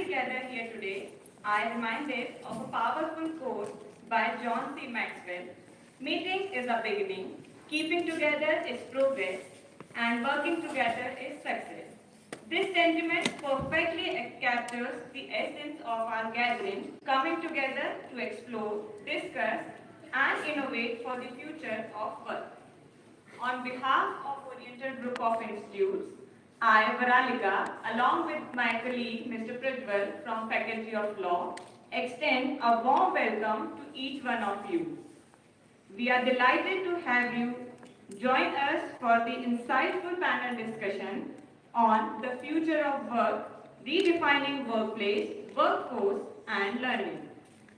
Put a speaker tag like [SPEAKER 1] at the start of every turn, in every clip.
[SPEAKER 1] we gather here today, I am reminded of a powerful quote by John C. Maxwell. Meeting is a beginning, keeping together is progress, and working together is success. This sentiment perfectly captures the essence of our gathering, coming together to explore, discuss, and innovate for the future of work. On behalf of Oriental Group of Institutes, I, Varalika, along with my colleague Mr. Pritwal from Faculty of Law, extend a warm welcome to each one of you. We are delighted to have you join us for the insightful panel discussion on the future of work, redefining workplace, workforce, and learning.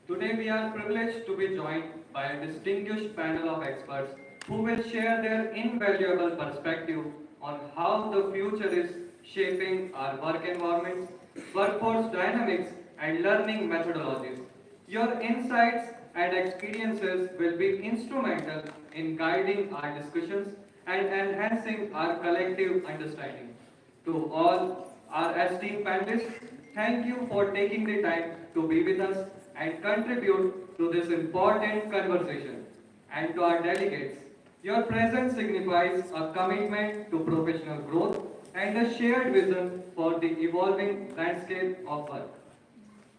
[SPEAKER 2] Today we are privileged to be joined by a distinguished panel of experts who will share their invaluable perspective on how the future is shaping our work environments, workforce dynamics, and learning methodologies. Your insights and experiences will be instrumental in guiding our discussions and enhancing our collective understanding. To all our esteemed panelists, thank you for taking the time to be with us and contribute to this important conversation. And to our delegates, your presence signifies a commitment to professional growth and a shared vision for the evolving landscape of work.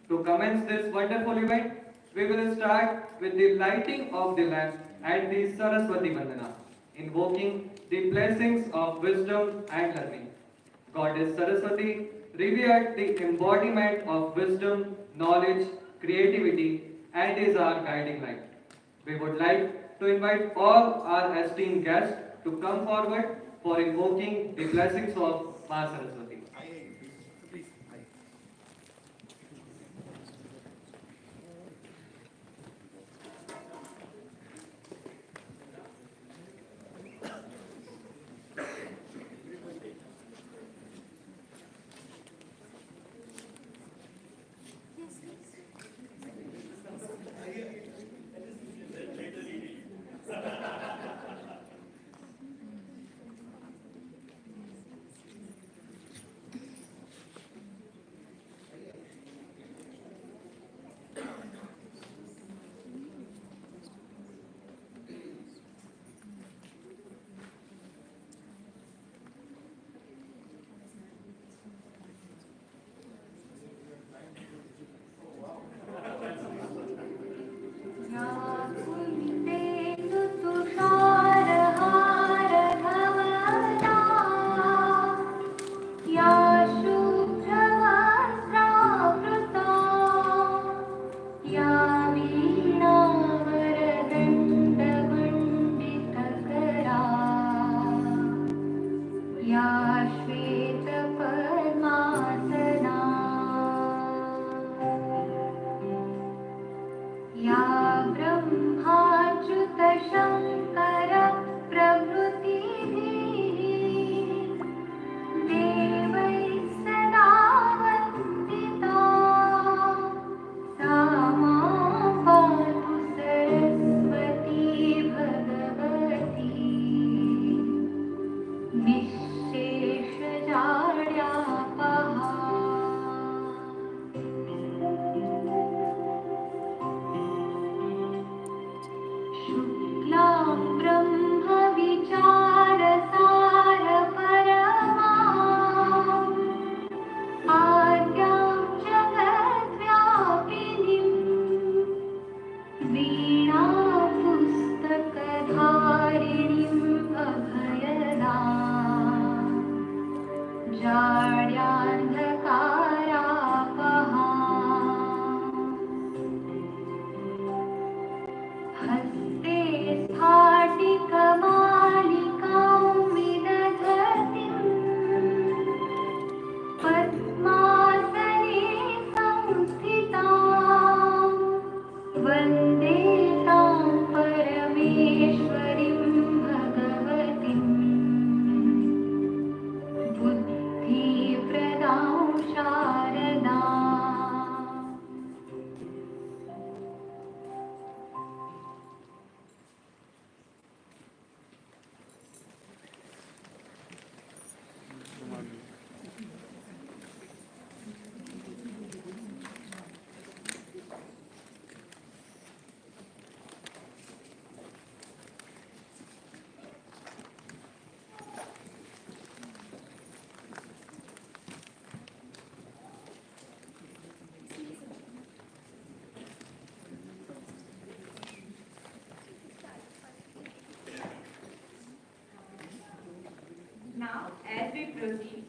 [SPEAKER 2] To commence this wonderful event, we will start with the lighting of the lamp and the Saraswati Vandana, invoking the blessings of wisdom and learning. Goddess Saraswati, revered the embodiment of wisdom, knowledge, creativity, and is our guiding light. We would like to invite all our esteemed guests to come forward for invoking the blessings of Ma Saraswati.
[SPEAKER 3] बुद्धिप्रदां
[SPEAKER 1] as we proceed,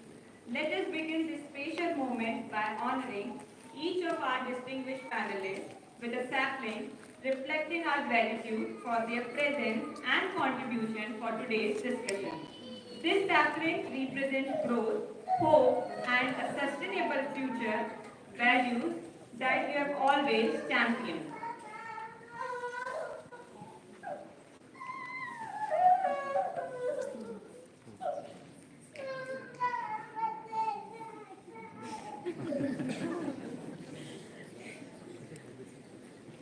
[SPEAKER 1] let us begin this special moment by honoring each of our distinguished panelists with a sapling reflecting our gratitude for their presence and contribution for today's discussion. This sapling represents growth, hope, and a sustainable future, values that we have always championed.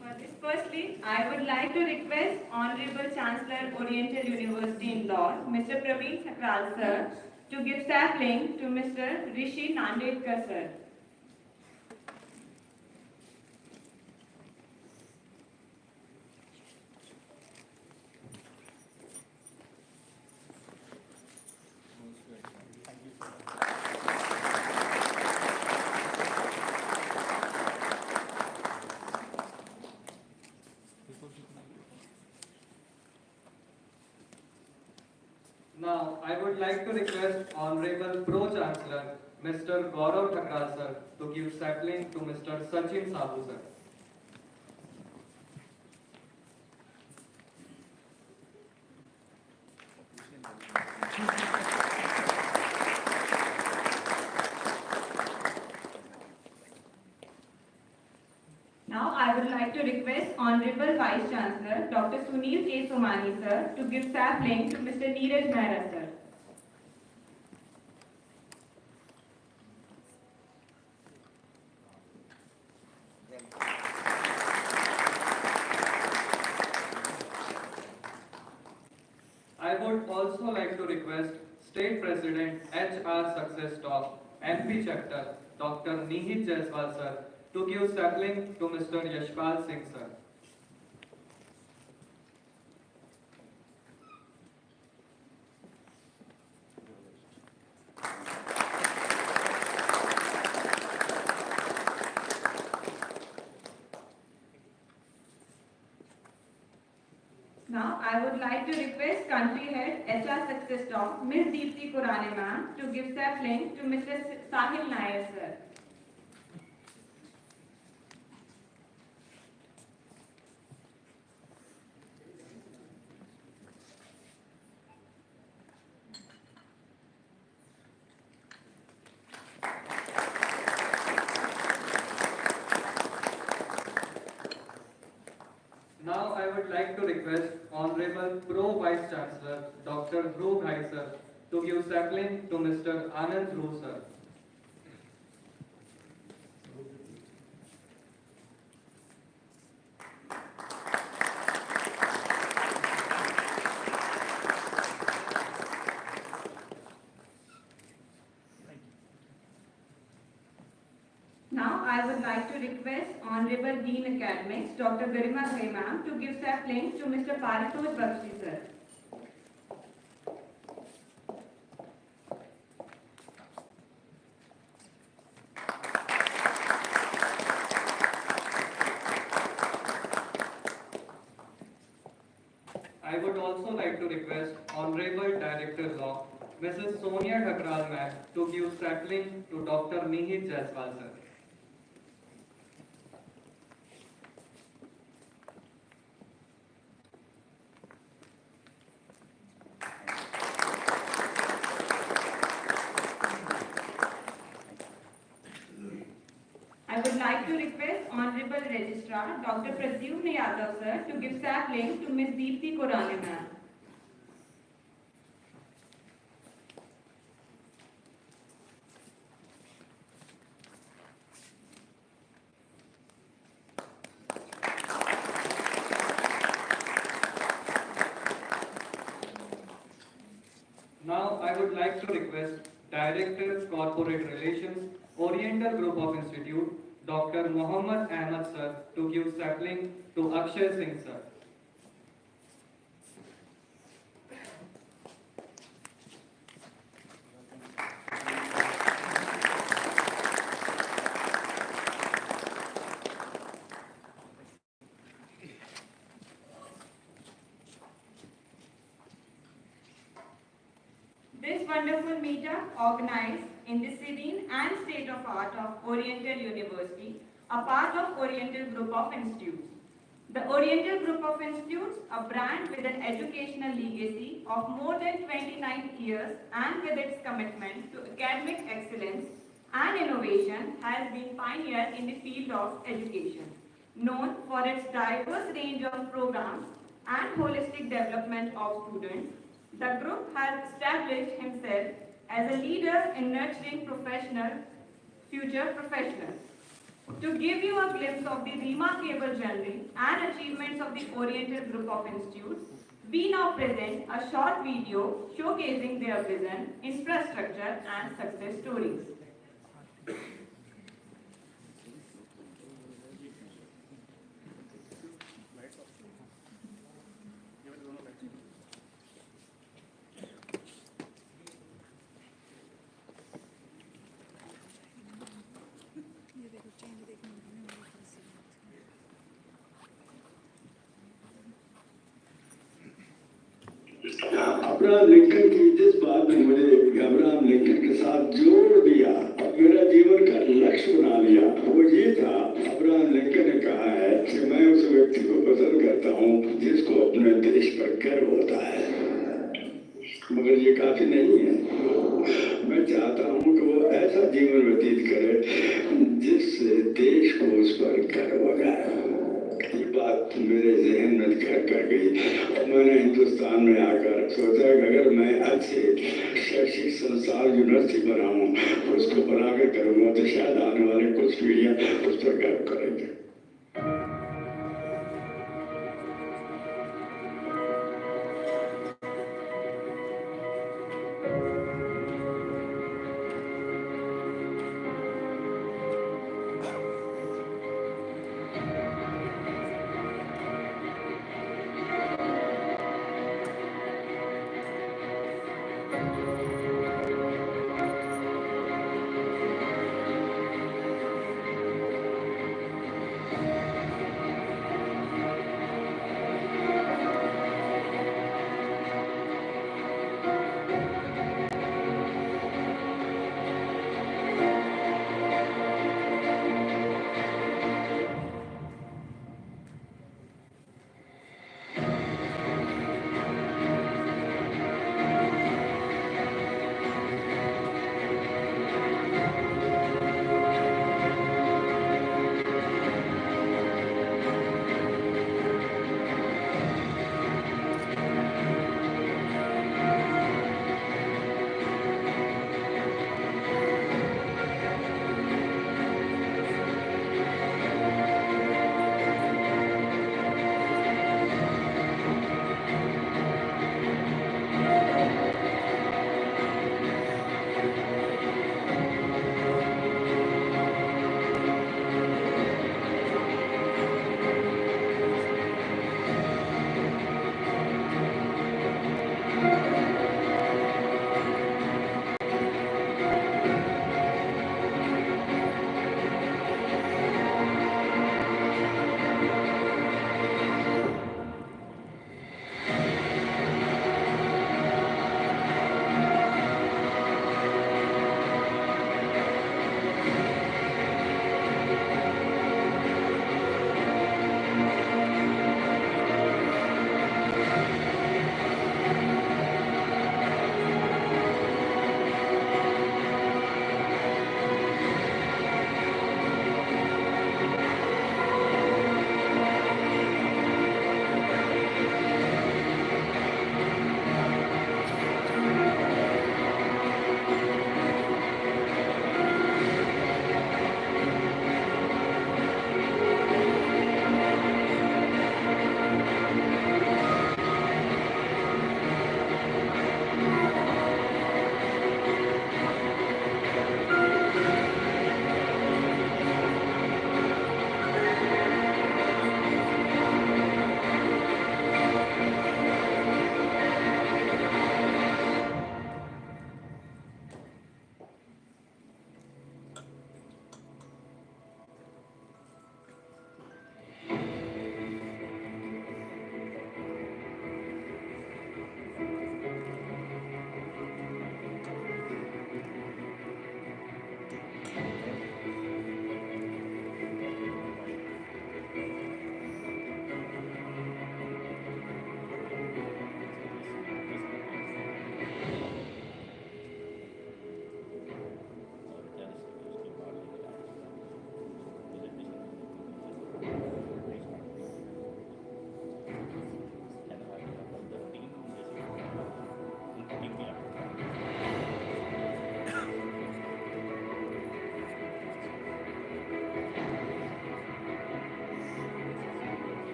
[SPEAKER 1] For this, firstly, I would like to request Honorable Chancellor Oriental University Indore, Mr. Praveen Sakral sir, to give sapling to Mr. Rishi Nandedkar sir.
[SPEAKER 2] Now, I would like to request Honorable Pro-Chancellor, Mr. Gaurav Thakral sir, to give sapling to Mr. Sachin Sabu sir.
[SPEAKER 1] Now I would like to request Honorable Vice Chancellor Dr. Sunil K. Somani sir to give sapling to Mr. Neeraj Mehra sir.
[SPEAKER 2] I would also like to request State President HR Success Talk, MP Chapter, Dr. Nihit Jaiswal sir, to give sapling to Mr. Yashpal Singh sir.
[SPEAKER 1] Now I would like to request Country Head HR Success Talk Ms. Deepthi Kurane ma'am to give sapling to Mr. Sahil Nair sir.
[SPEAKER 2] Now I would like to request Honorable Pro Vice Chancellor Dr. Dhruv Ghai sir to give sapling to Mr. Anand Dhruv sir.
[SPEAKER 1] Now I would like to request Honorable Dean Academics Dr. Garima Ghai ma'am to give sapling to Mr. Paritosh Bakshi sir.
[SPEAKER 2] I would also like to request Honorable Director Law Mrs. Sonia Thakral ma'am to give sapling to Dr. Nihit Jaiswal sir.
[SPEAKER 1] I would like to request Honorable Registrar Dr. Pradyumna Yadav sir to give sapling to Ms. Deepthi Kurane ma'am.
[SPEAKER 2] Now I would like to request Director Corporate Relations, Oriental Group of Institute, Dr. Mohammad Ahmad sir to give sapling to Akshay Singh sir.
[SPEAKER 1] This wonderful meetup organized in the serene and state-of-art of Oriental University, a part of Oriental Group of Institutes. The Oriental Group of Institutes, a brand with an educational legacy of more than 29 years and with its commitment to academic excellence and innovation, has been pioneer in the field of education. Known for its diverse range of programs and holistic development of students, the group has established himself as a leader in nurturing future professionals. To give you a glimpse of the remarkable journey and achievements of the Oriental Group of Institutes, we now present a short video showcasing their vision, infrastructure and success stories.
[SPEAKER 3] Abraham Lincoln की जिस बात ने मुझे Abraham Lincoln के साथ जोड़ दिया, मेरा जीवन का लक्ष्य बना लिया, वो ये था, अब्राहम लिंकन ने कहा है कि मैं उस व्यक्ति को पसंद करता हूँ जिसको अपने देश पर गर्व होता है, मगर ये काफी नहीं है। मैं चाहता हूँ कि वो ऐसा जीवन व्यतीत करे जिससे देश को उस पर गर्व हो जाए। ये बात मेरे जहन में घर कर गई और मैंने हिंदुस्तान में आकर सोचा कि अगर मैं अच्छे शैक्षिक संस्थान यूनिवर्सिटी बनाऊं, उसको बनाकर करूंगा तो शायद आने वाले कुछ पीढ़ियां उस पर गर्व करेंगे।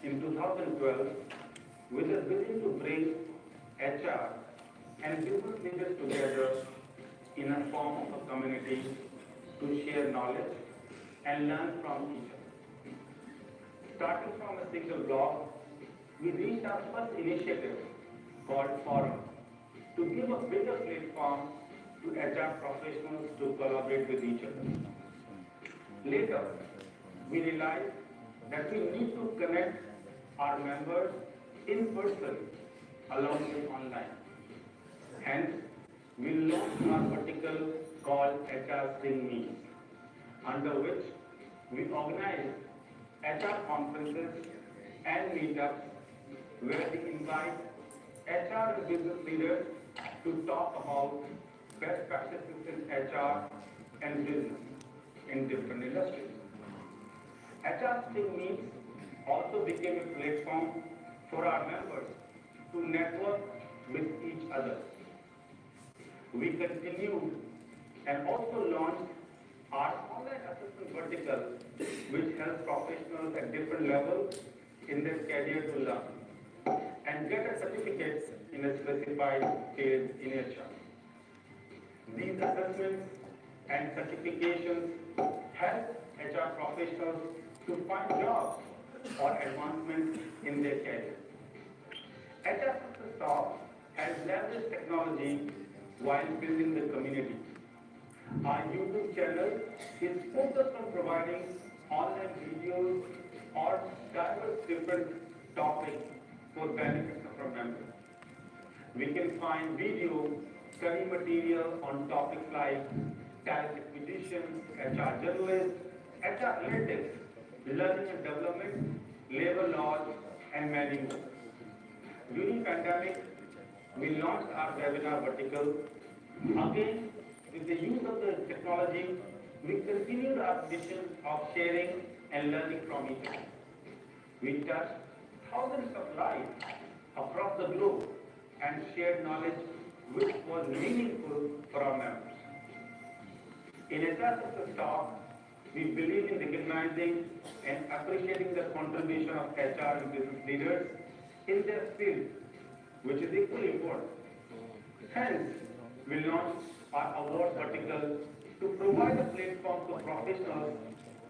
[SPEAKER 4] in 2012 with a vision to bring HR and business leaders together in a form of a community to share knowledge and learn from each other. Starting from a single blog, we reached our first initiative called Forum to give a bigger platform to HR professionals to collaborate with each other. Later, we realized that we need to connect our members in person along with online. Hence, we launched our vertical called HR Sing Meets, under which we organize HR conferences and meetups where we invite HR and business leaders to talk about best practices in HR and business in different industries. HR Sing Meets also became a platform for our members to network with each other. We continued and also launched our online assessment vertical, which helps professionals at different levels in their career to learn and get a certificate in a specified field in HR. These assessments and certifications help HR professionals to find jobs or advancement in their career. HR Success Talk has leveraged technology while building the community. Our YouTube channel is focused on providing online videos or diverse different topics for benefit of our members. We can find video, study material on topics like talent acquisition, HR journalism, HR analytics, learning and development, labor laws, and many more. During pandemic, we launched our webinar vertical. Again, with the use of the technology, we continued our mission of sharing and learning from each other. We touched thousands of lives across the globe and shared knowledge which was meaningful for our members. In HR Success Talk, we believe in recognizing and appreciating the contribution of HR and business leaders in their field, which is equally important. Hence, we launched our award vertical to provide a platform for professionals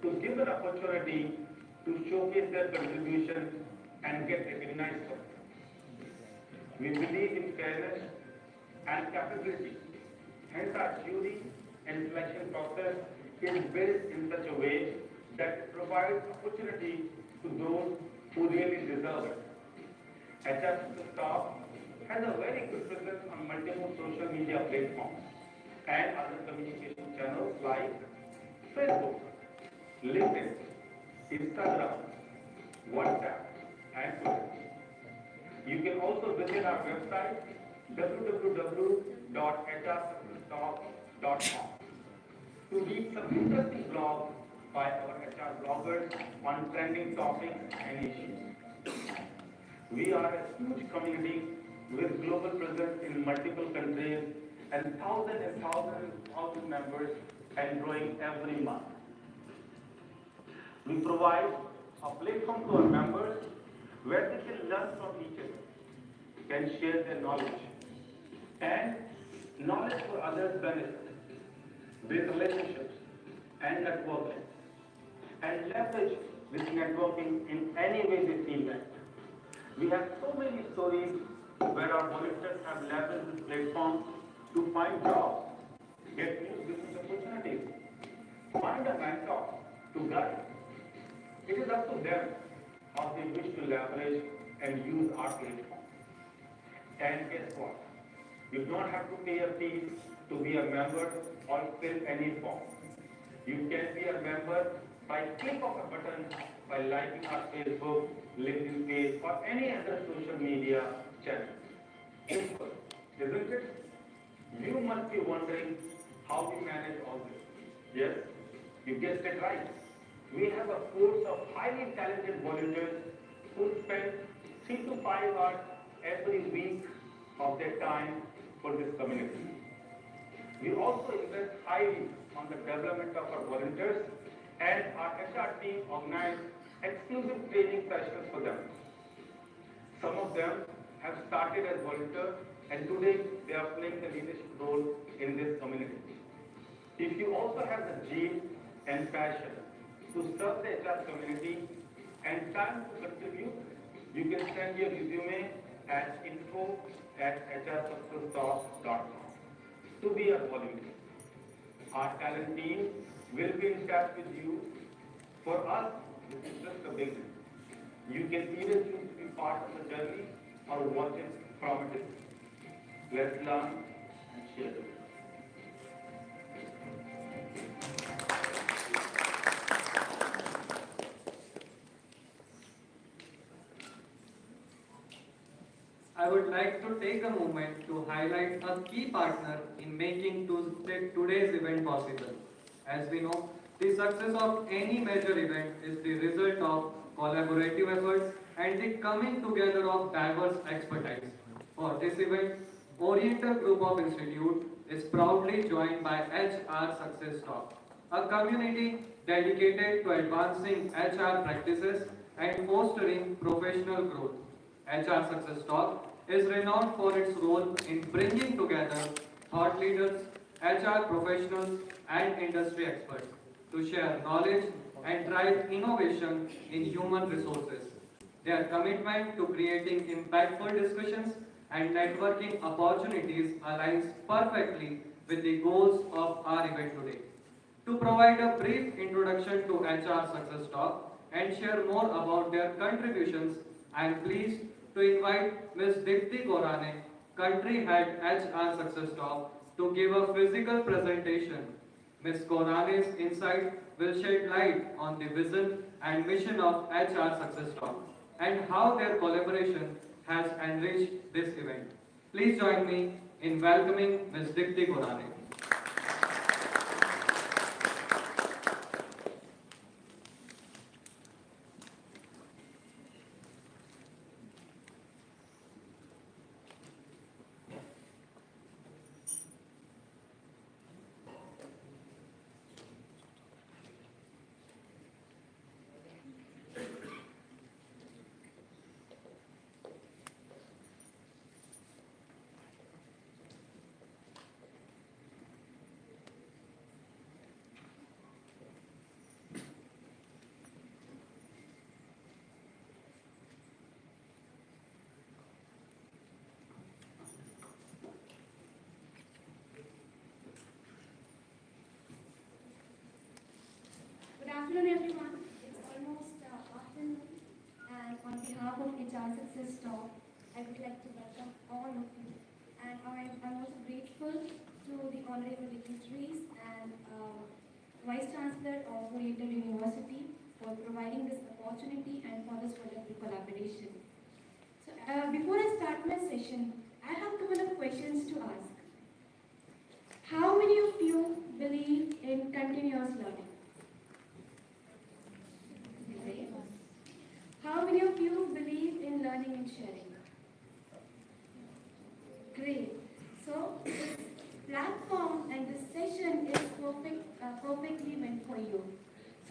[SPEAKER 4] to give an opportunity to showcase their contribution and get recognized for it. We believe in fairness and capability. Hence, our jury and selection process is built in such a way that it provides opportunity to those who really deserve it. HR Success Talk has a very good presence on multiple social media platforms and other communication channels like Facebook, LinkedIn, Instagram, WhatsApp, and Twitter. You can also visit our website www.hrsuccesstalk.com to read some interesting blogs by our HR bloggers on trending topics and issues. We are a huge community with global presence in multiple countries and thousands members and growing every month. We provide a platform to our members where they can learn from each other, can share their knowledge, and knowledge for others' benefit, build relationships and networking, and leverage this networking in any way they feel like. We have so many stories where our volunteers have leveraged this platform to find jobs, get new business opportunities, find a mentor to guide. It is up to them how they wish to leverage and use our platform. And guess what? You don't have to pay a fee to be a member or fill any form. You can be a member by click of a button by liking our Facebook, LinkedIn page, or any other social media channel. Simple, isn't it? You must be wondering how we manage all this. Yes, you guessed it right. We have a force of highly talented volunteers who spend 3 to 5 hours every week of their time for this community. We also invest highly on the development of our volunteers, and our HR team organizes exclusive training sessions for them. Some of them have started as volunteers and today they are playing a leadership role in this community. If you also have the zeal and passion to serve the HR community and time to contribute, you can send your resume at info@hrsuccesstalk.com to be a volunteer. Our talent team will be in touch with you. For us, this is just a beginning. You can either choose to be part of the journey or watch it from a distance. Let's learn and share it.
[SPEAKER 2] I would like to take a moment to highlight a key partner in making today's event possible. As we know, the success of any major event is the result of collaborative efforts and the coming together of diverse expertise. For this event, Oriental Group of Institute is proudly joined by HR Success Talk, a community dedicated to advancing HR practices and fostering professional growth. HR Success Talk is renowned for its role in bringing together thought leaders, HR professionals, and industry experts to share knowledge and drive innovation in human resources. Their commitment to creating impactful discussions and networking opportunities aligns perfectly with the goals of our event today. To provide a brief introduction to HR Success Talk and share more about their contributions, I am pleased to invite Ms. Dipti Gorane, Country Head HR Success Talk, to give a physical presentation. Ms. Gorane's insight will shed light on the vision and mission of HR Success Talk and how their collaboration has enriched this event. Please join me in welcoming Ms. Dipti Gorane.
[SPEAKER 5] Good afternoon, everyone. It's almost afternoon, and on behalf of HR Success Talk, I would like to welcome all of you. And I'm also grateful to the Honorable Dignitaries and Vice Chancellor of Oriental University for providing this opportunity and for this wonderful collaboration. So, before I start my session, I have a couple of questions to ask. How many of you believe in continuous learning? Great. How many of you believe in learning and sharing? Great. So this platform and this session is perfectly meant for you.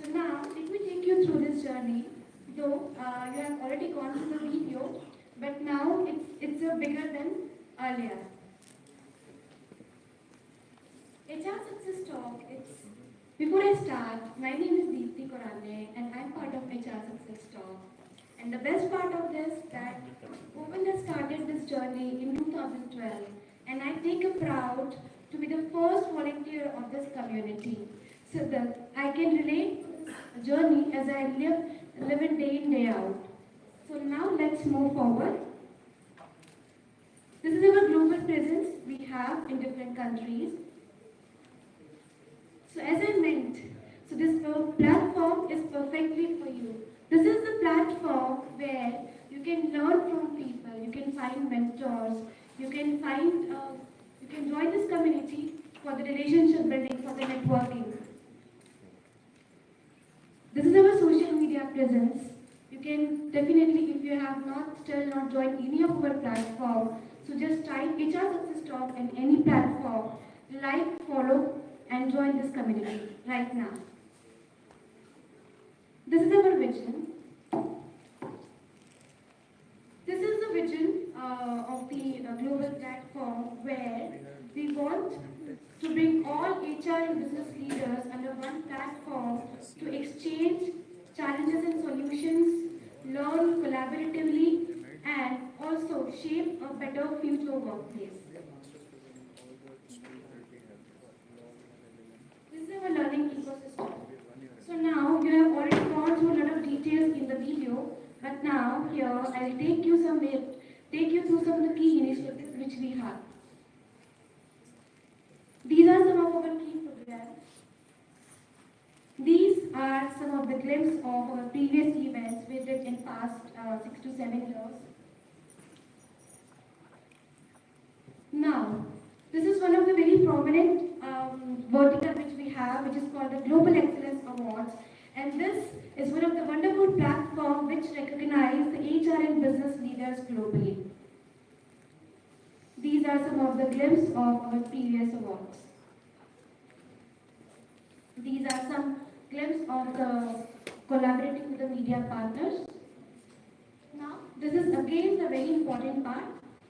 [SPEAKER 5] So now let me take you through this journey. Though you have already gone through the video, but now it's bigger than earlier. HR Success Talk, before I start, my name is Dipti Gorane and I'm part of HR Success Talk. And the best part of this that Open has started this journey in 2012 and I take a proud to be the first volunteer of this community so that I can relate to this journey as I live it day in, day out. So now let's move forward. This is our global presence we have in different countries. So as I meant, so this platform is perfectly for you. This is the platform where you can learn from people, you can find mentors, you can join this community for the relationship building, for the networking. This is our social media presence. You can definitely, if you have still not joined any of our platform, so just type HR Success Talk and any platform, like, follow, and join this community right now. This is our vision. vision of the global platform where we want to bring all HR and business leaders under one platform to exchange challenges and solutions, learn collaboratively, and also shape a better future workplace. This is our learning ecosystem. So now you have already gone through a lot of details in the video, but now here I will take you through some of the key initiatives which we have. These are some of our key programs. These are some of the glimpses of our previous events we did in past 6 to 7 years. Now, this is one of the very prominent vertical which we have, which is called the Global Excellence Awards. And this is one of the wonderful platforms which recognize the HR and business leaders globally. These are some of the glimpses of our previous awards. These are some glimpses of the collaborating with the media partners. Now, this is again the very important part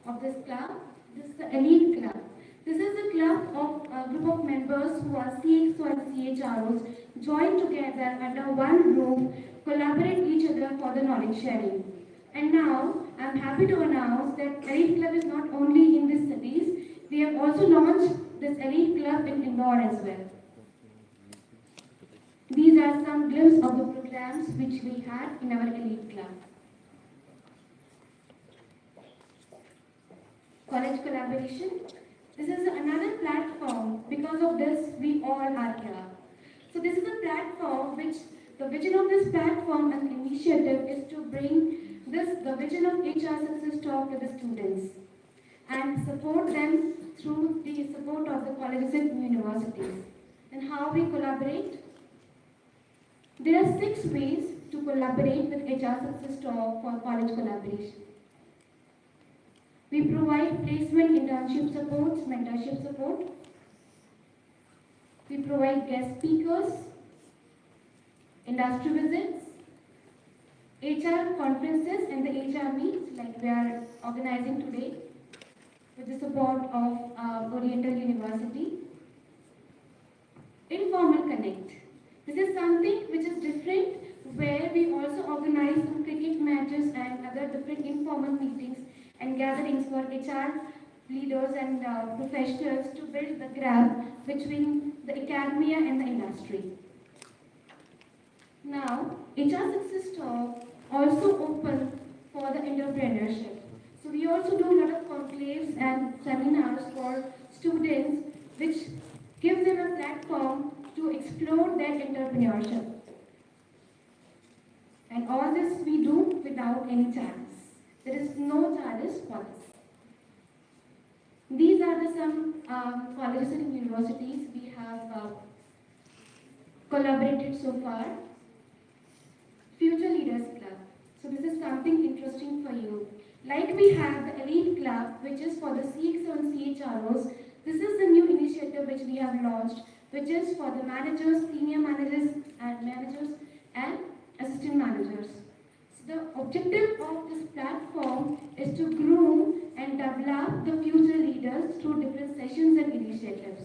[SPEAKER 5] of this club. This is the elite club. This is a club of a group of members who are CXO and CHROs joined together under one room, collaborate each other for the knowledge sharing. And now, I'm happy to announce that Elite Club is not only in these cities, we have also launched this Elite Club in Indore as well. These are some glimpses of the programs which we had in our Elite Club. College collaboration. This is another platform. Because of this, we all are here. So this is a platform which the vision of this platform and initiative is to bring the vision of HR Success Talk to the students and support them through the support of the colleges and universities. And how we collaborate? There are 6 ways to collaborate with HR Success Talk for college collaboration. We provide placement, internship supports, mentorship support. We provide guest speakers, industry visits, HR conferences and the HR meets like we are organizing today with the support of Oriental University. Informal Connect. This is something which is different where we also organize some cricket matches and other different informal meetings and gatherings for HR leaders and professionals to build the gap between the academia and the industry. Now, HR Success Talk also open for the entrepreneurship. So we also do a lot of conclaves and seminars for students which give them a platform to explore their entrepreneurship. And all this we do without any charges. There is no charges for this. These are some colleges and universities we have collaborated so far. Future Leaders Club. So this is something interesting for you. Like we have the Elite Club, which is for the CXO and CHROs. This is the new initiative which we have launched, which is for the managers, senior managers and assistant managers. So the objective of this platform is to groom and develop the future leaders through different sessions and initiatives.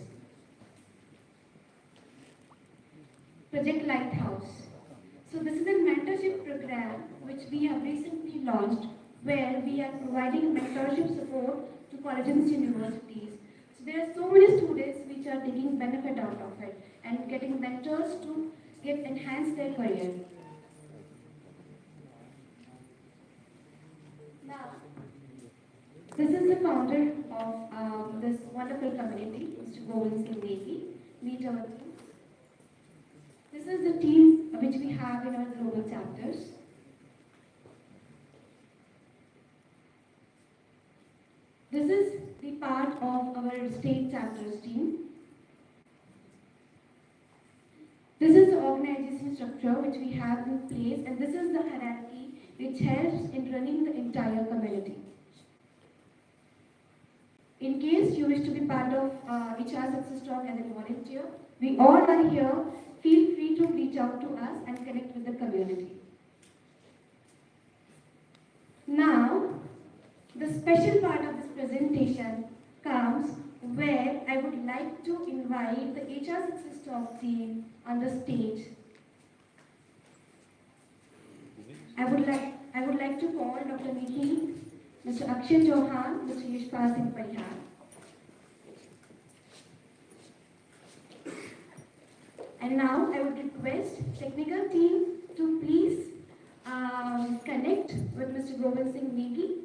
[SPEAKER 5] Project Lighthouse. So this is a mentorship program which we have recently launched where we are providing mentorship support to colleges and universities. So there are so many students which are taking benefit out of it and getting mentors to enhance their career. Now, this is the founder of this wonderful community, Mr. Govind Singh Negi. Meet our team. This is the team which we have in our global chapters. This is the part of our state chapters team. This is the organization structure which we have in place, and this is the hierarchy which helps in running the entire community. In case you wish to be part of HR Success Talk as a volunteer, we all are here. Feel free to reach out to us and connect with the community. Now, The special part of this presentation comes where I would like to invite the HR Success Talk team on the stage. I would like to call Dr. Nikki, Mr. Akshay Chauhan, Mr. Yashpal Singh Parihar. And now I would request technical team to please connect with Mr. Govind Singh Negi.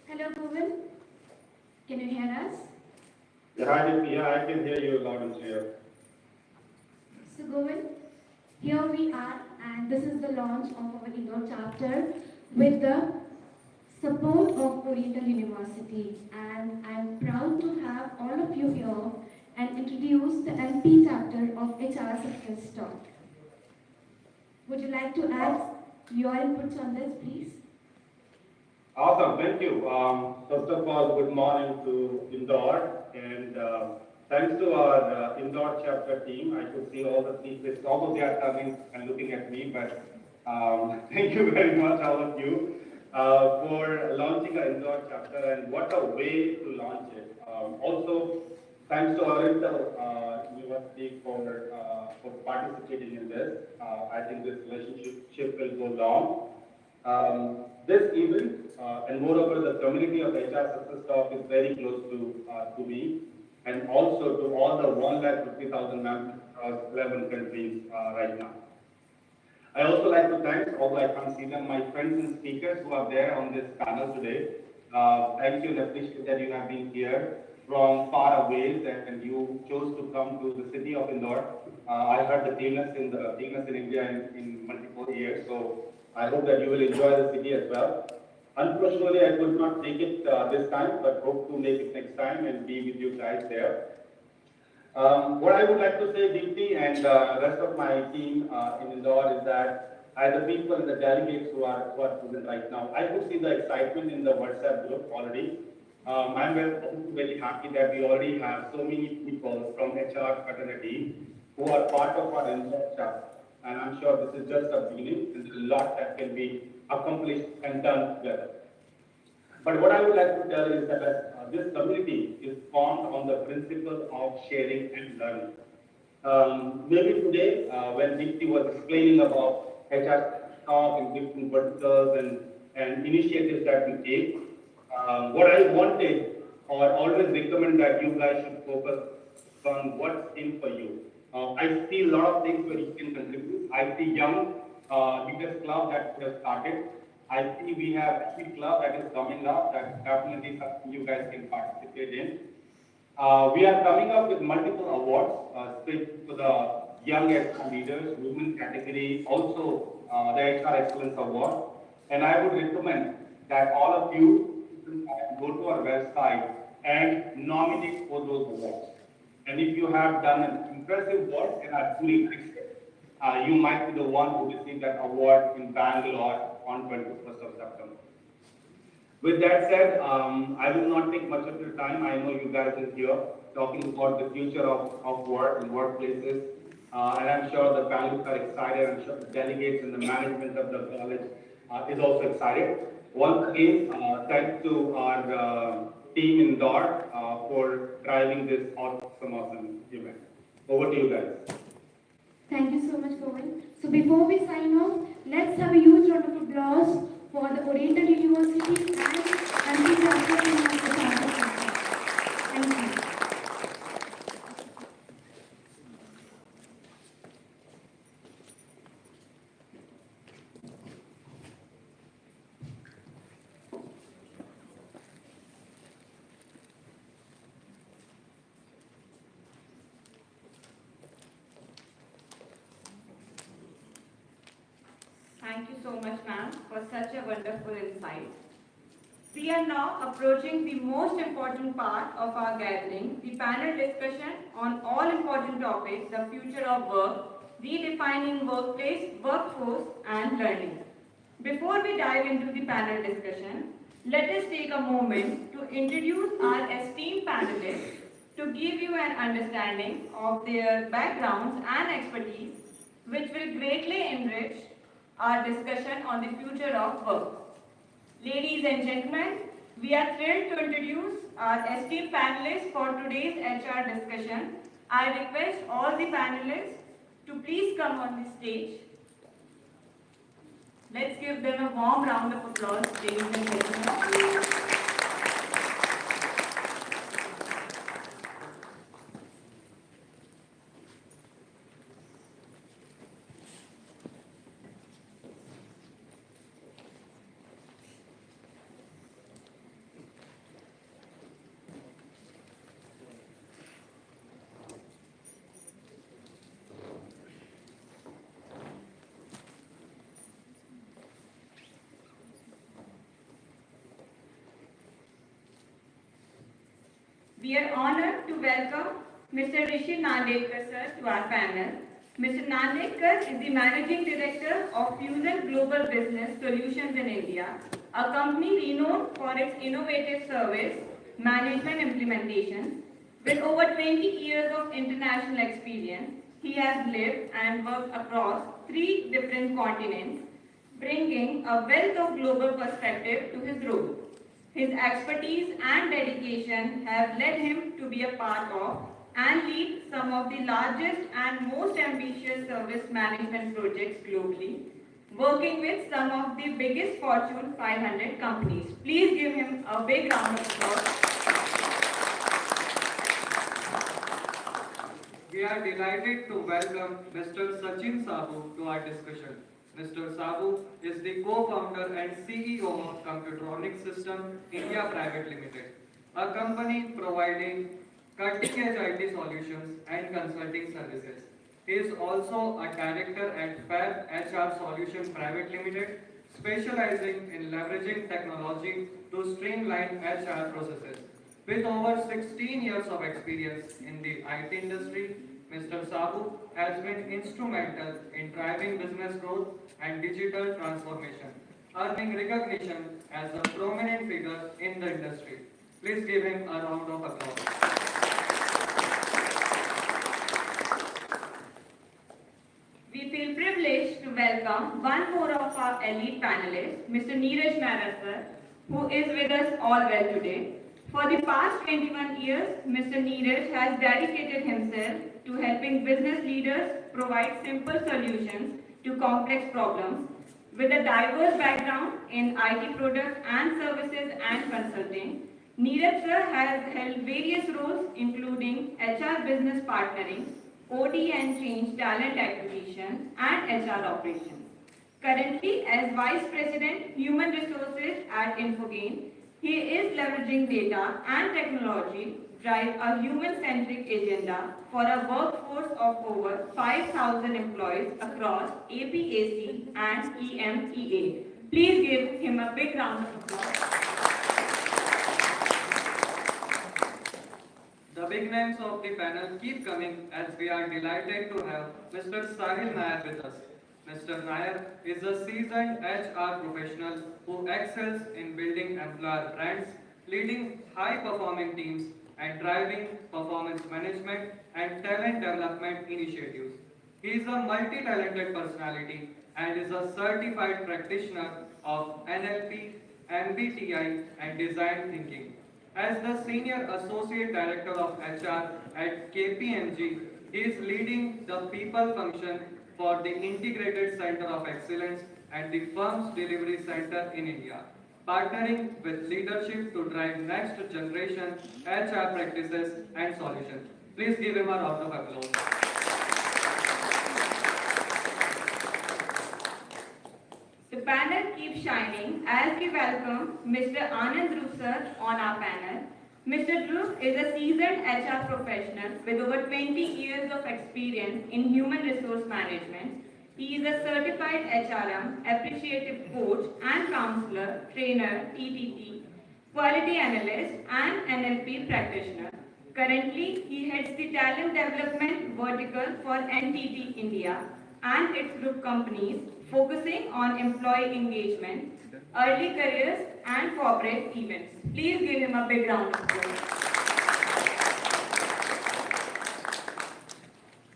[SPEAKER 5] Hello, Govind. Can you hear us?
[SPEAKER 4] Yeah, I can hear you loud and clear.
[SPEAKER 5] So, Govind, here we are, and this is the launch of our Indore chapter with the support of Oriental University. And I'm proud to have all of you here and introduce the MP chapter of HR Success Talk. Would you like to add your inputs on this, please?
[SPEAKER 4] Awesome, thank you. First of all, good morning to Indore, and thanks to our Indore chapter team. I could see all the three faces, although they are coming and looking at me, but thank you very much, all of you, for launching our Indore chapter, and what a way to launch it. Also, thanks to Oriental University for participating in this. I think this relationship will go long. This event, and moreover, the community of HR Success Talk is very close to me, and also to all the 150,000 members across 11 countries right now. I also like to thank, although I can't see them, my friends and speakers who are there on this panel today. Thank you and appreciate that you have been here from far away and you chose to come to the city of Indore. I heard the famous in India in multiple years, so I hope that you will enjoy the city as well. Unfortunately, I could not make it this time, but hope to make it next time and be with you guys there. What I would like to say, Deepti and the rest of my team in Indore, is that as the people and the delegates who are present right now, I could see the excitement in the WhatsApp group already. I'm very happy that we already have so many people from HR fraternity who are part of our Indore chapter. And I'm sure this is just a beginning, and there's a lot that can be accomplished and done together. But what I would like to tell is that this community is formed on the principle of sharing and learning. Maybe today, when Deepti was explaining about HR talk and different verticals and initiatives that we take, what I wanted or always recommend that you guys should focus on what's in for you. I see a lot of things where you can contribute. I see young leaders club that we have started. I see we have a club that is coming up that definitely something you guys can participate in. We are coming up with multiple awards, especially for the young HR leaders, women category, also the HR Excellence Award. And I would recommend that all of you go to our website and nominate for those awards. And if you have done an impressive work and are truly interested, you might be the one who received that award in Bangalore on 21st of September. With that said, I will not take much of your time. I know you guys are here talking about the future of work and workplaces. And I'm sure the panelists are excited. I'm sure the delegates and the management of the college is also excited. Once again, thanks to our team in Indore for driving this awesome event. Over to you guys.
[SPEAKER 5] Thank you so much, Govind. So before we sign off, let's have a huge round of applause for the Oriental University and the Thank you.
[SPEAKER 1] Thank you so much, ma'am, for such a wonderful insight. We are now approaching the most important part of our gathering, the panel discussion on all important topics, the future of work, redefining workplace, workforce, and learning. Before we dive into the panel discussion, let us take a moment to introduce our esteemed panelists. to give you an understanding of their backgrounds and expertise, which will greatly enrich our discussion on the future of work. Ladies and gentlemen, we are thrilled to introduce our esteemed panelists for today's HR discussion. I request all the panelists to please come on the stage. Let's give them a warm round of applause, ladies and gentlemen. We are honored to welcome Mr. Rishi Nandekar sir to our panel. Mr. Nandekar is the Managing Director of Fusion Global Business Solutions in India, a company renowned for its innovative service management implementation. With over 20 years of international experience, he has lived and worked across 3 different continents, bringing a wealth of global perspective to his role. His expertise and dedication have led him to be a part of and lead some of the largest and most ambitious service management projects globally, working with some of the biggest Fortune 500 companies. Please give him a big round of applause.
[SPEAKER 2] We are delighted to welcome Mr. Sachin Sabu to our discussion. Mr. Sabu is the co-founder and CEO of Computronics System India Private Limited, a company providing cutting-edge IT solutions and consulting services. He is also a director at Fair HR Solutions Private Limited, specializing in leveraging technology to streamline HR processes. With over 16 years of experience in the IT industry, Mr. Sabu has been instrumental in driving business growth and digital transformation, earning recognition as a prominent figure in the industry. Please give him a round of applause.
[SPEAKER 1] We feel privileged to welcome one more of our elite panelists, Mr. Neeraj Mehra sir, who is with us all well today. For the past 21 years, Mr. Neeraj has dedicated himself to helping business leaders provide simple solutions to complex problems. With a diverse background in IT products and services and consulting, Neeraj sir has held various roles including HR business partnering, OD and change talent acquisition, and HR operations. Currently, as Vice President Human Resources at Infogain, he is leveraging data and technology drive a human-centric agenda for a workforce of over 5,000 employees across APAC and EMEA. Please give him a big round of applause.
[SPEAKER 2] The big names of the panel keep coming as we are delighted to have Mr. Sahil Nair with us. Mr. Nair is a seasoned HR professional who excels in building employer brands, leading high-performing teams, and driving performance management and talent development initiatives. He is a multi-talented personality and is a certified practitioner of NLP, MBTI, and design thinking. As the Senior Associate Director of HR at KPMG, he is leading the people function for the Integrated Center of Excellence and the firm's delivery center in India, partnering with leadership to drive next generation HR practices and solutions. Please give him a round of applause.
[SPEAKER 1] The panel keeps shining as we welcome Mr. Anand Dhruv sir on our panel. Mr. Dhruv is a seasoned HR professional with over 20 years of experience in human resource management. He is a certified HRM, appreciative coach and counselor, trainer, TTT, quality analyst and NLP practitioner. Currently, he heads the talent development vertical for NTT India and its group companies, focusing on employee engagement, early careers and corporate events. Please give him a big round of applause.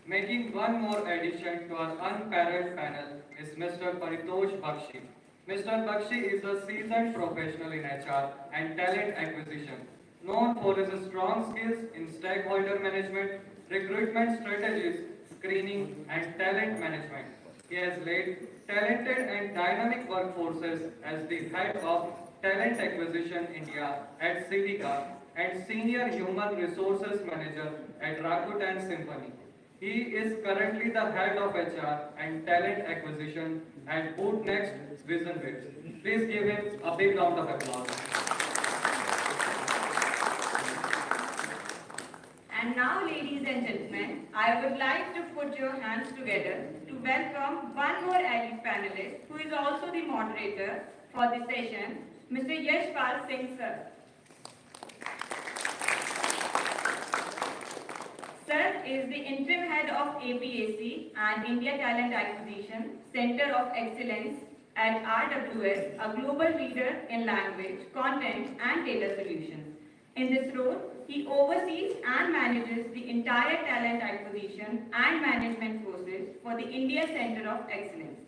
[SPEAKER 2] Making one more addition to our unparalleled panel is Mr. Paritosh Bakshi. Mr. Bakshi is a seasoned professional in HR and talent acquisition, known for his strong skills in stakeholder management, recruitment strategies, screening, and talent management. He has led talented and dynamic workforces as the head of Talent Acquisition India at Civica and Senior Human Resources Manager at Rakuten Symphony. He is currently the head of HR and talent acquisition at Boot Next Vision Bits. Please give him a big round of applause.
[SPEAKER 1] And now, ladies and gentlemen, I would like to put your hands together to welcome one more elite panelist who is also the moderator for the session, Mr. Yashpal Singh sir. Sir is the interim head of APAC and India Talent Acquisition Center of Excellence at RWS, a global leader in language, content, and data solutions. In this role, he oversees and manages the entire talent acquisition and management process for the India Center of Excellence.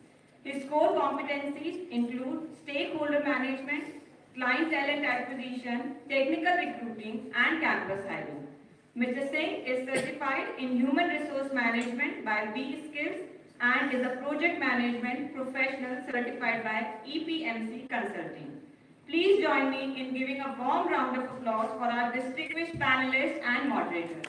[SPEAKER 1] His core competencies include stakeholder management, client talent acquisition, technical recruiting, and campus hiring. Mr. Singh is certified in human resource management by B Skills and is a project management professional certified by EPMC Consulting. Please join me in giving a warm round of applause for our distinguished panelists and moderators.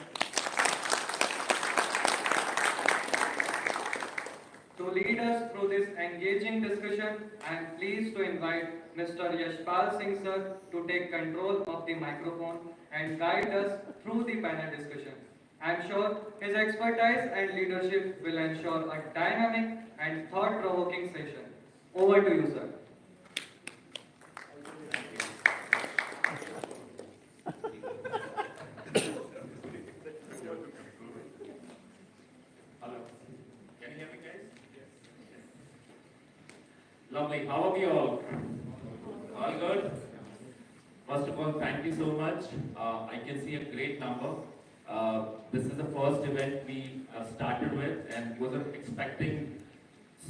[SPEAKER 2] To lead us through this engaging discussion, I am pleased to invite Mr. Yashpal Singh sir to take control of the microphone and guide us through the panel discussion. I am sure his expertise and leadership will ensure a dynamic and thought-provoking session. Over to you, sir.
[SPEAKER 6] Hello. Can you hear me, guys? Yes. Lovely. How are we all? All good? First of all, thank you so much. I can see a great number. This is the first event we started with, and wasn't expecting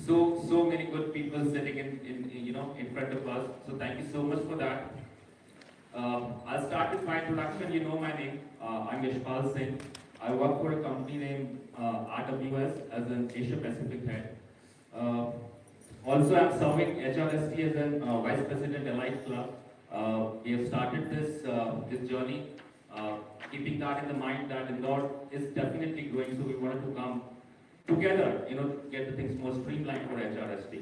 [SPEAKER 6] so many good people sitting in front of us. So thank you so much for that. I'll start with my introduction. You know my name. I'm Yashpal Singh. I work for a company named RWS as an Asia Pacific head. Also, I'm serving HRST as a Vice President Elite Club. We have started this journey, keeping that in the mind that Indore is definitely growing, so we wanted to come together, to get the things more streamlined for HRST.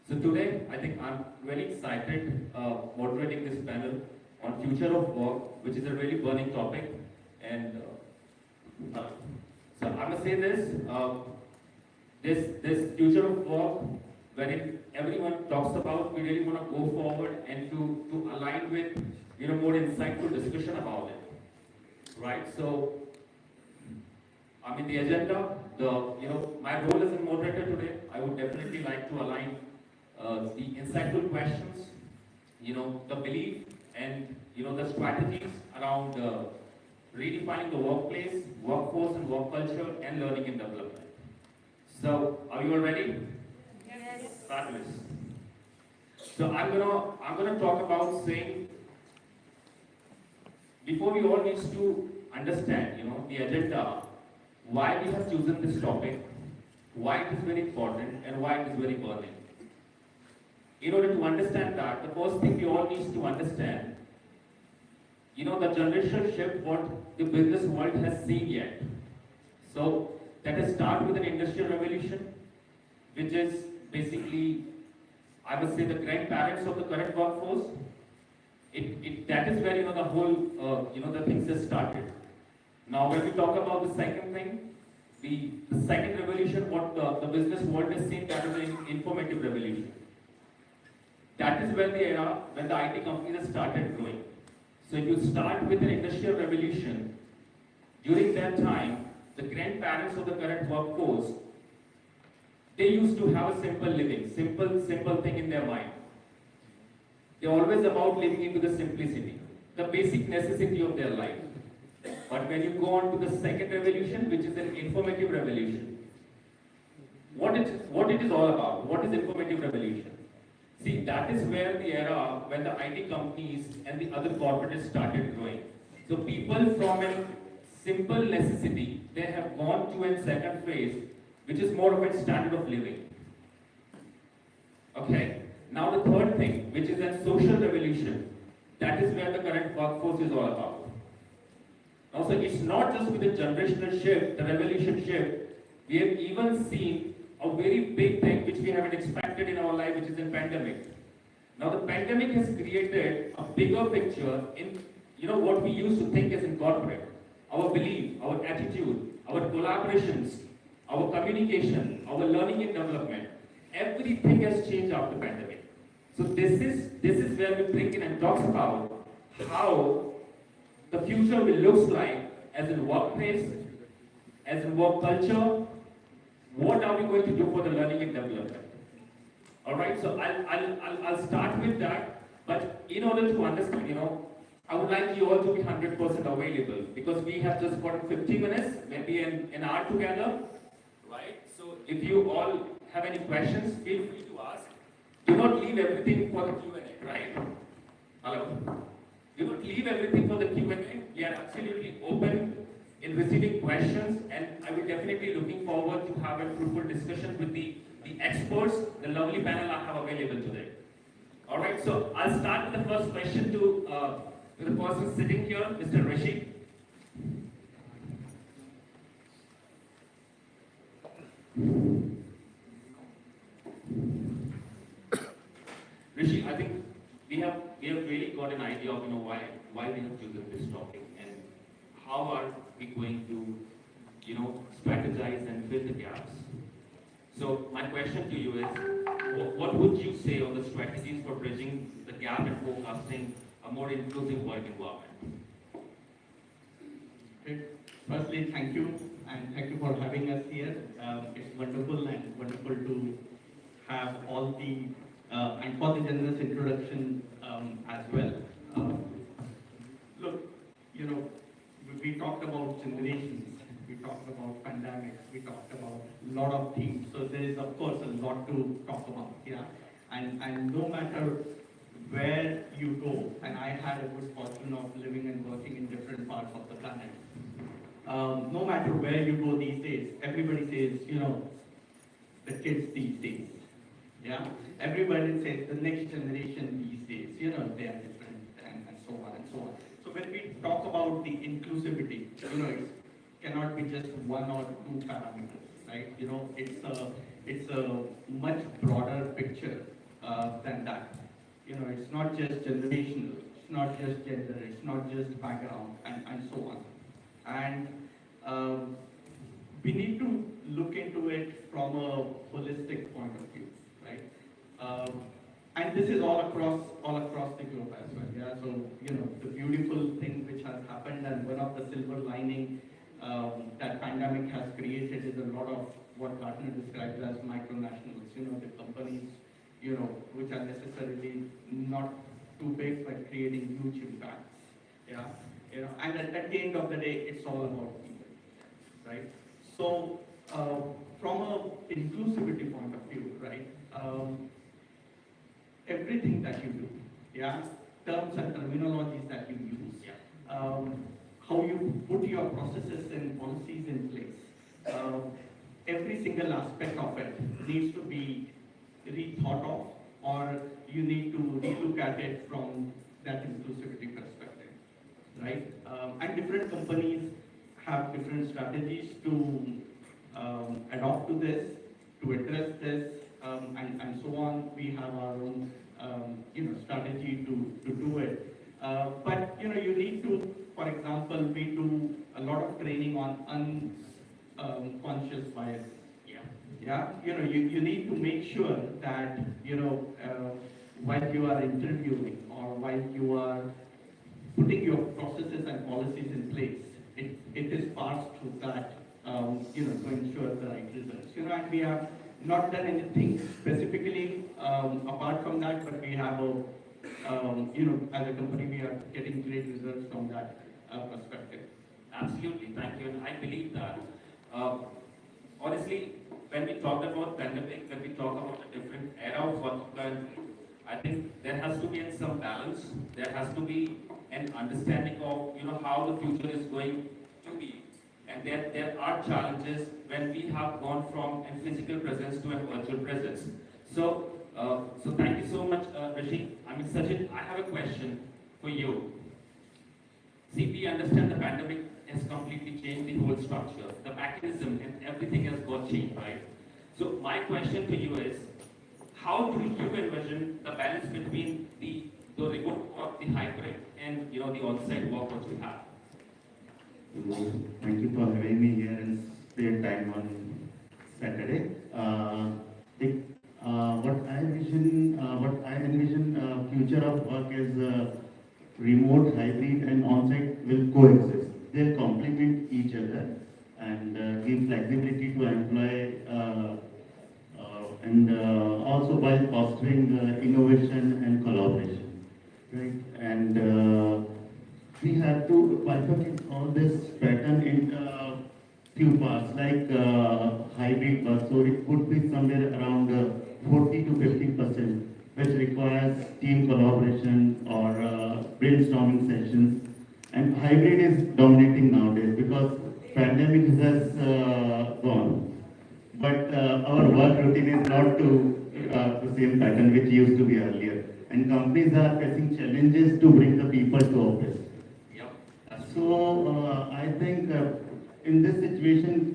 [SPEAKER 6] So today, I think I'm very excited moderating this panel on future of work, which is a really burning topic. And so I'm gonna say this future of work, wherein everyone talks about, we really want to go forward and to align with more insightful discussion about it, right? So I mean the agenda, my role as a moderator today, I would definitely like to align the insightful questions, the belief and the strategies around redefining the workplace, workforce and work culture, and learning and development. So are you all ready?
[SPEAKER 1] Yes.
[SPEAKER 6] Fabulous. So I'm gonna talk about saying, before we all needs to understand, the agenda, why we have chosen this topic, why it is very important, and why it is very burning. In order to understand that, the first thing we all needs to understand, the generational shift what the business world has seen yet. So let us start with an industrial revolution, which is basically, I would say, the grandparents of the current workforce. That is where the whole the things have started. Now, when we talk about the second thing, the second revolution, what the business world has seen, that is the informative revolution. That is when the era when the IT companies have started growing. So if you start with an industrial revolution, during that time, the grandparents of the current workforce, they used to have a simple living, simple thing in their mind. They're always about living into the simplicity, the basic necessity of their life. But when you go on to the second revolution, which is an informative revolution, what it is all about? What is informative revolution? See, that is where the era when the IT companies and the other corporates started growing. So people from a simple necessity, they have gone to a second phase, which is more of a standard of living. Okay? Now the third thing, which is a social revolution, that is where the current workforce is all about. Now, so it's not just with the generational shift, the revolution shift, we have even seen a very big thing which we haven't expected in our life, which is in pandemic. Now the pandemic has created a bigger picture in what we used to think as in corporate. Our belief, our attitude, our collaborations, our communication, our learning and development, everything has changed after pandemic. So this is where we bring in and talk about how the future will look like as in workplace, as in work culture. What are we going to do for the learning and development? All right, so I'll start with that. But in order to understand, I would like you all to be 100% available because we have just got 50 minutes, maybe an hour together, right? So if you all have any questions, feel free to ask. Do not leave everything for the Q&A, right? Hello? Do not leave everything for the Q&A. We are absolutely open in receiving questions, and I will definitely looking forward to have a fruitful discussion with the experts, the lovely panel I have available today. All right, so I'll start with the first question to the person sitting here, Mr. Rishi. Rishi, I think we have really got an idea of why we have chosen this topic and how are we going to strategize and fill the gaps. So my question to you is, what would you say on the strategies for bridging the gap and forecasting a more inclusive work environment?
[SPEAKER 7] Great. Firstly, thank you, and thank you for having us here. It's wonderful to have all the and for the generous introduction as well. Look, we talked about generations, we talked about pandemics, we talked about a lot of things. So there is, of course, a lot to talk about, yeah. And no matter where you go, and I had a good fortune of living and working in different parts of the planet. No matter where you go these days, everybody says, the kids these days, yeah. Everybody says the next generation these days, they are different, and so on and so on. So when we talk about the inclusivity, it cannot be just one or two parameters, right? It's a much broader picture than that. It's not just generational, it's not just gender, it's not just background, and so on. And we need to look into it from a holistic point of view, right? And this is all across the globe as well. Yeah. So the beautiful thing which has happened, and one of the silver lining that pandemic has created is a lot of what Gartner describes as micronationals. The companies which are necessarily not too big but creating huge impacts. Yeah. And at the end of the day, it's all about people, right? So from an inclusivity point of view, right? Everything that you do, yeah, terms and terminologies that you use, yeah. How you put your processes and policies in place, every single aspect of it needs to be rethought of, or you need to relook at it from that inclusivity perspective, right? And different companies have different strategies to adopt to this, to address this, and so on. We have our own, strategy to do it. But you need to, for example, we do a lot of training on unconscious bias. Yeah. You need to make sure that while you are interviewing or while you are putting your processes and policies in place, it is passed through that, to ensure the right results. And we have not done anything specifically apart from that, but we have as a company, we are getting great results from that perspective.
[SPEAKER 6] Absolutely, thank you, and I believe that. Uh, Honestly, when we talk about pandemic, when we talk about a different era of work, I think there has to be some balance. There has to be an understanding of how the future is going to be, and there are challenges when we have gone from a physical presence to a virtual presence. So thank you so much, Rishi. I mean, Sachin, I have a question for you. See, we understand the pandemic has completely changed the whole structure, the mechanism, and everything has got changed, right? So my question to you is, how do you envision the balance between the remote work, the hybrid, and the on-site work what you have?
[SPEAKER 8] Thank you for having me here and spare time on Saturday. What I envision future of work is remote, hybrid, and on-site will coexist. They'll complement each other and give flexibility to employee and also while fostering innovation and collaboration, right? And we have to bifurcate all this pattern in few parts, like hybrid work. So it would be somewhere around 40 to 50%, which requires team collaboration or brainstorming sessions. And hybrid is dominating nowadays because pandemic has gone. But our work routine is not to the same pattern which used to be earlier. And companies are facing challenges to bring the people to office.
[SPEAKER 6] Yep.
[SPEAKER 8] So I think in this situation,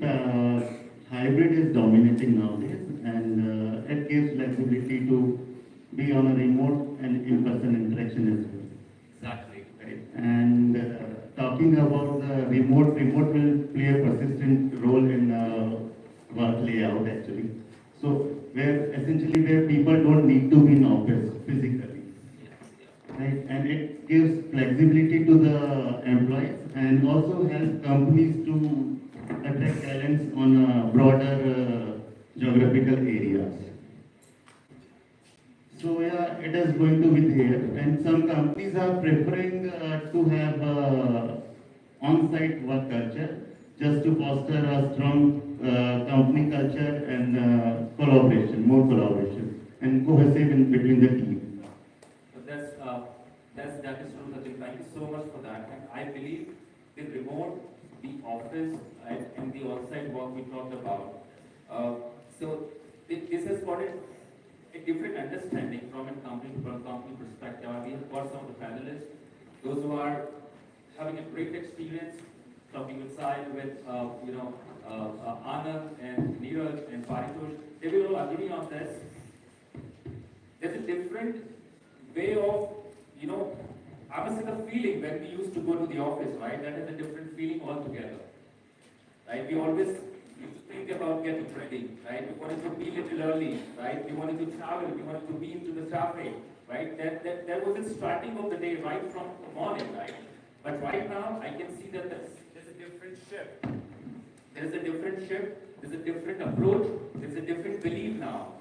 [SPEAKER 8] hybrid is dominating nowadays, and it gives flexibility to be on a remote and in-person interaction as well.
[SPEAKER 6] Exactly.
[SPEAKER 8] Right. And talking about the remote will play a persistent role in work layout actually. So where people don't need to be in office physically, right? And it gives flexibility to the employees and also helps companies to attract talents on broader geographical areas. So yeah, it is going to be there, and some companies are preferring to have on-site work culture just to foster a strong company culture and more collaboration, and cohesive in between the team.
[SPEAKER 6] So that is true, Sachin. Thank you so much for that. And I believe the remote, the office, and the on-site work we talked about. So this has got a different understanding from a company perspective. We have got some of the panelists, those who are having a great experience talking with Sai, with Anand and Neeraj and Paritosh. They will all agree on this. There's a different way of, I must say the feeling when we used to go to the office, right? That is a different feeling altogether. Right? We always used to think about getting ready, right? We wanted to be a little early, right? We wanted to travel, we wanted to be into the traffic, right? That was the starting of the day right from the morning, right? But right now, I can see that there's a different shift. There's a different approach, there's a different belief now.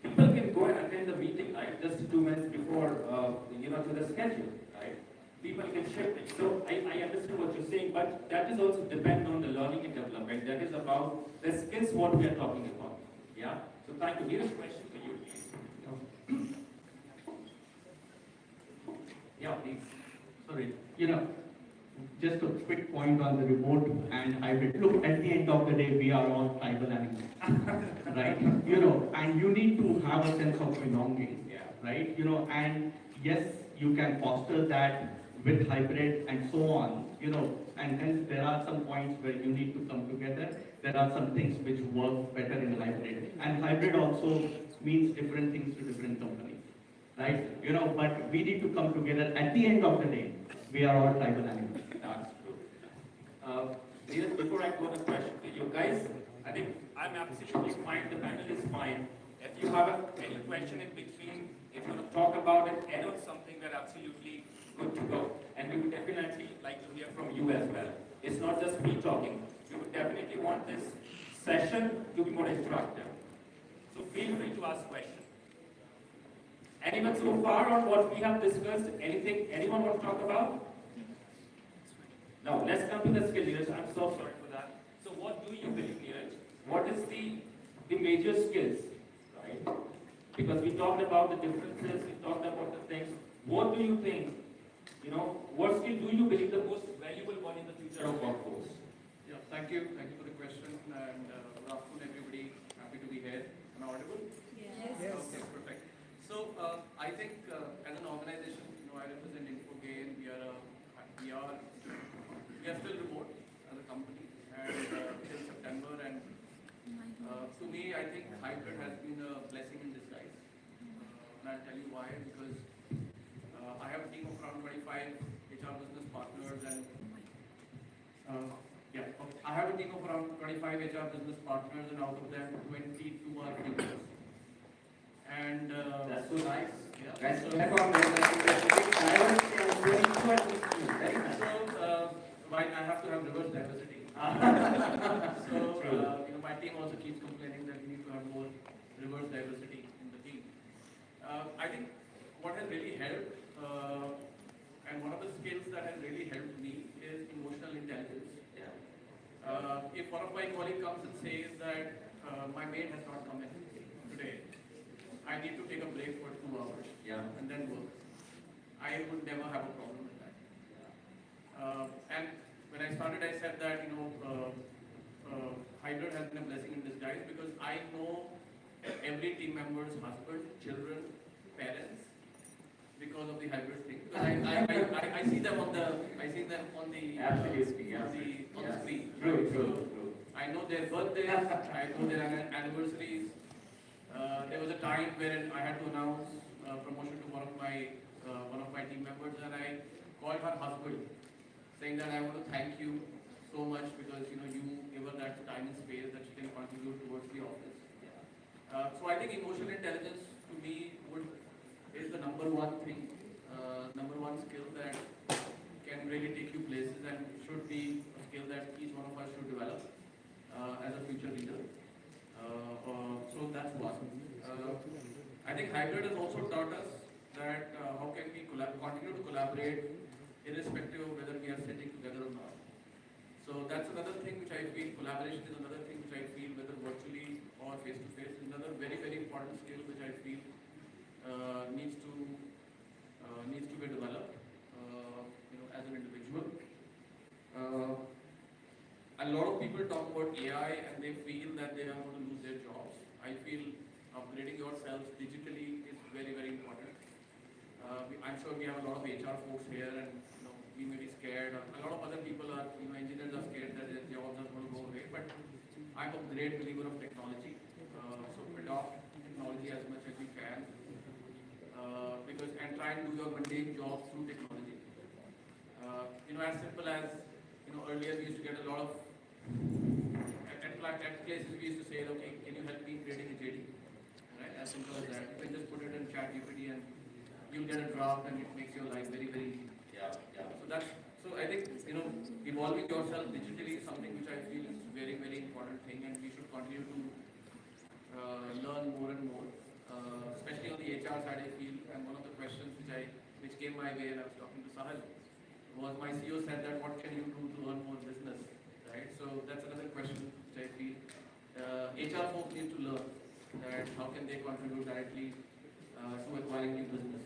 [SPEAKER 6] People can go and attend the meeting, right, just 2 minutes before, to the schedule, right? People can shift it. So I understand what you're saying, but that is also depend on the learning and development. That is about the skills what we are talking about. Yeah? So thank you. Here's a question for you, please. Yeah, please.
[SPEAKER 7] Sorry, just a quick point on the remote and hybrid. Look, at the end of the day, we are all tribal animals, right? And you need to have a sense of belonging, right? And yes, you can foster that with hybrid and so on, and then there are some points where you need to come together. There are some things which work better in hybrid. And hybrid also means different things to different companies, right? But we need to come together. At the end of the day, we are all tribal animals.
[SPEAKER 6] That's true. Neeraj, before I go to the question to you guys, I think I'm absolutely fine. The panel is fine. If you have any question in between, if you want to talk about it, add on something, we're absolutely good to go. And we would definitely like to hear from you as well. It's not just me talking. We would definitely want this session to be more interactive. So feel free to ask questions. Anyone so far on what we have discussed? Anything anyone want to talk about? Now, let's come to the skill, Neeraj. I'm so sorry for that. So, what do you believe, Neeraj? What is the major skills, right? Because we talked about the differences, we talked about the things. What do you think, what skill do you believe the most valuable one in the future of workforce?
[SPEAKER 9] Yeah, thank you. Thank you for the question, and good afternoon, everybody. Happy to be here. Am I audible?
[SPEAKER 5] Yes.
[SPEAKER 9] Okay, perfect. So, I think as an organization, I represent Infogain. We are still remote as a company, and till September. And to me, I think hybrid has been a blessing in disguise. And I'll tell you why. Because I have a team of around 25 HR business partners, and I have a team of around 25 HR business partners, and out of them, 22 are females. And
[SPEAKER 6] That's so nice.
[SPEAKER 9] yeah.
[SPEAKER 6] That's
[SPEAKER 9] So,
[SPEAKER 6] so very nice.
[SPEAKER 9] so I have to have reverse diversity. So my team also keeps complaining that we need to have more reverse diversity in the team. I think what has really helped, and one of the skills that has really helped me is emotional intelligence. If one of my colleagues comes and says that my maid has not come in today, I need to take a break for 2 hours and then work, I would never have a problem with that. And when I started, I said that hybrid has been a blessing in disguise, because I know every team member's husband, children, parents, because of the hybrid thing. Because I see them on the
[SPEAKER 6] Absolutely, yeah.
[SPEAKER 9] on the screen.
[SPEAKER 6] True.
[SPEAKER 9] I know their birthdays, I know their anniversaries. There was a time wherein I had to announce promotion to one of my team members, and I called her husband, saying that I want to thank you so much, because you give her that time and space that she can contribute towards the office. So I think emotional intelligence to me is the number one thing, number one skill that can really take you places, and should be a skill that each one of us should develop as a future leader. So that's one. I think hybrid has also taught us that how can we continue to collaborate irrespective of whether we are sitting together or not. So that's another thing which I feel, collaboration is another thing which I feel, whether virtually or face to face, is another very, very important skill which I feel needs to be developed as an individual. A lot of people talk about AI and they feel that they are going to lose their jobs. I feel upgrading yourself digitally is very, very important. I'm sure we have a lot of HR folks here, and we may be scared. A lot of other people are, engineers are scared that their jobs are going to go away. But I'm a great believer of technology. So adopt technology as much as you can, and try and do your mundane jobs through technology. As simple as earlier we used to get a lot of at places we used to say, okay, can you help me creating a JD? Right? As simple as that. You can just put it in ChatGPT and you'll get a draft, and it makes your life very, very easy. So I think evolving yourself digitally is something which I feel is very, very important thing, and we should continue to learn more and more, especially on the HR side. I feel, and one of the questions which came my way, and I was talking to Sahaj, was my CEO said that what can you do to earn more business, right? So that's another question which I feel HR folks need to learn, that how can they contribute directly to acquiring new business.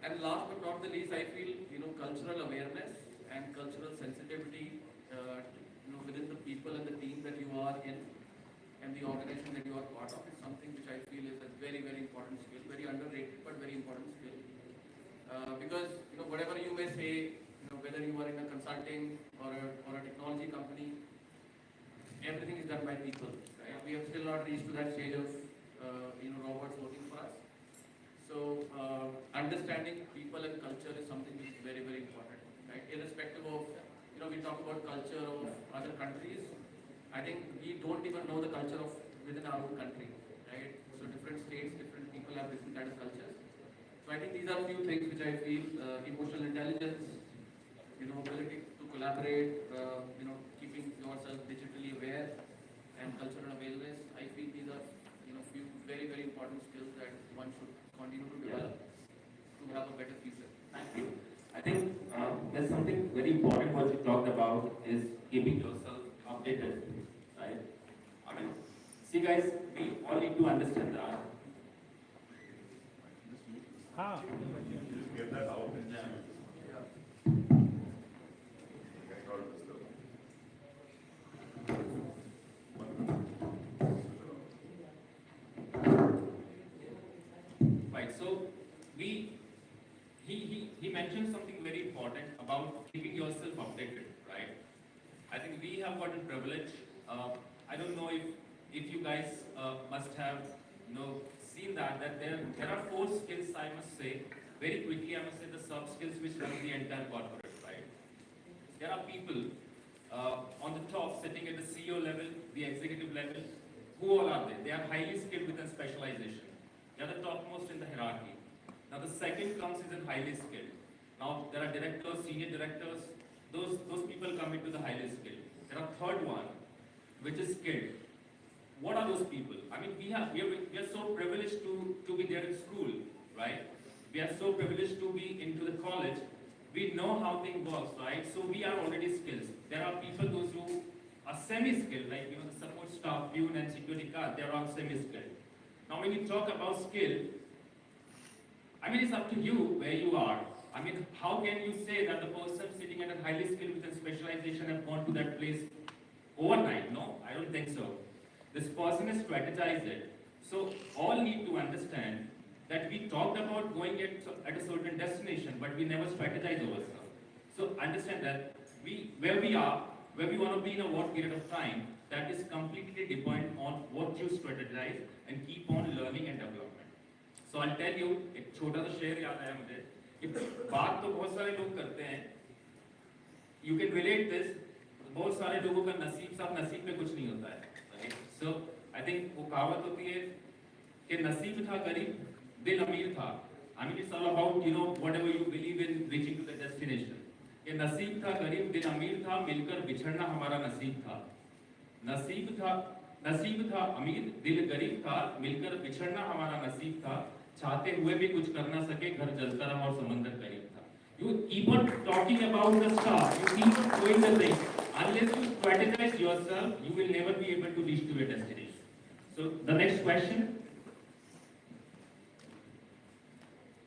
[SPEAKER 9] And last but not the least, I feel cultural awareness and cultural sensitivity within the people and the team that you are in and the organization that you are part of is something which I feel is a very, very important skill, very underrated but very important skill. Because whatever you may say, whether you are in a consulting or a technology company, everything is done by people. Right? We have still not reached to that stage of robots working for us. So understanding people and culture is something which is very, very important. Right? Irrespective of we talk about culture of other countries. I think we don't even know the culture of within our own country. Right? So different states, different people have different kind of cultures. So I think these are a few things which I feel emotional intelligence, ability to collaborate, keeping yourself digitally aware, and cultural awareness. I feel these are few very, very important skills that one should continue to develop to have a better future.
[SPEAKER 6] Thank you. I think there's something very important what you talked about is keeping yourself updated, right? I mean, see guys, we all need to understand that. Right, so he mentioned something very important about keeping yourself updated, right? I think we have got a privilege. I don't know if you guys must have seen that there are 4 skills I must say very quickly. I must say the sub skills which run the entire corporate, right? There are people on the top sitting at the CEO level, the executive level. Who all are they? They are highly skilled with a specialization. They are the topmost in the hierarchy. Now the second comes is in highly skilled. Now there are directors, senior directors. Those people come into the highly skilled. There are third one, which is skilled. What are those people? I mean, we are so privileged to be there in school, right? We are so privileged to be into the college. We know how things works, right? So we are already skilled. There are people those who are semi-skilled, like the support staff, peon and security guard. They are all semi-skilled. Now, when you talk about skill, I mean, it's up to you where you are. I mean, how can you say that the person sitting at a highly skilled with a specialization have gone to that place overnight? No, I don't think so. This person has strategized it. So all need to understand that we talked about going at a certain destination, but we never strategize ourselves. So understand that where we are, where we want to be in a what period of time, that is completely dependent on what you strategize and keep on learning and development. So I'll tell you, एक छोटा सा शेर याद आया मुझे कि बात तो बहुत सारे लोग करते हैं. You can relate this. बहुत सारे लोगों का नसीब में कुछ नहीं होता है. Right? So I think वो कहावत होती है कि नसीब था गरीब, दिल अमीर था. I mean, it's all about whatever you believe in reaching to the destination. कि नसीब था गरीब, दिल अमीर था, मिलकर बिछड़ना हमारा नसीब था. नसीब था अमीर, दिल गरीब था, मिलकर बिछड़ना हमारा नसीब था. चाहते हुए भी कुछ कर ना सके, घर जलता रहा और समंदर करीब था. You keep on talking about the stuff, you keep on doing the thing. Unless you strategize yourself, you will never be able to reach to your destination. So the next question.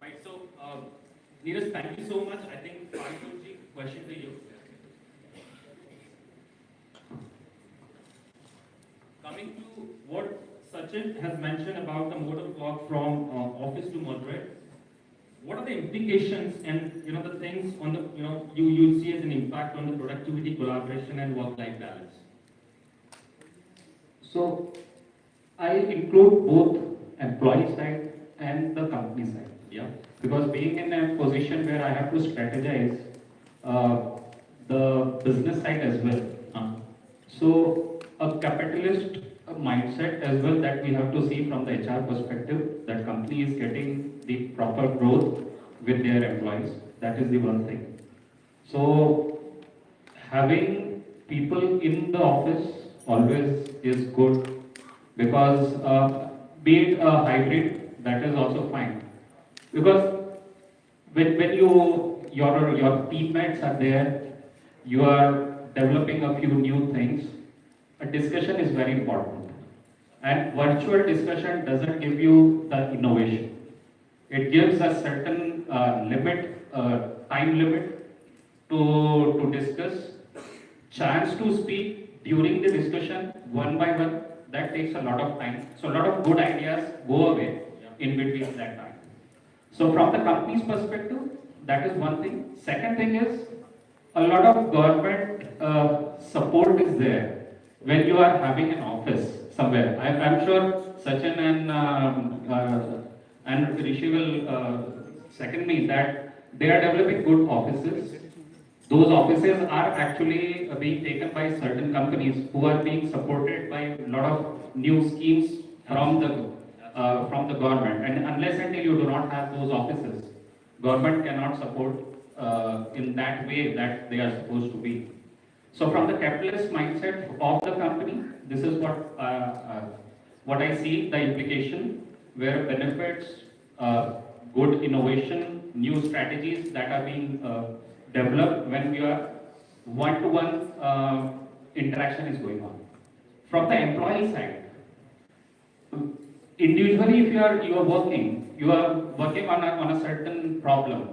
[SPEAKER 6] Right, so Neeraj, thank you so much. I think Panelist, question to you. Coming to what Sachin has mentioned about the mode of work from office to moderate, what are the implications and the things on the you see as an impact on the productivity, collaboration, and work-life balance?
[SPEAKER 10] So I include both employee side and the company side.
[SPEAKER 6] Yeah.
[SPEAKER 10] Because being in a position where I have to strategize the business side as well. So a capitalist mindset as well that we have to see from the HR perspective, that company is getting the proper growth with their employees. That is the one thing. So having people in the office always is good, because be it a hybrid, that is also fine. Because when your teammates are there, you are developing a few new things, a discussion is very important. And virtual discussion doesn't give you the innovation. It gives a certain time limit to discuss, chance to speak during the discussion one by one. That takes a lot of time. So a lot of good ideas go away in between that time. So from the company's perspective, that is one thing. Second thing is, a lot of government support is there when you are having an office somewhere. I'm sure Sachin and Rishi will second me that they are developing good offices. Those offices are actually being taken by certain companies who are being supported by a lot of new schemes from the government. And unless until you do not have those offices, government cannot support in that way that they are supposed to be. So from the capitalist mindset of the company, this is what I see the implication, where benefits, good innovation, new strategies that are being develop when your one-to-one interaction is going on. From the employee side, individually, if you are working on a certain problem.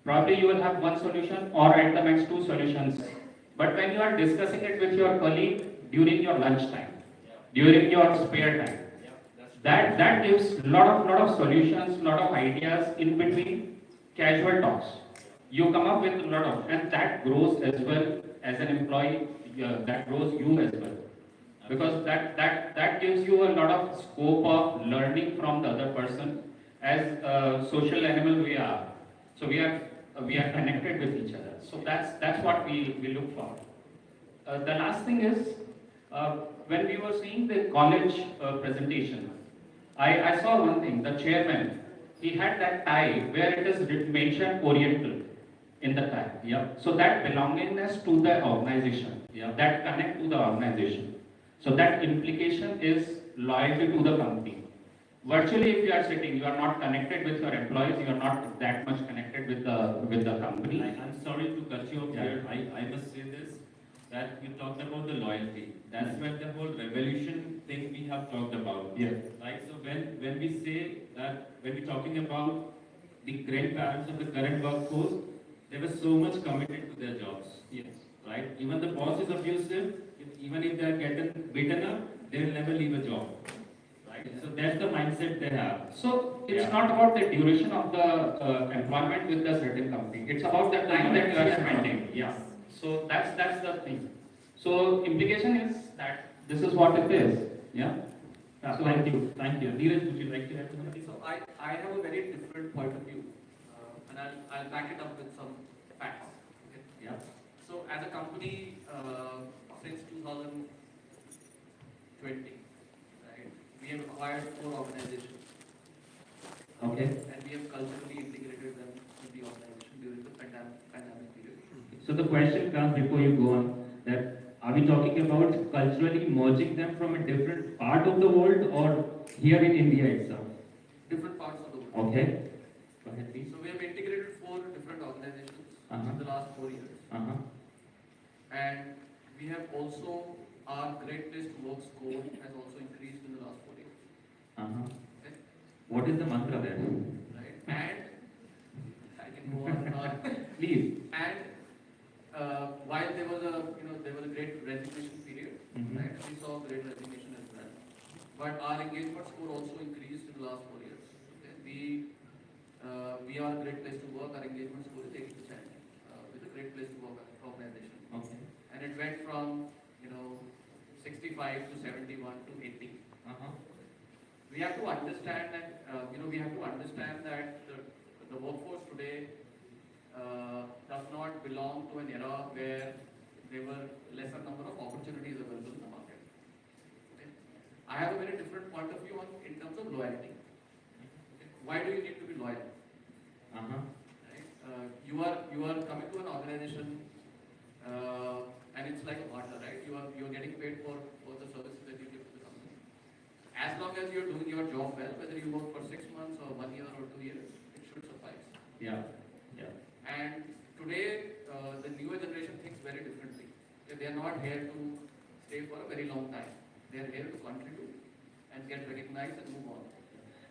[SPEAKER 10] Probably you will have one solution or at the max two solutions. But when you are discussing it with your colleague during your lunch time, during your spare time, that gives lot of solutions, lot of ideas in between casual talks. You come up with a lot of, and that grows as well as an employee. That grows you as well, because that gives you a lot of scope of learning from the other person. As a social animal we are, so we are connected with each other. So that's what we look for. The last thing is, when we were seeing the college presentation, I saw one thing. The chairman, he had that tie where it is mentioned Oriental in the tie. Yeah. So that belongingness to the organization. Yeah. That connect to the organization. So that implication is loyalty to the company. Virtually, if you are sitting, you are not connected with your employees. You are not that much connected with the company.
[SPEAKER 6] I'm sorry to cut you off here. I must say this, that you talked about the loyalty. That's when the whole revolution thing we have talked about.
[SPEAKER 10] Yeah.
[SPEAKER 6] Right? So when we say that, when we're talking about the grandparents of the current workforce, they were so much committed to their jobs.
[SPEAKER 10] Yes.
[SPEAKER 6] Right? Even the boss is abusive, even if they are getting beaten up, they will never leave a job. Right? So that's the mindset they have.
[SPEAKER 10] So it's not about the duration of the employment with a certain company. It's about the time that you are spending. Yeah. So that's the thing. So implication is that this is what it is. Yeah.
[SPEAKER 6] So thank you. Neeraj, would you like to add something?
[SPEAKER 9] So I have a very different point of view, and I'll back it up with some facts. Okay?
[SPEAKER 6] Yeah.
[SPEAKER 9] So as a company, since 2020, right, we have acquired 4 organizations.
[SPEAKER 6] Okay.
[SPEAKER 9] And we have culturally integrated them in the organization during the pandemic period.
[SPEAKER 6] So the question comes before you go on, that are we talking about culturally merging them from a different part of the world or here in India itself?
[SPEAKER 9] Different parts of the world.
[SPEAKER 6] Okay. Go ahead, please.
[SPEAKER 9] So we have integrated 4 different organizations in the last 4 years. And we have also, our Great Place to Work score has also increased in the last 4 years. Okay?
[SPEAKER 6] What is the mantra there?
[SPEAKER 9] Right? And I can go on.
[SPEAKER 6] Please.
[SPEAKER 9] And while there was a great resignation period, right? We saw great resignation as well. But our engagement score also increased in the last 4 years. Okay? We are a great place to work. Our engagement score is 80% with a great place to work organization.
[SPEAKER 6] Okay.
[SPEAKER 9] And it went from 65 to 71 to 80. We have to understand that the workforce today does not belong to an era where there were lesser number of opportunities available in the market. Okay? I have a very different point of view in terms of loyalty. Okay? Why do you need to be loyal? Right? You are coming to an organization and it's like a barter, right? You are getting paid for the services that you give to the company. As long as you're doing your job well, whether you work for 6 months or 1 year or 2 years, it should suffice.
[SPEAKER 6] Yeah.
[SPEAKER 9] And today, the newer generation thinks very differently. They are not here to stay for a very long time. They are here to contribute and get recognized and move on.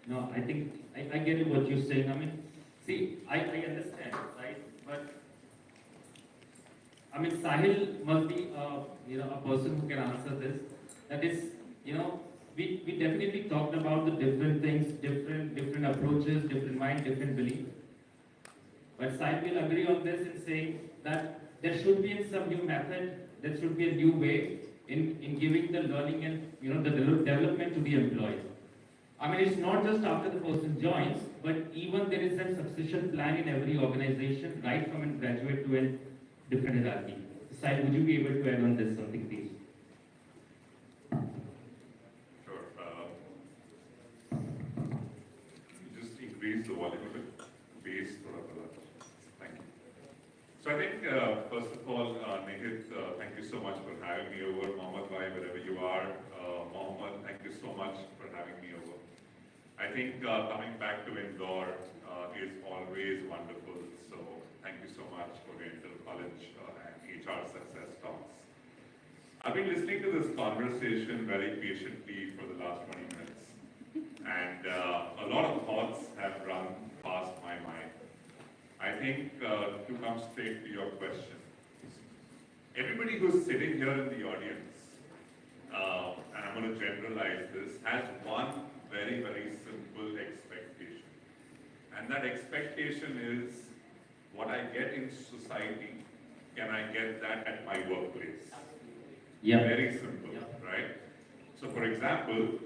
[SPEAKER 6] No, I think I get what you're saying. I mean, see, I understand, right? But I mean, Sahil must be a person who can answer this. That is, we definitely talked about the different things, different approaches, different mind, different belief. But Sahil will agree on this in saying that there should be some new method, there should be a new way in giving the learning and the development to the employee. I mean, it's not just after the person joins, but even there is a succession plan in every organization, right from a graduate to a different hierarchy. Sahil, would you be able to add on this something, please?
[SPEAKER 11] Sure. Just increase the volume a bit. Base, thank you. So I think, first of all, Nihit, thank you so much for having me over. Mohammed Bhai, wherever you are. Mohammed, thank you so much for having me over. I think coming back to Indore is always wonderful. So Thank you so much for Oriental College and HR Success Talks. I've been listening to this conversation very patiently for the last 20 minutes. And a lot of thoughts have run past my mind. I think to come straight to your question, everybody who's sitting here in the audience, and I'm going to generalize this, has one very, very simple expectation. And that expectation is, what I get in society, can I get that at my workplace?
[SPEAKER 10] Yeah.
[SPEAKER 11] Very simple, right? So for example,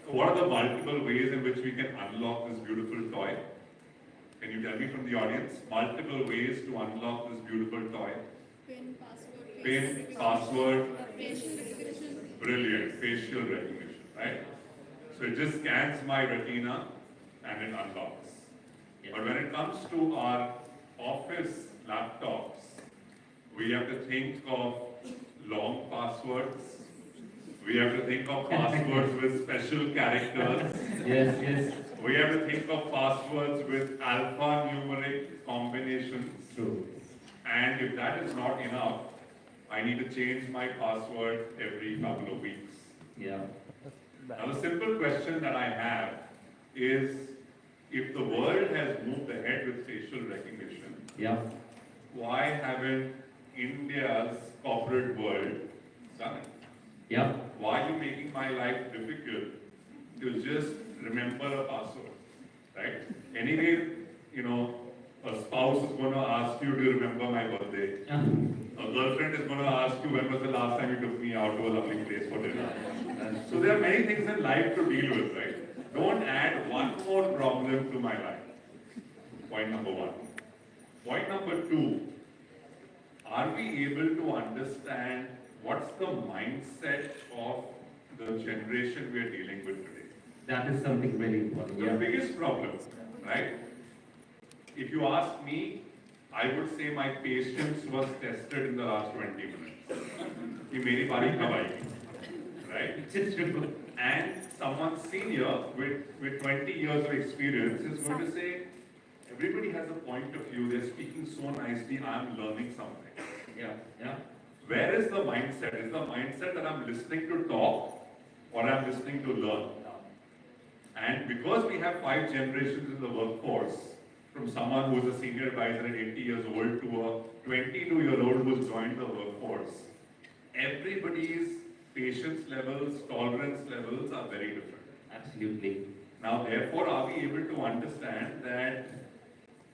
[SPEAKER 11] what are the multiple ways in which we can unlock this beautiful toy? Can you tell me from the audience? Multiple ways to unlock this beautiful toy.
[SPEAKER 5] PIN, password.
[SPEAKER 11] PIN, password.
[SPEAKER 5] Facial recognition.
[SPEAKER 11] Brilliant, facial recognition, right? So it just scans my retina and it unlocks. But when it comes to our office laptops, we have to think of long passwords. We have to think of passwords with special characters.
[SPEAKER 10] Yes, yes.
[SPEAKER 11] We have to think of passwords with alphanumeric combinations.
[SPEAKER 10] True.
[SPEAKER 11] And if that is not enough, I need to change my password every couple of weeks.
[SPEAKER 10] Yeah.
[SPEAKER 11] Now the simple question that I have is, if the world has moved ahead with facial recognition,
[SPEAKER 10] Yeah.
[SPEAKER 11] why haven't India's corporate world done it?
[SPEAKER 10] Yeah.
[SPEAKER 11] Why are you making my life difficult to just remember a password, right? Anyway, you know, a spouse is going to ask you, do you remember my birthday? A girlfriend is going to ask you, when was the last time you took me out to a lovely place for dinner? So there are many things in life to deal with, right? Don't add one more problem to my life. Point number one. Point number two, are we able to understand what's the mindset of the generation we are dealing with today?
[SPEAKER 10] That is something very important.
[SPEAKER 11] The biggest problem, right? If you ask me, I would say my patience was tested in the last 20 minutes. कि मेरी बारी कब आएगी, right? And someone senior with 20 years of experience is going to say, everybody has a point of view, they're speaking so nicely, I'm learning something.
[SPEAKER 10] Yeah, yeah.
[SPEAKER 11] Where is the mindset? Is the mindset that I'm listening to talk or I'm listening to learn? And because we have 5 generations in the workforce, from someone who's a senior advisor at 80 years old to a 22-year-old who's joined the workforce, everybody's patience levels, tolerance levels are very different.
[SPEAKER 10] Absolutely.
[SPEAKER 11] Now, therefore, are we able to understand that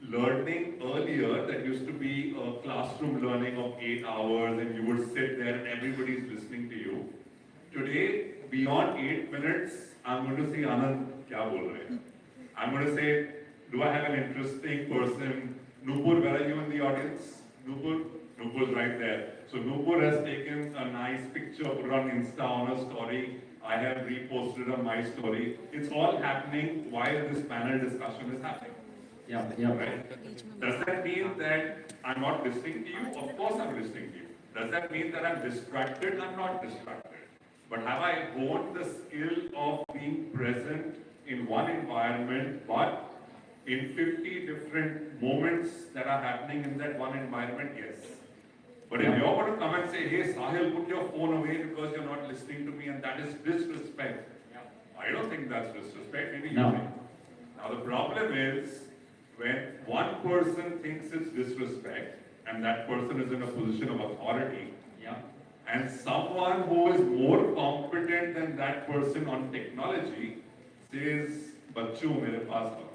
[SPEAKER 11] learning earlier, that used to be a classroom learning of 8 hours and you would sit there and everybody's listening to you. Today, beyond 8 minutes, I'm going to say, Anand, kya bol rahe? I'm going to say, do I have an interesting person? Nupur, where are you in the audience? Nupur? Nupur's right there. So Nupur has taken a nice picture, put it on Insta on a story. I have reposted on my story. It's all happening while this panel discussion is happening.
[SPEAKER 10] Yeah, yeah.
[SPEAKER 11] Right? Does that mean that I'm not listening to you? Of course I'm listening to you. Does that mean that I'm distracted? I'm not distracted. But have I honed the skill of being present in one environment, but in 50 different moments that are happening in that one environment? Yes. But if you're going to come and say, hey Sahil, put your phone away because you're not listening to me, and that is disrespect. I don't think that's disrespect, maybe you think. Now the problem is, when one person thinks it's disrespect, and that person is in a position of authority, and someone who is more competent than that person on technology says, "Bachchu, mere paas aao."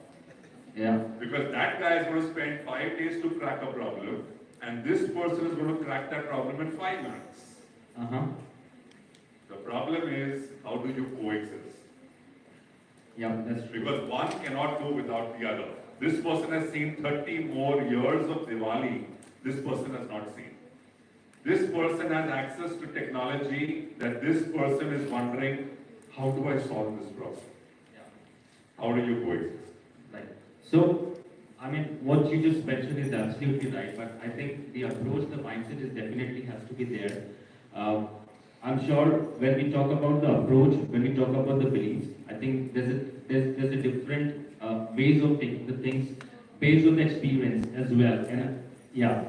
[SPEAKER 10] Yeah.
[SPEAKER 11] Because that guy is going to spend 5 days to crack a problem, and this person is going to crack that problem in 5 minutes. The problem is, how do you coexist?
[SPEAKER 10] Yeah, that's true.
[SPEAKER 11] Because one cannot go without the other. This person has seen 30 more years of Diwali, this person has not seen. This person has access to technology that this person is wondering, how do I solve this problem? How do you coexist?
[SPEAKER 10] Right. So, I mean, what you just mentioned is absolutely right, but I think the approach, the mindset is definitely has to be there. I'm sure when we talk about the approach, when we talk about the beliefs, I think there's a different ways of taking the things. based on the experience as well. And yeah,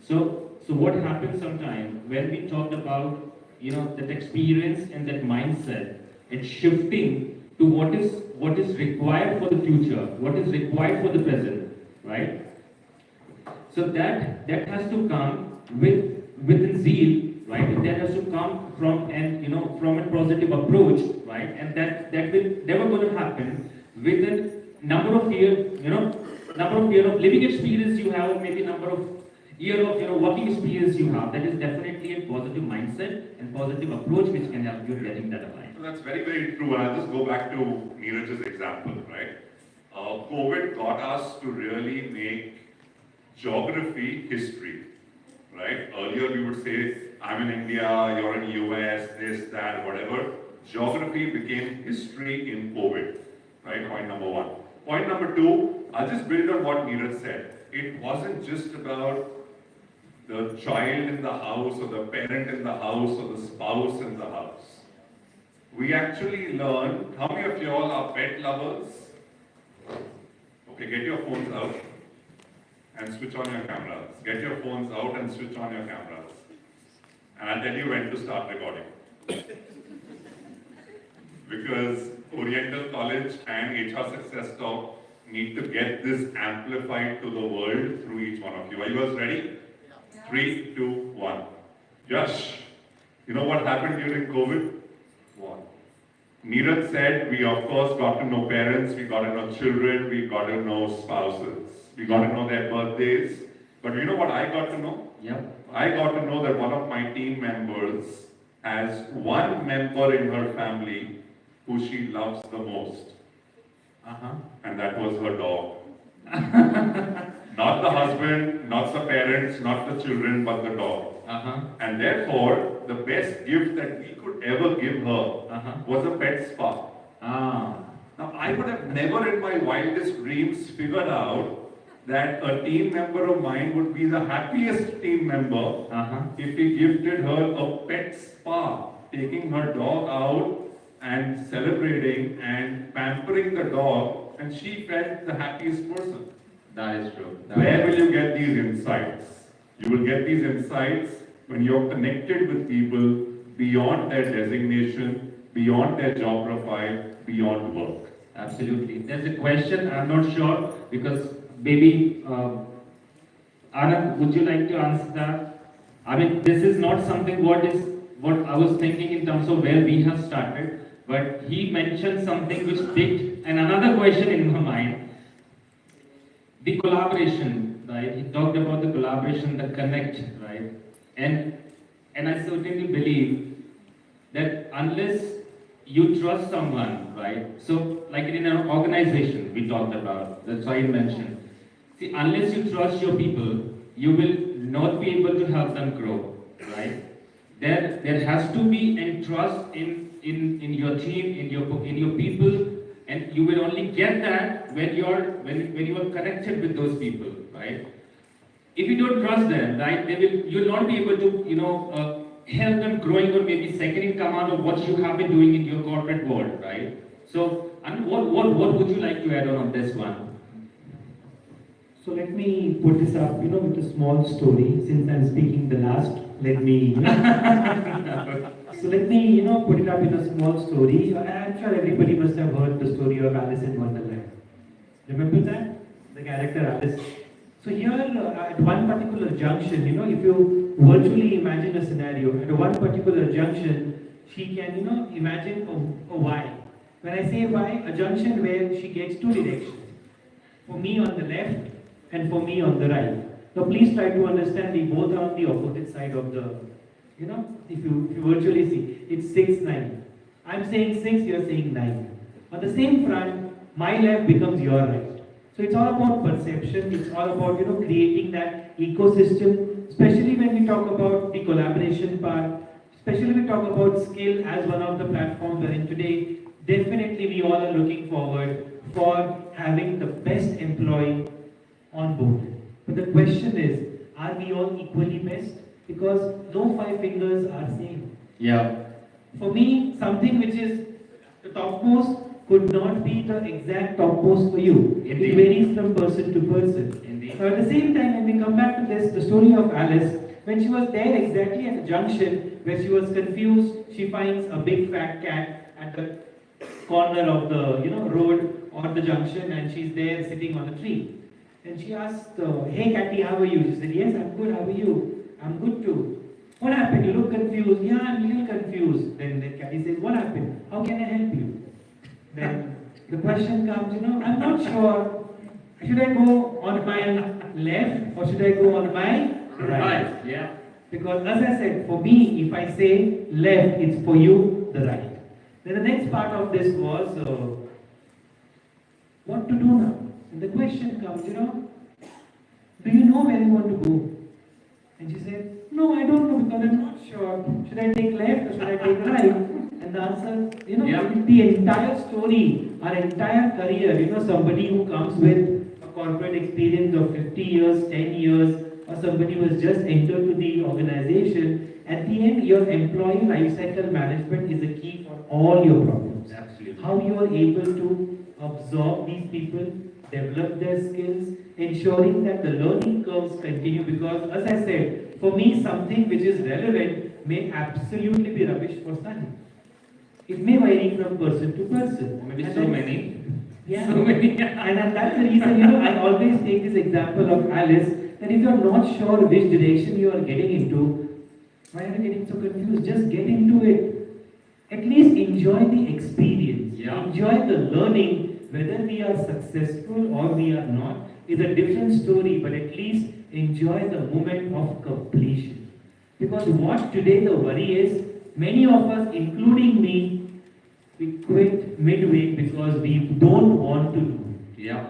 [SPEAKER 10] so what happens sometimes when we talked about that experience and that mindset and shifting to what is required for the future, what is required for the present, right? So that has to come with zeal, right? That has to come from from a positive approach, right? And that will never going to happen with a number of years, of living experience you have, or maybe number of year of working experience you have. That is definitely a positive mindset and positive approach which can help you in getting that aligned.
[SPEAKER 11] So that's very, very true. And I'll just go back to Neeraj's example, right? COVID got us to really make geography history, right? Earlier we would say, I'm in India, you're in US, this, that, whatever. Geography became history in COVID, right? Point number one. Point number two, I'll just build on what Neeraj said. It wasn't just about the child in the house or the parent in the house or the spouse in the house. We actually learned, how many of y'all are pet lovers? Okay, get your phones out and switch on your cameras. Get your phones out and switch on your cameras. And I'll tell you when to start recording. Because Oriental College and HR Success Talk need to get this amplified to the world through each one of you. Are you guys ready? Yeah. 3, 2, 1. Yash, you know what happened during COVID? What? Neeraj said, we of course got to know parents, we got to know children, we got to know spouses, we got to know their birthdays. But you know what I got to know?
[SPEAKER 10] Yeah.
[SPEAKER 11] I got to know that one of my team members has one member in her family who she loves the most. And that was her dog. Not the husband, not the parents, not the children, but the dog. And therefore, the best gift that we could ever give her was a pet spa. Now, I would have never in my wildest dreams figured out that a team member of mine would be the happiest team member if he gifted her a pet spa, taking her dog out and celebrating and pampering the dog, and she felt the happiest person.
[SPEAKER 10] That is true.
[SPEAKER 11] Where will you get these insights? You will get these insights when you're connected with people beyond their designation, beyond their job profile, beyond work.
[SPEAKER 10] Absolutely. There's a question, I'm not sure, because maybe, Anand, would you like to answer that? I mean, this is not something what I was thinking in terms of where we have started, but he mentioned something which picked another question in my mind. The collaboration, right? He talked about the collaboration, the connect, right? And I certainly believe that unless you trust someone, right? So, like in an organization we talked about, that's why you mentioned. See, unless you trust your people, you will not be able to help them grow, right? There has to be a trust in your team, in your people, and you will only get that when you are connected with those people, right? If you don't trust them, right, you'll not be able to help them growing or maybe second in command of what you have been doing in your corporate world, right? So, and what would you like to add on this one?
[SPEAKER 12] So let me put this up, with a small story. Since I'm speaking the last, let me, so let me, put it up in a small story. I'm sure everybody must have heard the story of Alice in Wonderland. Remember that? The character Alice. So here, at one particular junction, if you virtually imagine a scenario, at one particular junction, she can, imagine a Y. When I say Y, a junction where she gets two directions. For me on the left, and for me on the right. Now please try to understand, we both are on the opposite side of the, if you virtually see, it's 6, 9. I'm saying 6, you're saying 9. On the same front, my left becomes your right. So it's all about perception, it's all about, creating that ecosystem, especially when we talk about the collaboration part, especially when we talk about skill as one of the platforms wherein today, definitely we all are looking forward for having the best employee on board. But the question is, are we all equally best? Because no 5 fingers are same.
[SPEAKER 10] Yeah.
[SPEAKER 12] For me, something which is the topmost could not be the exact topmost for you.
[SPEAKER 6] Indeed.
[SPEAKER 12] It varies from person to person.
[SPEAKER 6] Indeed.
[SPEAKER 12] Now, at the same time, when we come back to this, the story of Alice, when she was there exactly at the junction where she was confused, she finds a big fat cat at the corner of the road or the junction, and she's there sitting on a tree. And she asked, "Hey, Catty, how are you?" She said, "Yes, I'm good. How are you?" "I'm good too." "What happened? You look confused." "Yeah, I'm a little confused." Then the Catty says, "What happened? How can I help you?" Then the question comes, "I'm not sure. Should I go on my left or should I go on my right?"
[SPEAKER 6] Yeah.
[SPEAKER 12] Because as I said, for me, if I say left, it's for you, the right. Then the next part of this was, what to do now? And the question comes, do you know where you want to go? And she said, "No, I don't know because I'm not sure. Should I take left or should I take right?" And the answer, the entire story, our entire career, somebody who comes with a corporate experience of 50 years, 10 years, or somebody who has just entered to the organization, at the end, your employee lifecycle management is the key for all your problems.
[SPEAKER 6] Absolutely.
[SPEAKER 12] How you are able to absorb these people, develop their skills, ensuring that the learning curves continue. Because, as I said, for me, something which is relevant may absolutely be rubbish for Sunny. It may vary from person to person.
[SPEAKER 6] Maybe
[SPEAKER 12] And
[SPEAKER 6] so
[SPEAKER 12] then-
[SPEAKER 6] many.
[SPEAKER 12] Yeah.
[SPEAKER 6] So many.
[SPEAKER 12] And that's the reason, I always take this example of Alice, that if you're not sure which direction you are getting into, why are you getting so confused? Just get into it. At least enjoy the experience.
[SPEAKER 6] Yeah.
[SPEAKER 12] Enjoy the learning. Whether we are successful or we are not is a different story, but at least enjoy the moment of completion. Because what today the worry is, many of us, including me, we quit midway because we don't want to do.
[SPEAKER 6] Yeah.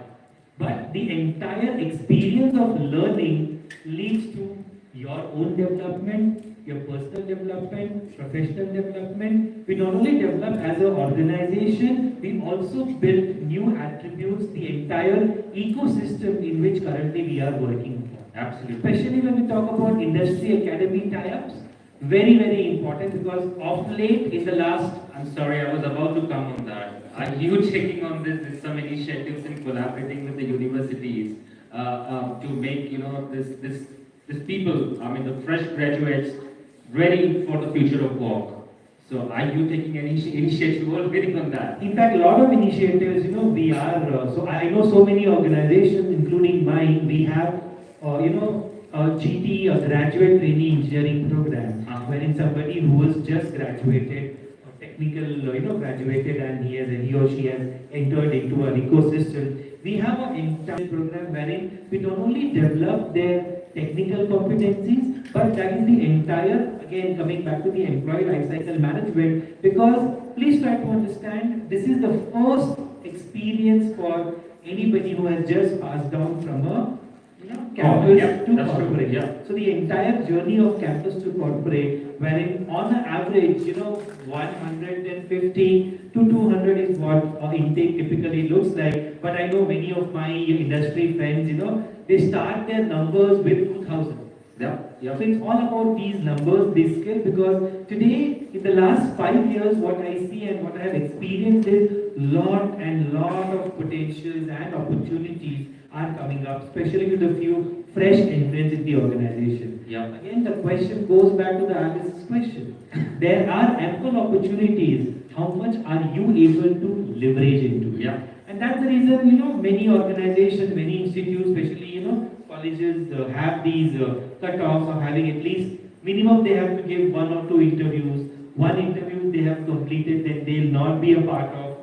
[SPEAKER 12] But the entire experience of learning leads to your own development, your personal development, professional development. We not only develop as an organization, we also build new attributes, the entire ecosystem in which currently we are working for.
[SPEAKER 6] Absolutely.
[SPEAKER 12] Especially when we talk about industry academy tie-ups, very, very important because of late in the last...
[SPEAKER 6] I'm sorry, I was about to come on that. Are you checking on this? There's some initiatives in collaborating with the universities to make this people, the fresh graduates, ready for the future of work. So are you taking any initiative or getting on that?
[SPEAKER 12] In fact, a lot of initiatives, we are, so I know so many organizations, including mine, we have, a GT, a graduate trainee engineering program, wherein somebody who has just graduated, technical, graduated, and he or she has entered into an ecosystem. We have an entire program wherein we not only develop their technical competencies, but that is the entire, again, coming back to the employee lifecycle management, because please try to understand, this is the first experience for anybody who has just passed down from a campus to corporate.
[SPEAKER 6] Yeah.
[SPEAKER 12] So the entire journey of campus to corporate, wherein on an average, 150 to 200 is what intake typically looks like. But I know many of my industry friends, they start their numbers with 2000.
[SPEAKER 6] Yeah. Yeah.
[SPEAKER 12] So it's all about these numbers, these skills, because today, in the last 5 years, what I see and what I have experienced is lot of potentials and opportunities are coming up, especially with a few fresh entrants in the organization.
[SPEAKER 6] Yeah.
[SPEAKER 12] Again, the question goes back to the Alice's question. There are ample opportunities. How much are you able to leverage into it?
[SPEAKER 6] Yeah.
[SPEAKER 12] And that's the reason, many organizations, many institutes, especially, colleges have these cutoffs of having at least minimum they have to give 1 or 2 interviews. One interview they have completed, then they'll not be a part of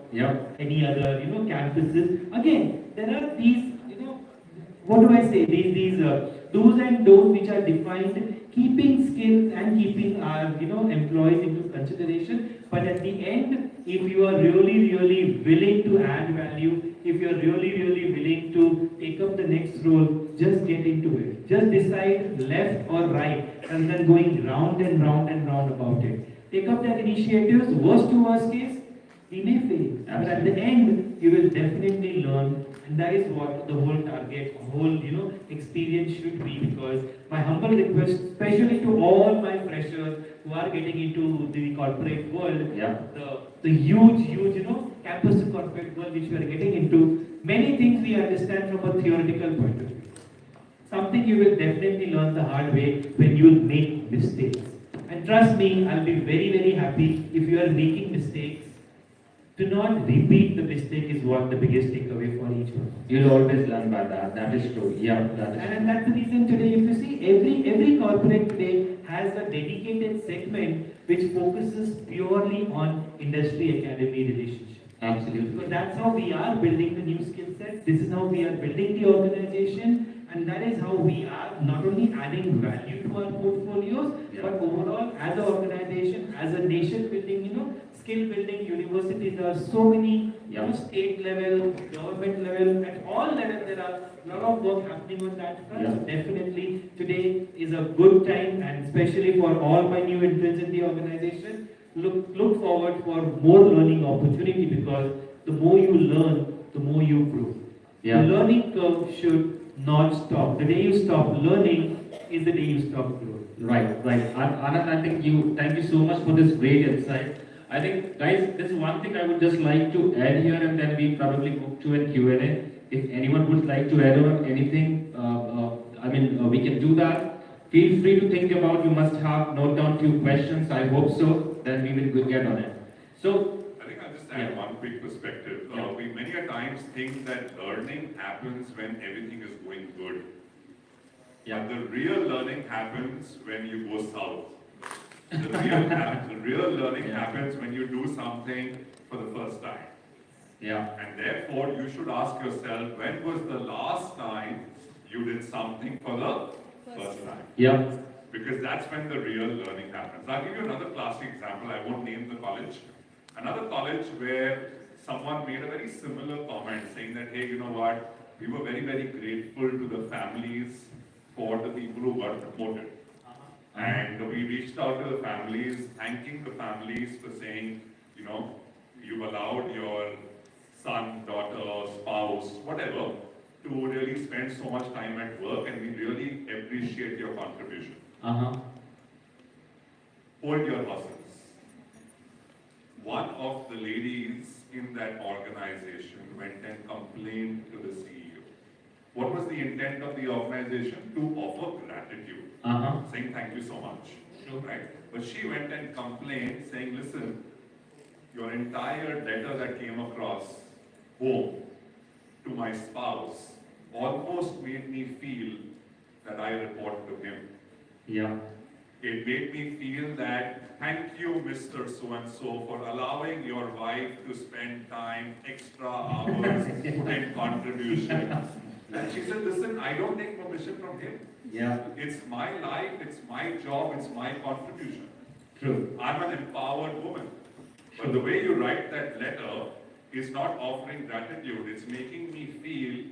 [SPEAKER 12] any other, campuses. Again, there are these, what do I say? These do's and don'ts which are defined, keeping skills and keeping our, employees into consideration. But at the end, if you are really willing to add value, if you are really willing to take up the next role, just get into it. Just decide left or right, and then going round and round about it. Take up that initiatives. Worst to worst case, we may fail. But at the end, you will definitely learn. And that is what the whole target, whole experience should be. Because my humble request, especially to all my freshers who are getting into the corporate world, the huge campus to corporate world which we are getting into, many things we understand from a theoretical point of view. Something you will definitely learn the hard way when you will make mistakes. And trust me, I'll be very, very happy if you are making mistakes. Do not repeat the mistake is what the biggest takeaway for each one.
[SPEAKER 6] You'll always learn by that. That is true. Yeah, that is
[SPEAKER 12] And that's the reason today, if you see, every corporate today has a dedicated segment which focuses purely on industry academy relationship.
[SPEAKER 6] Absolutely.
[SPEAKER 12] Because that's how we are building the new skill sets. This is how we are building the organization, and that is how we are not only adding value to our portfolios, but overall as an organization, as a nation building, skill building universities. There are so many, state level, government level, at all levels there are a lot of work happening on that front. So definitely today is a good time, and especially for all my new entrants in the organization, look forward for more learning opportunity, because the more you learn, the more you grow. The learning curve should not stop. The day you stop learning is the day you stop growing.
[SPEAKER 6] Right. Anand, thank you so much for this great insight. I think, guys, there's one thing I would just like to add here, and then we probably move to a Q&A. If anyone would like to add on anything, we can do that. Feel free to think about. You must have note down few questions. I hope so. Then we will get on it. So,
[SPEAKER 11] I think I'll just add one quick perspective. We many a times think that learning happens when everything is going good. But the real learning happens when you go south. The real learning happens when you do something for the first time. And therefore, you should ask yourself, when was the last time you did something for the first time? Because that's when the real learning happens. I'll give you another classic example. I won't name the college. Another college where someone made a very similar comment saying that, hey, you know what? We were very, very grateful to the families for the people who got promoted. And we reached out to the families, thanking the families for saying, you've allowed your son, daughter, spouse, whatever, to really spend so much time at work, and we really appreciate your contribution. Hold your horses. One of the ladies in that organization went and complained to the CEO. What was the intent of the organization? To offer gratitude, saying thank you so much. Right? But she went and complained, saying, listen, your entire letter that came across home to my spouse almost made me feel that I report to him. It made me feel that, thank you, Mr. So-and-so, for allowing your wife to spend time, extra hours, put in contribution. And she said, listen, I don't take permission from him. It's my life, it's my job, it's my contribution.
[SPEAKER 6] True.
[SPEAKER 11] I'm an empowered woman. But the way you write that letter is not offering gratitude. It's making me feel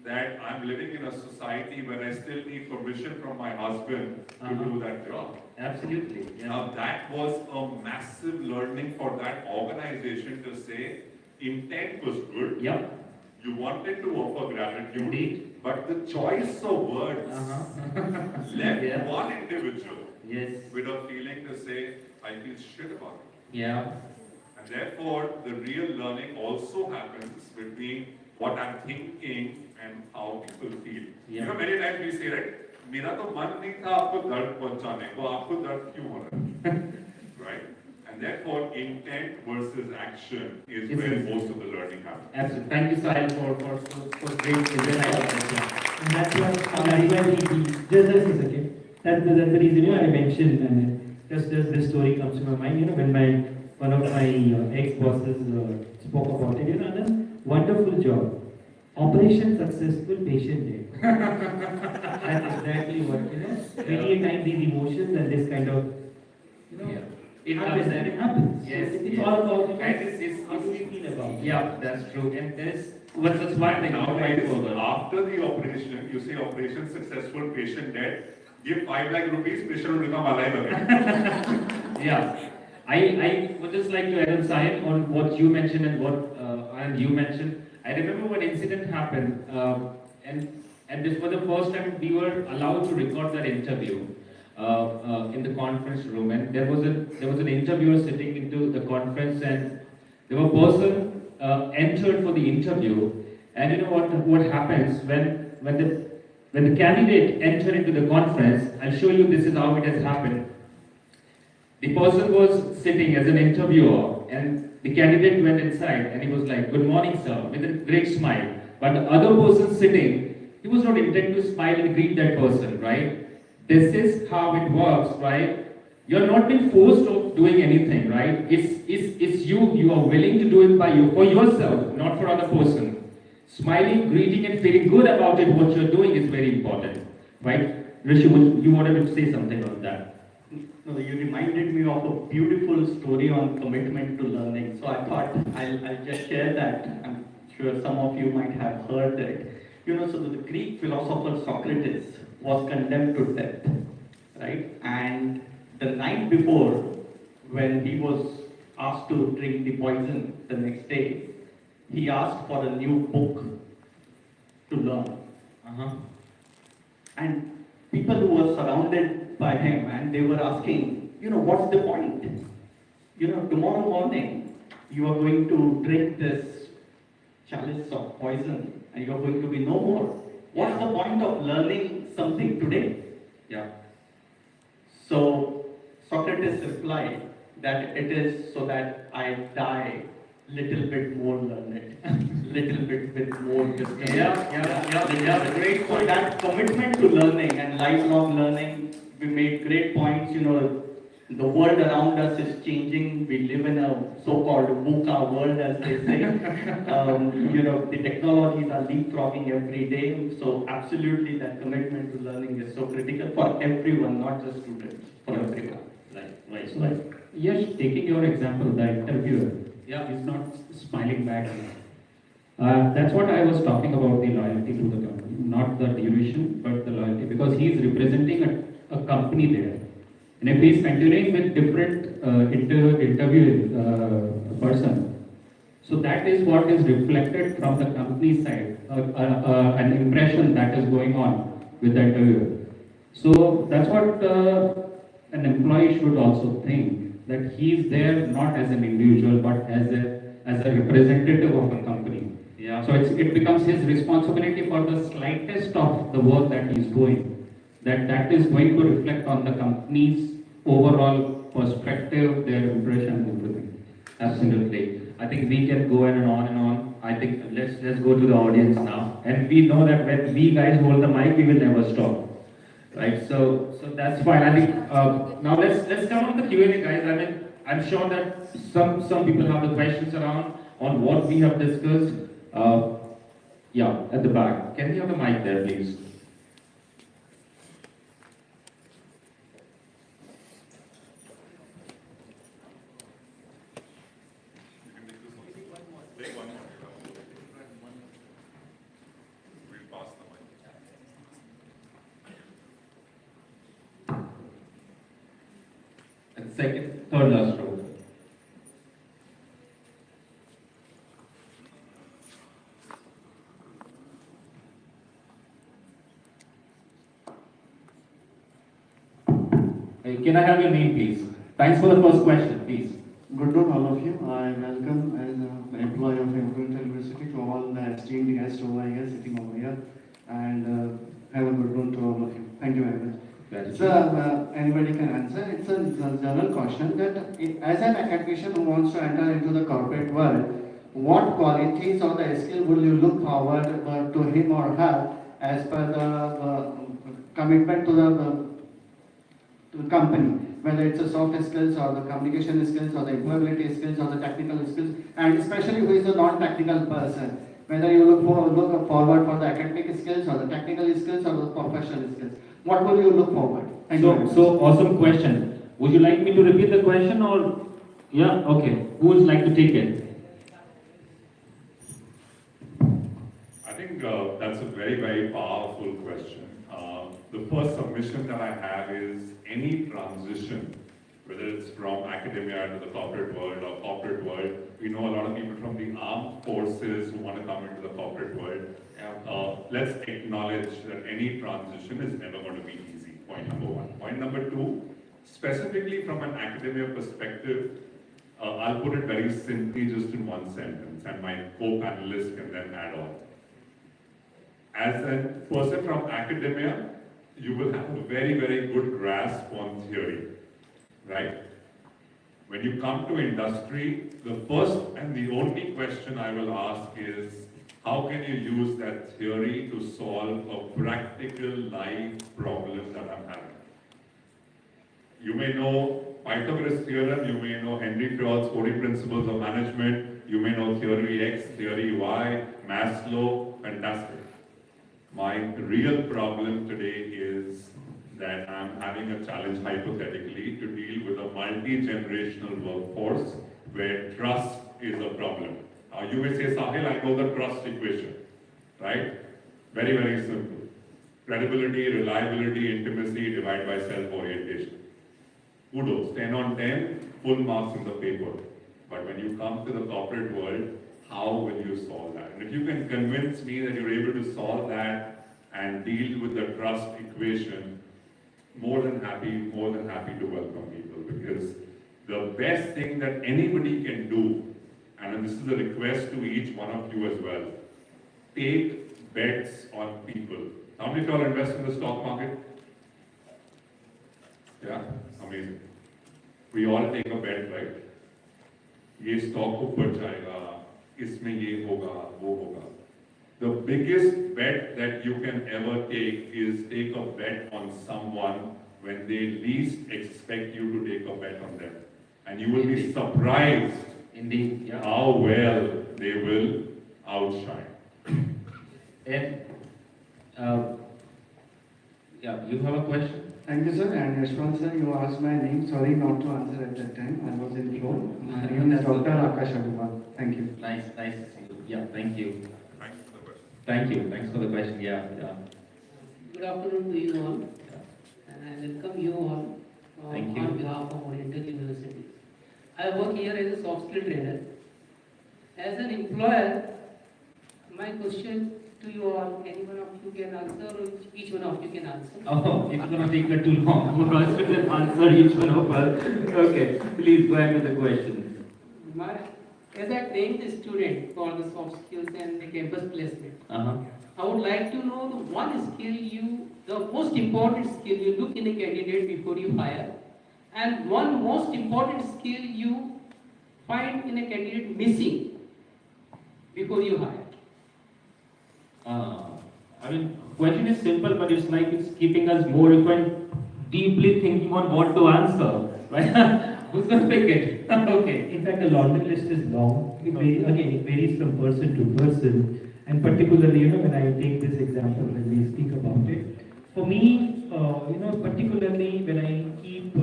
[SPEAKER 11] that I'm living in a society where I still need permission from my husband to do that job.
[SPEAKER 6] Absolutely.
[SPEAKER 11] Now that was a massive learning for that organization to say, intent was good. You wanted to offer gratitude. Indeed. But the choice of words left one individual with a feeling to say, I feel shit about it. And therefore, the real learning also happens between what I'm thinking and how people feel. Many times we say, right, मेरा तो मन नहीं था आपको दर्द पहुंचाने को, आपको दर्द क्यों हो रहा है? Right? And therefore, intent versus action is where most of the learning happens.
[SPEAKER 6] Absolutely. Thank you, Sahil, for great presentation.
[SPEAKER 12] And that's why just a second. That's the reason I mentioned, and just this story comes to my mind. When one of my ex-bosses spoke about it, Anand, wonderful job. Operation successful, patient dead. That's exactly what, many times these emotions and this kind of, it happens.
[SPEAKER 6] Yes.
[SPEAKER 12] It's all about,
[SPEAKER 6] how
[SPEAKER 12] do we feel about it?
[SPEAKER 6] Yeah, that's true. And there's one thing.
[SPEAKER 11] Now, after the operation, you say operation successful, patient dead, give 5 lakh rupees, patient will become alive again.
[SPEAKER 6] I would just like to add on, Sahil, on what you mentioned and what you mentioned. I remember one incident happened, and this was the first time we were allowed to record that interview in the conference room, and there was an interviewer sitting into the conference, and there was a person
[SPEAKER 10] entered for the interview, and you know what happens when the candidate enter into the conference. I'll show you this is how it has happened. The person was sitting as an interviewer, and the candidate went inside, and he was like, "Good morning, sir," with a great smile. But the other person sitting, he was not intending to smile and greet that person, right? This is how it works, right? You're not being forced of doing anything, right? It's you are willing to do it for yourself, not for other person. Smiling, greeting, and feeling good about it, what you're doing is very important, right? Rishi, you wanted to say something on that.
[SPEAKER 7] No, you reminded me of a beautiful story on commitment to learning. So I thought I'll just share that. I'm sure some of you might have heard it. You know, so the Greek philosopher Socrates was condemned to death, right? And the night before, when he was asked to drink the poison the next day, he asked for a new book to learn. And people who were surrounded by him, and they were asking, you know, what's the point? You know, tomorrow morning you are going to drink this chalice of poison and you are going to be no more. What's the point of learning something today?
[SPEAKER 10] Yeah.
[SPEAKER 7] So Socrates replied that it is so that I die little bit more learned, little bit with more wisdom.
[SPEAKER 10] Great
[SPEAKER 7] So that commitment to learning and lifelong learning, we made great points. You know, the world around us is changing. We live in a so-called VUCA world, as they say. You know, the technologies are leapfrogging every day. So absolutely, that commitment to learning is so critical for everyone, not just students, for everyone.
[SPEAKER 10] Right. Yes, taking your example, the interviewer, is not smiling back. That's what I was talking about, the loyalty to the company, not the duration, but the loyalty, because he is representing a company there. And if he is continuing with different interview person, so that is what is reflected from the company side, an impression that is going on with the interviewer. So that's what an employee should also think, that he is there not as an individual but as a representative of a company.
[SPEAKER 6] Yeah.
[SPEAKER 10] So it becomes his responsibility for the slightest of the work that he is doing, that is going to reflect on the company's overall perspective, their impression, and everything. Absolutely. I think we can go on and on and on. I think let's go to the audience now. And we know that when we guys hold the mic, we will never stop. Right, so that's fine. I think now let's come on the Q&A, guys. I mean, I'm sure that some people have the questions around on what we have discussed. At the back. Can we have the mic there, please?
[SPEAKER 11] Take one more. We'll pass the mic.
[SPEAKER 10] And second, third last row. Can I have your name, please? Thanks for the first question, please.
[SPEAKER 13] Good noon, all of you. I welcome as an employee of Oriental University to all the esteemed guests over here, sitting over here, and have a good noon to all of you. Thank you very much. So, anybody can answer. It's a general question that as an academician who wants to enter into the corporate world, what qualities or the skill will you look forward to him or her as per the commitment to the company, whether it's the soft skills or the communication skills or the employability skills or the technical skills, and especially who is a non-technical person, whether you look forward for the academic skills or the technical skills or the professional skills. What will you look forward?
[SPEAKER 10] So awesome question. Would you like me to repeat the question or? Yeah, okay. Who would like to take it?
[SPEAKER 11] I think that's a very, very powerful question. The first submission that I have is any transition, whether it's from academia to the corporate world or corporate world. We know a lot of people from the armed forces who want to come into the corporate world. Let's acknowledge that any transition is never going to be easy, point number one. Point number two, specifically from an academia perspective, I'll put it very simply, just in one sentence, and my co-panelist can then add on. As a person from academia, you will have a very, very good grasp on theory, right? When you come to industry, the first and the only question I will ask is, how can you use that theory to solve a practical life problem that I'm having? You may know Pythagoras theorem, you may know Henry Fayol's 40 principles of management, you may know theory X, theory Y, Maslow, fantastic. My real problem today is that I'm having a challenge hypothetically to deal with a multi-generational workforce where trust is a problem. Now you may say, Sahil, I know the trust equation, right? Very, very simple. Credibility, reliability, intimacy, divided by self-orientation. Kudos, 10 on 10, full marks in the paper. But when you come to the corporate world, how will you solve that? And if you can convince me that you're able to solve that and deal with the trust equation, more than happy to welcome people, because the best thing that anybody can do, and this is a request to each one of you as well, take bets on people. How many of y'all invest in the stock market? Yeah, amazing. We all take a bet, right? ये stock ऊपर जाएगा, इसमें ये होगा, वो होगा. The biggest bet that you can ever take is take a bet on someone when they least expect you to take a bet on them. And you will be surprised how well they will outshine.
[SPEAKER 10] And yeah, you have a question?
[SPEAKER 13] Thank you, sir. And Yashwant sir, you asked my name. Sorry not to answer at that time. I was in flow. My name is Dr. Akash Agarwal. Thank you.
[SPEAKER 10] Nice to see you. Yeah, thank you.
[SPEAKER 11] Thanks for the question.
[SPEAKER 10] Thank you. Thanks for the question. Yeah.
[SPEAKER 14] Good afternoon to you all, and I welcome you all
[SPEAKER 10] Thank you.
[SPEAKER 14] on behalf of Oriental University. I work here as a soft skill trainer. As an employer, my question to you all, any one of you can answer, or each one of you can answer.
[SPEAKER 10] Oh, it's going to take too long for us to answer each one of us. Okay, please go ahead with the question.
[SPEAKER 14] As I train the student for the soft skills and the campus placement, I would like to know the one skill the most important skill you look in a candidate before you hire, and one most important skill you find in a candidate missing before you hire.
[SPEAKER 10] I mean, question is simple, but it's like it's keeping us more deeply thinking on what to answer. Right? Who's going to pick it? Okay.
[SPEAKER 12] In fact, the laundry list is long. It varies from person to person. And particularly, when I take this example, when we speak about it, for me, particularly when I keep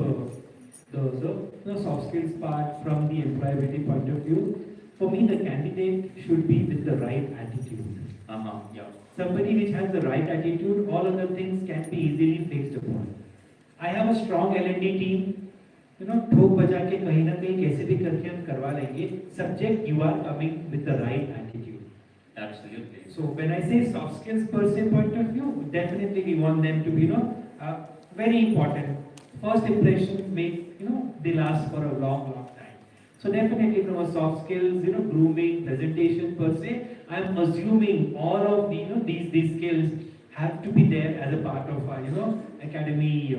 [SPEAKER 12] the soft skills part from the employability point of view, for me, the candidate should be with the right attitude.
[SPEAKER 10] Yeah.
[SPEAKER 12] Somebody which has the right attitude, all other things can be easily fixed upon. I have a strong L&D team. ठोक बजा के कहीं ना कहीं कैसे भी करके हम करवा लेंगे. Subject, you are coming with the right attitude.
[SPEAKER 10] Absolutely.
[SPEAKER 12] So when I say soft skills person point of view, definitely we want them to be, very important. First impression they last for a long time. So definitely from a soft skills, grooming, presentation per se, I am assuming all of these skills have to be there as a part of our, academy,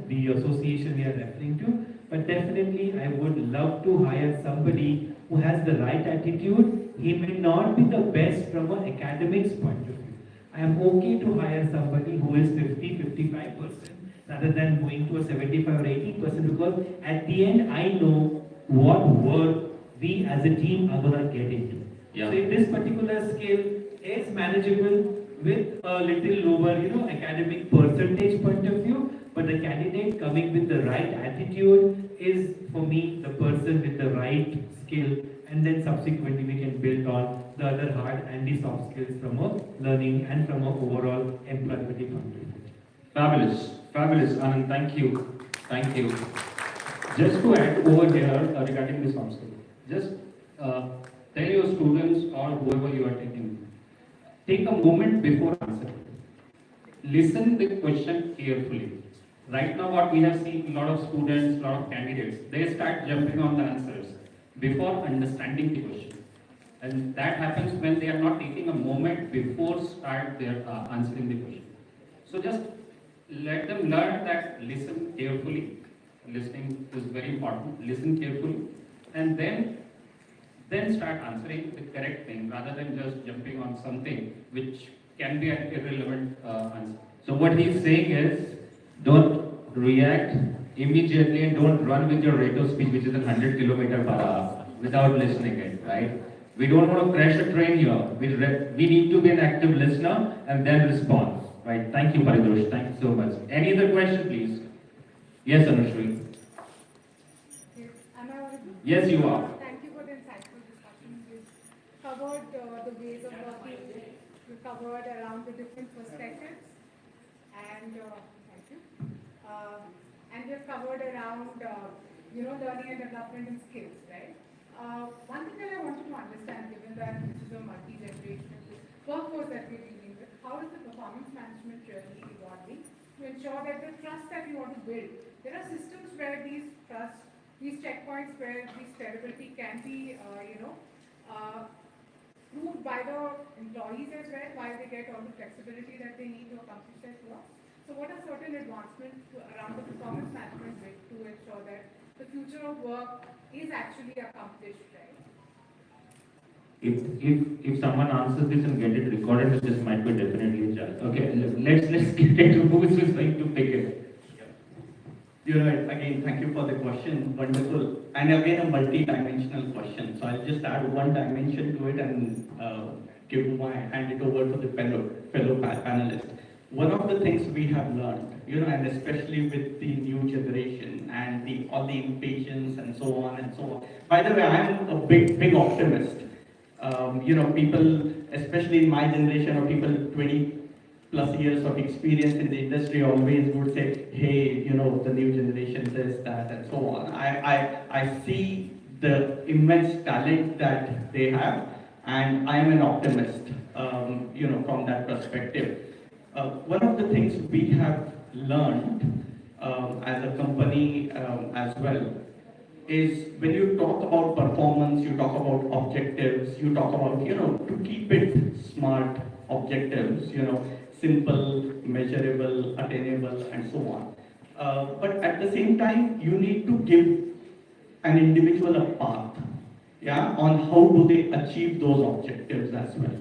[SPEAKER 12] the association we are referring to. But definitely I would love to hire somebody who has the right attitude. He may not be the best from an academics point of view. I am okay to hire somebody who is 50-55% rather than going to a 75 or 80%, because at the end I know what work we as a team are going to get into.
[SPEAKER 10] Yeah.
[SPEAKER 12] So if this particular skill is manageable with a little lower, academic percentage point of view, but the candidate coming with the right attitude is, for me, the person with the right skill, and then subsequently we can build on the other hard and the soft skills from a learning and from a overall employability point of view.
[SPEAKER 10] Fabulous, Anand. Thank you. Just to add over here regarding the soft skills, just tell your students or whoever you are taking, take a moment before answering. Listen the question carefully. Right now what we have seen, a lot of students, a lot of candidates, they start jumping on the answers. before understanding the question. And that happens when they are not taking a moment before start their answering the question. So just let them learn that listen carefully. Listening is very important. Listen carefully, and then start answering the correct thing rather than just jumping on something which can be an irrelevant answer. So what he's saying is, don't react immediately and don't run with your rate of speech, which is 100 km per hour, without listening it, right? We don't want to crash a train here. We need to be an active listener and then respond, right? Thank you, Paridosh. Thank you so much. Any other question, please? Yes, Anushri.
[SPEAKER 15] Am I audible?
[SPEAKER 10] Yes, you are.
[SPEAKER 15] Thank you for the insightful discussion. You've covered the ways of working. You've covered around the different perspectives. And thank you. And you've covered around, learning and development and skills, right? One thing that I wanted to understand, given that this is a multi-generational workforce that we're dealing with, how is the performance management really evolving to ensure that the trust that you want to build, there are systems where these trust, these checkpoints where this credibility can be, proved by the employees as well, while they get all the flexibility that they need to accomplish their work. So what are certain advancements around the performance management bit to ensure that the future of work is actually accomplished, right?
[SPEAKER 10] If someone answers this and get it recorded, this might be definitely a challenge. Okay, let's get into who is going to pick it.
[SPEAKER 7] You're right. Again, thank you for the question. Wonderful. And again, a multi-dimensional question. So I'll just add one dimension to it and hand it over to the fellow panelist. One of the things we have learned, and especially with the new generation and all the impatience and so on and so on. By the way, I'm a big optimist. People, especially in my generation, or people 20 plus years of experience in the industry, always would say, hey, the new generation this, that, and so on. I see the immense talent that they have, and I am an optimist, from that perspective. One of the things we have learned as a company as well is when you talk about performance, you talk about objectives, you talk about, to keep it smart objectives, simple, measurable, attainable, and so on. But at the same time, you need to give an individual a path, on how do they achieve those objectives as well.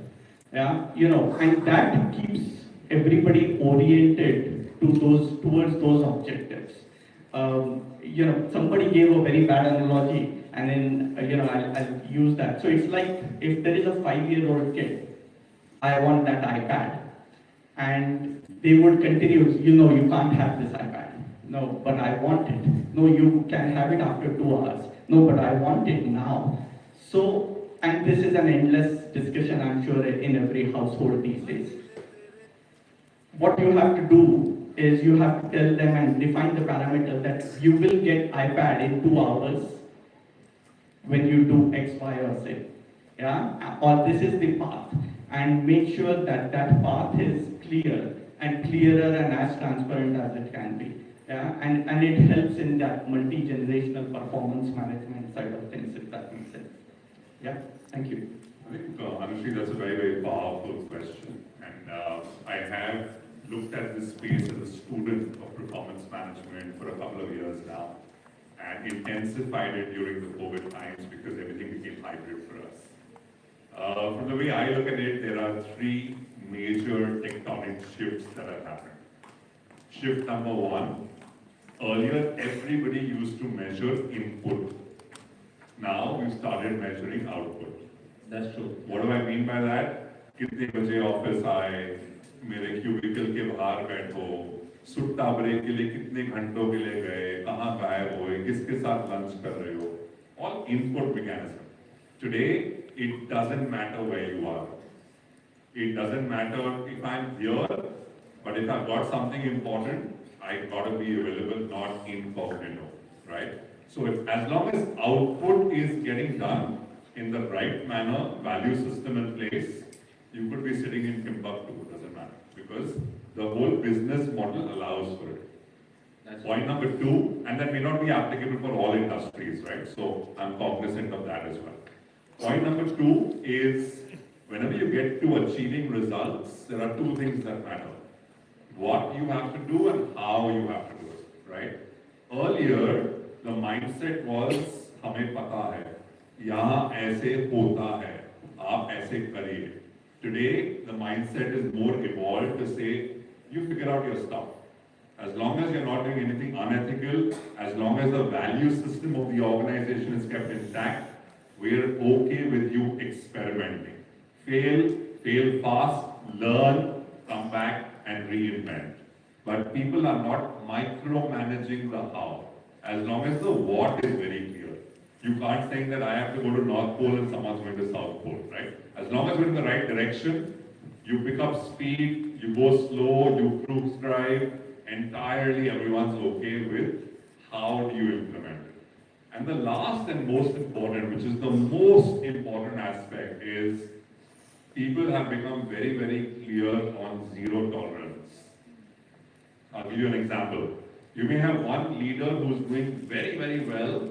[SPEAKER 7] And that keeps everybody oriented to towards those objectives. Somebody gave a very bad analogy, and then I'll use that. So it's like if there is a 5-year-old kid, I want that iPad, and they would continue. You can't have this iPad. No, but I want it. No, you can have it after 2 hours. No, but I want it now. So, and this is an endless discussion, I'm sure, in every household these days. What you have to do is you have to tell them and define the parameter that you will get iPad in 2 hours when you do X, Y, or Z. Or this is the path. And make sure that that path is clear and clearer and as transparent as it can be. And it helps in that multi-generational performance management side of things, if that makes sense. Thank you.
[SPEAKER 11] I think, Anushri, that's a very, very powerful question. And I have looked at this space as a student of performance management for a couple of years now, and intensified it during the COVID times because everything became hybrid for us. From the way I look at it, there are 3 major tectonic shifts that have happened. Shift number 1, earlier everybody used to measure input. Now we've started measuring output.
[SPEAKER 10] That's true.
[SPEAKER 11] What do I mean by that? कितने बजे office आए, मेरे cubicle के बाहर बैठो, सुट्टा break के लिए कितने घंटों के लिए गए, कहाँ गायब हुए, किसके साथ लंच कर रहे हो? All input mechanism. Today, it doesn't matter where you are. It doesn't matter if I'm here, but if I've got something important, I gotta be available, not incognito, right? So as long as output is getting done in the right manner, value system in place, you could be sitting in Timbuktu, it doesn't matter, because the whole business model allows for it. Point number two, and that may not be applicable for all industries, right? So I'm cognizant of that as well. Point number two is, whenever you get to achieving results, there are two things that matter. What you have to do and how you have to do it, right? Earlier, the mindset was, हमें पता है, यहाँ ऐसे होता है, आप ऐसे करिए. Today, the mindset is more evolved to say, you figure out your stuff. As long as you're not doing anything unethical, as long as the value system of the organization is kept intact, we're okay with you experimenting. Fail fast, learn, come back and reinvent. But people are not micromanaging the how. As long as the what is very clear. You can't say that I have to go to North Pole and someone's going to South Pole, right? As long as we're in the right direction, you pick up speed, you go slow, you cruise drive, entirely everyone's okay with how do you implement it. And the last and most important, which is the most important aspect, is people have become very, very clear on zero tolerance. I'll give you an example. You may have one leader who's doing very, very well,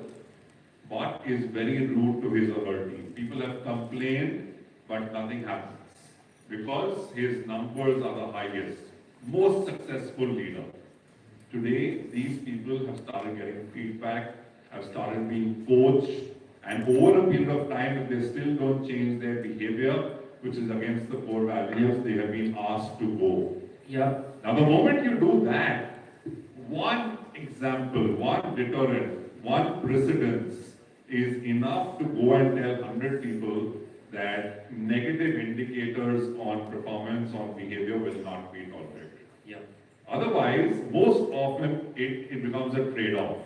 [SPEAKER 11] but is very rude to his or her team. People have complained, but nothing happens. Because his numbers are the highest. Most successful leader. Today, these people have started getting feedback, have started being coached, and over a period of time, if they still don't change their behavior, which is against the core values, they have been asked to go.
[SPEAKER 6] Yeah.
[SPEAKER 11] Now, the moment you do that, one example, one deterrent, one precedence is enough to go and tell 100 people that negative indicators on performance, on behavior will not be tolerated.
[SPEAKER 6] Yeah.
[SPEAKER 11] Otherwise, most often it becomes a trade-off.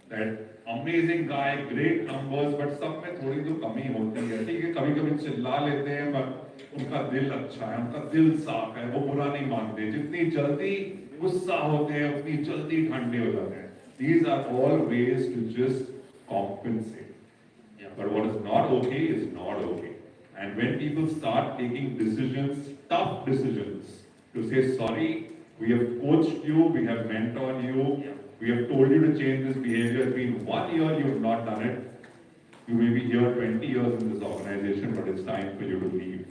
[SPEAKER 11] That amazing guy, great numbers, but सब में थोड़ी तो कमी होती है. ठीक है, कभी-कभी चिल्ला लेते हैं, but उनका दिल अच्छा है, उनका दिल साफ है, वो बुरा नहीं मानते. जितनी जल्दी गुस्सा होते हैं, उतनी जल्दी ठंडे हो जाते हैं. These are all ways to just compensate.
[SPEAKER 6] Yeah.
[SPEAKER 11] But what is not okay is not okay. And when people start taking decisions, tough decisions, to say sorry, we have coached you, we have mentored you, we have told you to change this behavior. It's been 1 year, you have not done it. You may be here 20 years in this organization, but it's time for you to leave.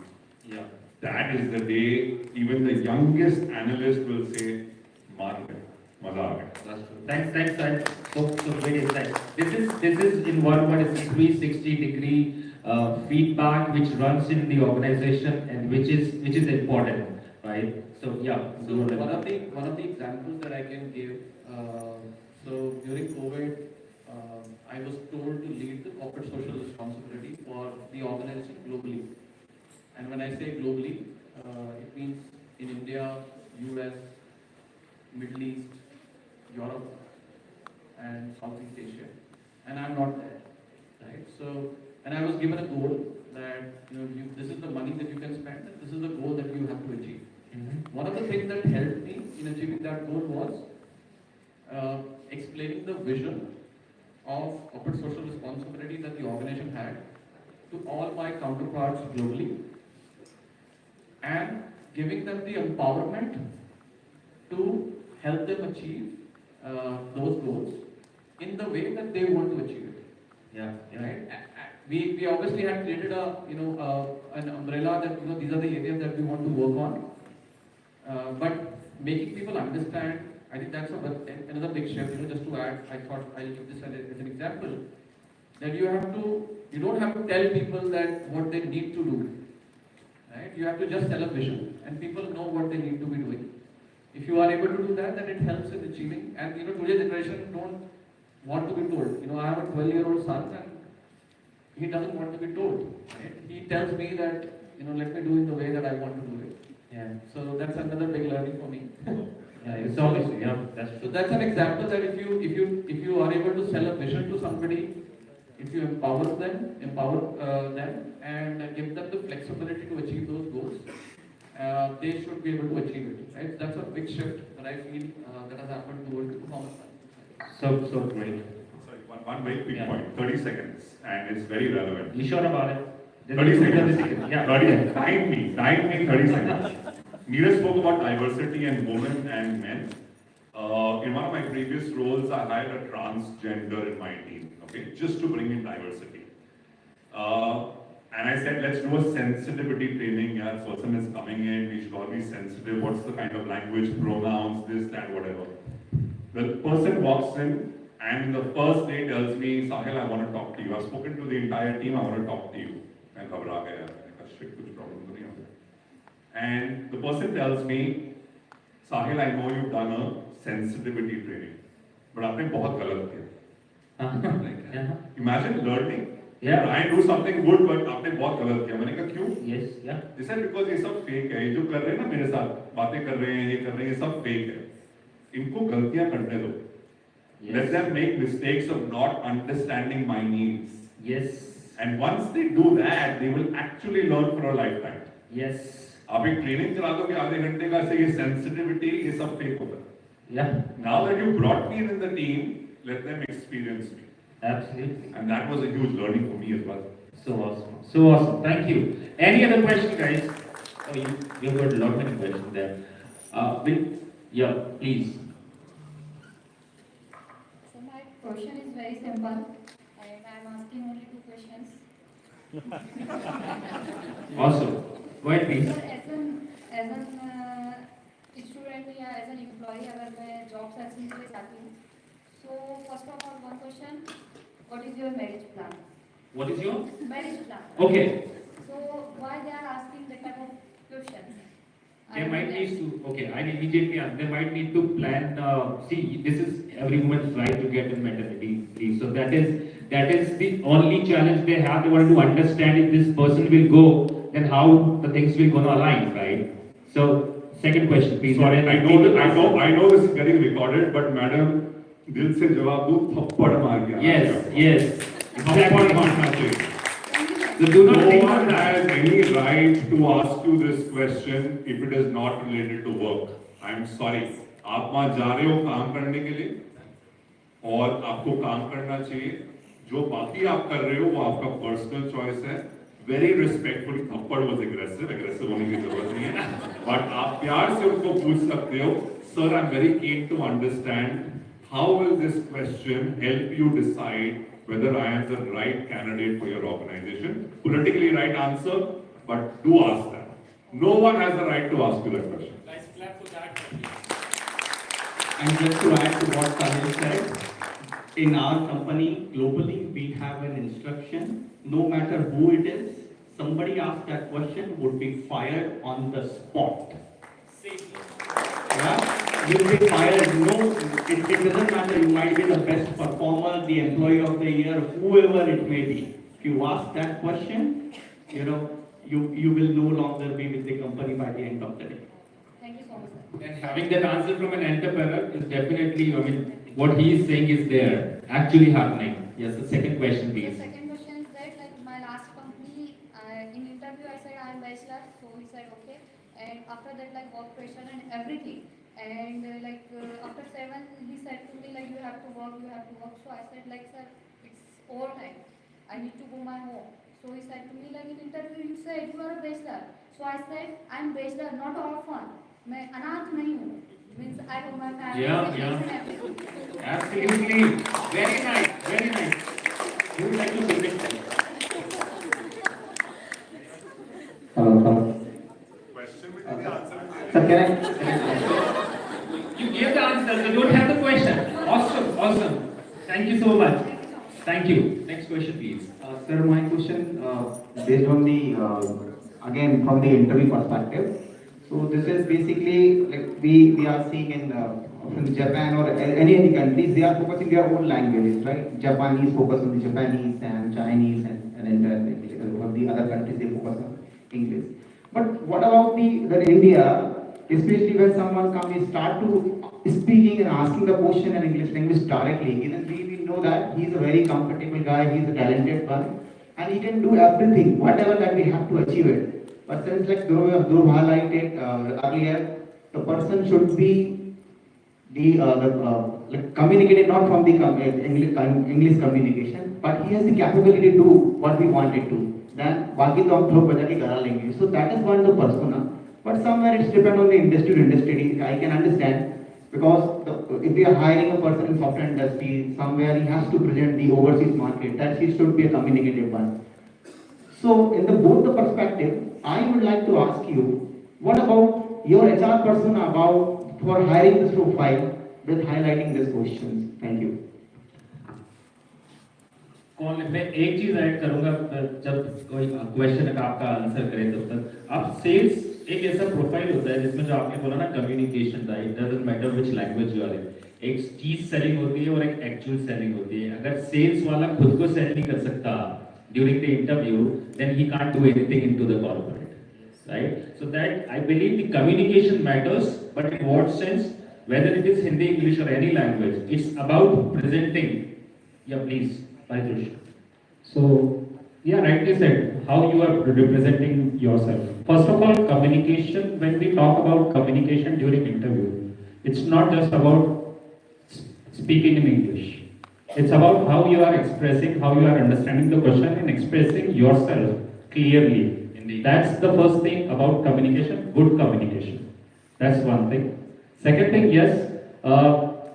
[SPEAKER 6] Yeah.
[SPEAKER 11] That is the day even the youngest analyst will say, "Maan gaye, maza aa gaya."
[SPEAKER 6] That's true. Thanks, and so great insight. This is in one word, it's 360-degree feedback which runs in the organization and which is important, right? So yeah.
[SPEAKER 9] So one of the examples that I can give. So during COVID, I was told to lead the corporate social responsibility for the organization globally. And when I say globally, it means in India, US, Middle East, Europe, and Southeast Asia. And I'm not there, right? So, and I was given a goal that this is the money that you can spend, and this is the goal that you have to achieve.
[SPEAKER 6] Mm-hmm.
[SPEAKER 9] One of the things that helped me in achieving that goal was explaining the vision of corporate social responsibility that the organization had to all my counterparts globally, and giving them the empowerment to help them achieve those goals in the way that they want to achieve it.
[SPEAKER 6] Yeah.
[SPEAKER 9] Right? We obviously had created an umbrella that these are the areas that we want to work on, but making people understand. I think that's another big shift. Just to add, I thought I'll give this as an example that you don't have to tell people that what they need to do. Right? You have to just tell a vision, and people know what they need to be doing. If you are able to do that, then it helps in achieving. And today's generation don't want to be told. I have a 12-year-old son, and he doesn't want to be told. Right? He tells me that let me do it the way that I want to do it.
[SPEAKER 6] Yeah.
[SPEAKER 9] So that's another big learning for me.
[SPEAKER 6] Yeah, it's obviously, yeah, that's true.
[SPEAKER 9] So that's an example that if you are able to sell a vision to somebody, if you empower them, and give them the flexibility to achieve those goals, they should be able to achieve it. Right? That's a big shift that I feel that has happened towards the performance.
[SPEAKER 6] So great.
[SPEAKER 11] Sorry, one very quick point, 30 seconds, and it's very relevant.
[SPEAKER 6] You sure about it?
[SPEAKER 11] 30 seconds.
[SPEAKER 6] Yeah.
[SPEAKER 11] 30, time me, 30 seconds. Neeraj spoke about diversity and women and men. In one of my previous roles, I hired a transgender in my team, okay, just to bring in diversity. And I said, let's do a sensitivity training. Yeah, person is coming in, we should all be sensitive. What's the kind of language, pronouns, this, that, whatever. The person walks in and the first day tells me, Sahil, I want to talk to you. I've spoken to the entire team, I want to talk to you. And the person tells me, Sahil, I know you've done a sensitivity training, but आपने बहुत गलत किया. Imagine learning.
[SPEAKER 10] Yeah.
[SPEAKER 11] Try and do something good, but आपने बहुत गलत किया. मैंने कहा क्यों?
[SPEAKER 10] Yes, yeah.
[SPEAKER 11] They said because ये सब fake है. ये जो कर रहे हैं ना मेरे साथ, बातें कर रहे हैं, ये कर रहे हैं, ये सब fake है. इनको गलतियां करने दो.
[SPEAKER 10] Yes.
[SPEAKER 11] Let them make mistakes of not understanding my needs.
[SPEAKER 10] Yes.
[SPEAKER 11] And once they do that, they will actually learn for a lifetime.
[SPEAKER 10] Yes.
[SPEAKER 11] आप एक ट्रेनिंग करा दो कि आधे घंटे का से ये सेंसिटिविटी ये सब फेक होता है.
[SPEAKER 10] Yeah.
[SPEAKER 11] Now that you brought me in the team, let them experience me.
[SPEAKER 10] Absolutely.
[SPEAKER 11] And that was a huge learning for me as well.
[SPEAKER 10] So awesome. So awesome. Thank you. Any other question, guys? Oh, you've got a lot many questions there. Yeah, please.
[SPEAKER 5] So my question is very simple, and I'm asking only 2 questions.
[SPEAKER 10] Awesome. Go ahead, please.
[SPEAKER 5] Sir, as an student या as an employee अगर मैं job searching के लिए जाती हूँ, so first of all one question, what is your marriage plan?
[SPEAKER 10] What is your
[SPEAKER 5] Marriage plan.
[SPEAKER 10] Okay.
[SPEAKER 5] So why they are asking that type of questions?
[SPEAKER 10] They might need to, okay, I immediately answer. They might need to plan, see, this is every woman's right to get a maternity leave. So that is the only challenge they have. They want to understand if this person will go, then how the things will gonna align, right? So, second question, please.
[SPEAKER 11] Sorry, I know this is getting recorded, but madam, दिल से जवाब दो, थप्पड़ मार गया.
[SPEAKER 10] Yes.
[SPEAKER 11] थप्पड़ मारना चाहिए.
[SPEAKER 10] So do not
[SPEAKER 11] No
[SPEAKER 10] think
[SPEAKER 11] one has any right to ask you this question if it is not related to work. I'm sorry. आप वहाँ जा रहे हो काम करने के लिए और आपको काम करना चाहिए. जो बाकी आप कर रहे हो वो आपका पर्सनल चॉइस है. Very respectfully, थप्पड़ was aggressive होने की जरूरत नहीं है. But आप प्यार से उनको पूछ सकते हो. Sir, I'm very keen to understand how will this question help you decide whether I am the right candidate for your organization. Politically right answer, but do ask that. No one has the right to ask you that question.
[SPEAKER 9] Guys, clap for that.
[SPEAKER 7] And just to add to what Panel said, in our company, globally, we have an instruction, no matter who it is, somebody asked that question would be fired on the spot. Yeah? You will be fired. No, it doesn't matter. You might be the best performer, the employee of the year, whoever it may be. If you ask that question, you will no longer be with the company by the end of the day.
[SPEAKER 5] Thank you so much, sir.
[SPEAKER 10] And having that answer from an entrepreneur is definitely, what he is saying is there, actually happening. Yes, the second question, please.
[SPEAKER 5] The second question is that, like my last company, in interview I said I am bachelor, so he said okay. And after that, like work pressure and everything. And after 7, he said to me like you have to work. So I said like sir, it's overtime. I need to go my home. So he said to me like in interview you said you are a bachelor. So I said I am bachelor, not orphan. मैं अनाथ नहीं हूँ. Means I have my family.
[SPEAKER 10] Yeah. Absolutely. Very nice. Who would like to present?
[SPEAKER 11] Question with the answer.
[SPEAKER 13] Sir, can I?
[SPEAKER 10] You gave the answer, you don't have the question. Awesome. Thank you so much. Thank you. Next question, please.
[SPEAKER 13] Sir, my question based on the again from the interview perspective. So this is basically like we are seeing in Japan or any countries, they are focusing their own languages, right? Japanese focus on the Japanese and Chinese and the other countries they focus on English. But what about the India? Especially when someone comes and start to speaking and asking the question in English language directly, then we know that he is a very comfortable guy, he is a talented one, and he can do everything, whatever that we have to achieve it. But since like Dhruv highlighted earlier, the person should be communicated not from the English communication, but he has the capability to do what we wanted to. Then बाकी तो हम लोग बजा के करा लेंगे. So that is one the persona. But somewhere it's depend on the industry to industry. I can understand. Because if we are hiring a person in software industry, somewhere he has to present the overseas market, that he should be a communicative one. So in the both the perspective, I would like to ask you, what about your HR person about for hiring this profile with highlighting these questions? Thank you.
[SPEAKER 10] मैं एक चीज add करूंगा जब कोई question का आपका answer करें तब तक आप सेल्स एक ऐसा प्रोफाइल होता है जिसमें जो आपने बोला ना communication right doesn't matter which language you are in एक चीज सेलिंग होती है और एक एक्चुअल सेलिंग होती है अगर सेल्स वाला खुद को सेल नहीं कर सकता during the interview then he can't do anything into the corporate right so that I believe the communication matters but in what sense whether it is Hindi, English or any language, it's about presenting. Yeah, please.
[SPEAKER 12] So, yeah, rightly said, how you are representing yourself. First of all, communication, when we talk about communication during interview, it's not just about speaking in English. It's about how you are expressing, how you are understanding the question and expressing yourself clearly. Indeed. That's the first thing about communication, good communication. That's one thing. Second thing, yes,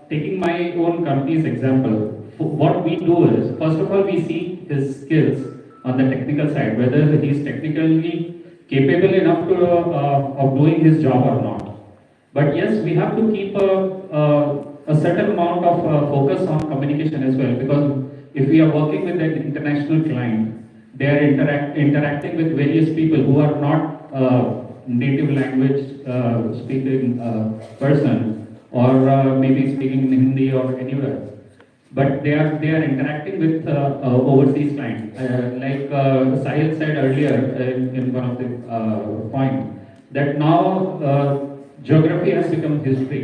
[SPEAKER 12] taking my own company's example, what we do is, first of all, we see his skills on the technical side, whether he is technically capable enough to, of doing his job or not. But yes, we have to keep a certain amount of focus on communication as well, because if we are working with an international client, they are interacting with various people who are not native language speaking person or maybe speaking in Hindi or anywhere. But they are interacting with overseas clients. Like Sahil said earlier in one of the point that now geography has become history.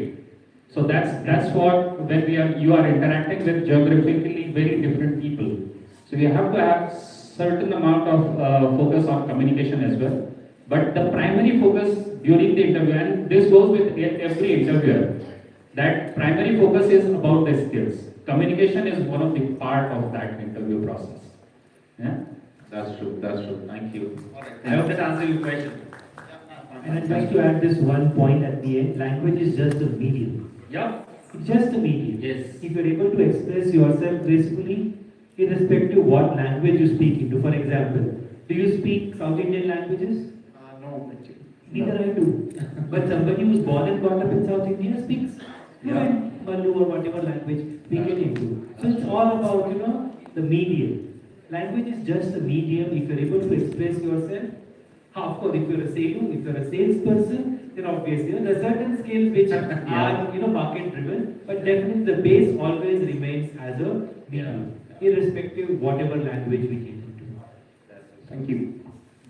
[SPEAKER 12] So that's what when you are interacting with geographically very different people. So you have to have certain amount of focus on communication as well. But the primary focus during the interview, and this goes with every interviewer, that primary focus is about the skills. Communication is one of the part of that interview process. Yeah, that's true. That's true. Thank you. I hope that answers your question. And I'd like to add this one point at the end. Language is just a medium.
[SPEAKER 10] Yeah.
[SPEAKER 12] It's just a medium.
[SPEAKER 10] Yes.
[SPEAKER 12] If you're able to express yourself gracefully, irrespective of what language you speak into. For example, do you speak South Indian languages?
[SPEAKER 13] No, actually.
[SPEAKER 12] Neither I do. But somebody who's born and brought up in South India speaks fluent Malu or whatever language we get into. So it's all about, the medium. Language is just a medium. If you're able to express yourself, of course, if you're a salesperson, then obviously there are certain skills which are, market driven, but definitely the base always remains as a medium, irrespective of whatever language we get into. Thank you.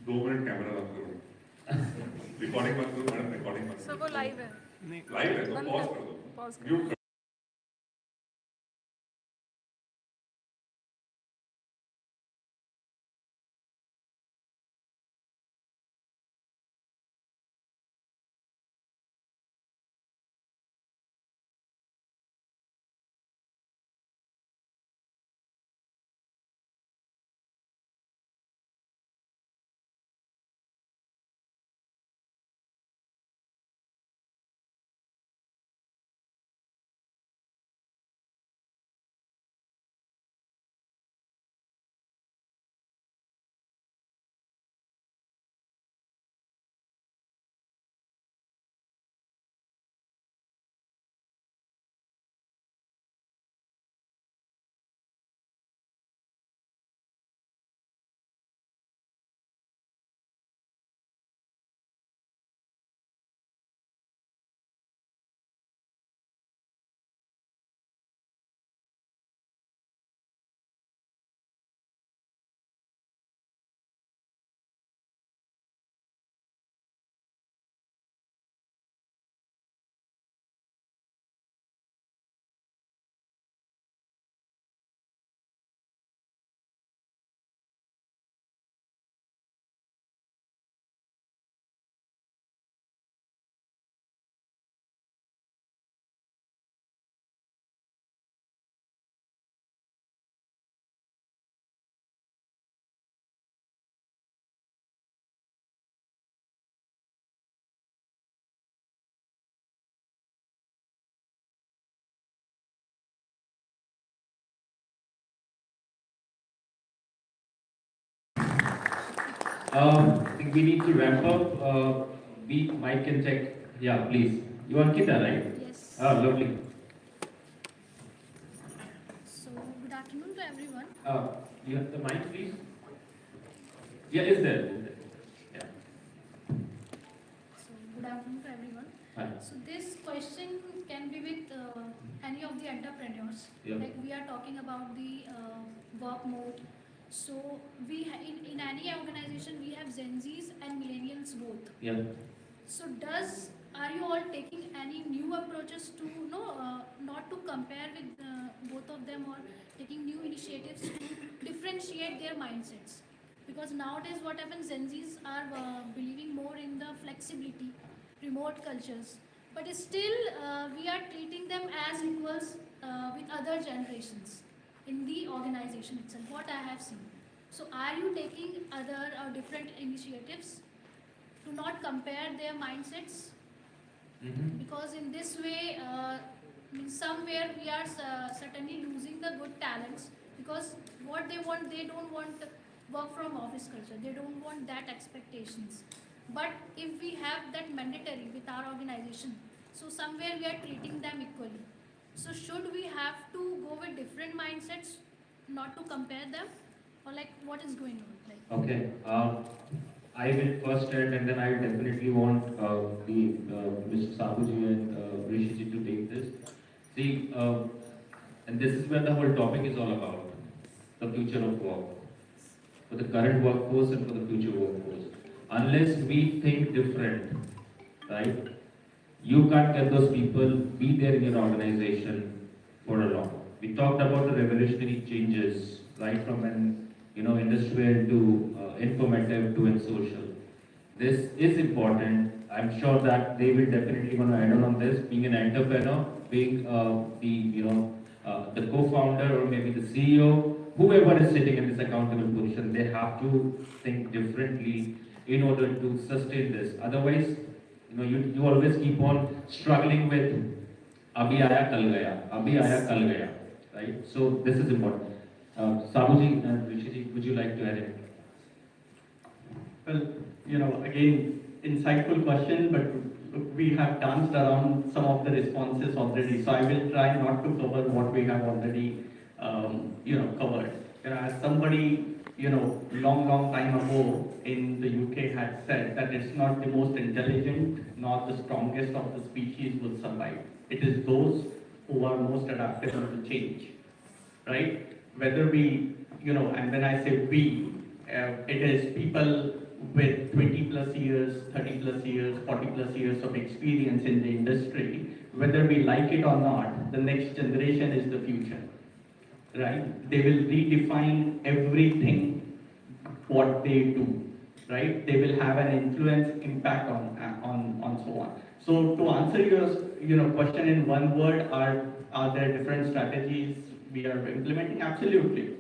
[SPEAKER 11] 2 minute camera बंद करो recording बंद करो madam recording बंद करो
[SPEAKER 15] वो live है
[SPEAKER 11] live है तो पॉज कर दो mute
[SPEAKER 6] I think we need to wrap up. Mike can check. Yeah, please. You want Kita, right?
[SPEAKER 5] Yes.
[SPEAKER 6] Oh, lovely.
[SPEAKER 5] So, good afternoon to everyone.
[SPEAKER 6] You have the mic, please? Yeah, is there. Yeah.
[SPEAKER 5] So, good afternoon to everyone.
[SPEAKER 6] Hi.
[SPEAKER 5] So, this question can be with any of the entrepreneurs.
[SPEAKER 6] Yeah.
[SPEAKER 5] Like we are talking about the work mode. So, in any organization we have Gen Zs and millennials both.
[SPEAKER 6] Yeah.
[SPEAKER 5] So, are you all taking any new approaches to not to compare with both of them, or taking new initiatives to differentiate their mindsets? Because nowadays what happens, Gen Zs are believing more in the flexibility, remote cultures, but still we are treating them as equals with other generations in the organization itself, what I have seen. So are you taking other or different initiatives to not compare their mindsets? Because in this way, somewhere we are certainly losing the good talents, because what they want, they don't want work from office culture, they don't want that expectations. But if we have that mandatory with our organization, so somewhere we are treating them equally. So should we have to go with different mindsets, not to compare them, or like what is going on? Like,
[SPEAKER 6] Okay. I will first end, and then I definitely want Mr. Sabuji and Rishiji to take this. See, and this is where the whole topic is all about, the future of work, for the current workforce and for the future workforce. Unless we think different, right, you can't get those people be there in your organization for a long. We talked about the revolutionary changes, right, from an industrial to informative to social. This is important. I'm sure that they will definitely want to add on this. Being an entrepreneur, being the co-founder or maybe the CEO, whoever is sitting in this accountable position, they have to think differently in order to sustain this. Otherwise, you always keep on struggling with abhi aaya kal gaya, right? So this is important. Sabuji and Rishiji, would you like to add in?
[SPEAKER 7] Well, again, insightful question, but we have danced around some of the responses already. So I will try not to cover what we have already, covered. As somebody, long time ago in the UK had said that it's not the most intelligent nor the strongest of the species will survive. It is those who are most adaptable to change, right? Whether we, and when I say we, it is people with 20 plus years, 30 plus years, 40 plus years of experience in the industry. Whether we like it or not, the next generation is the future, right? They will redefine everything what they do, right? They will have an influence, impact on so on. So to answer your question in one word, are there different strategies we are implementing? Absolutely.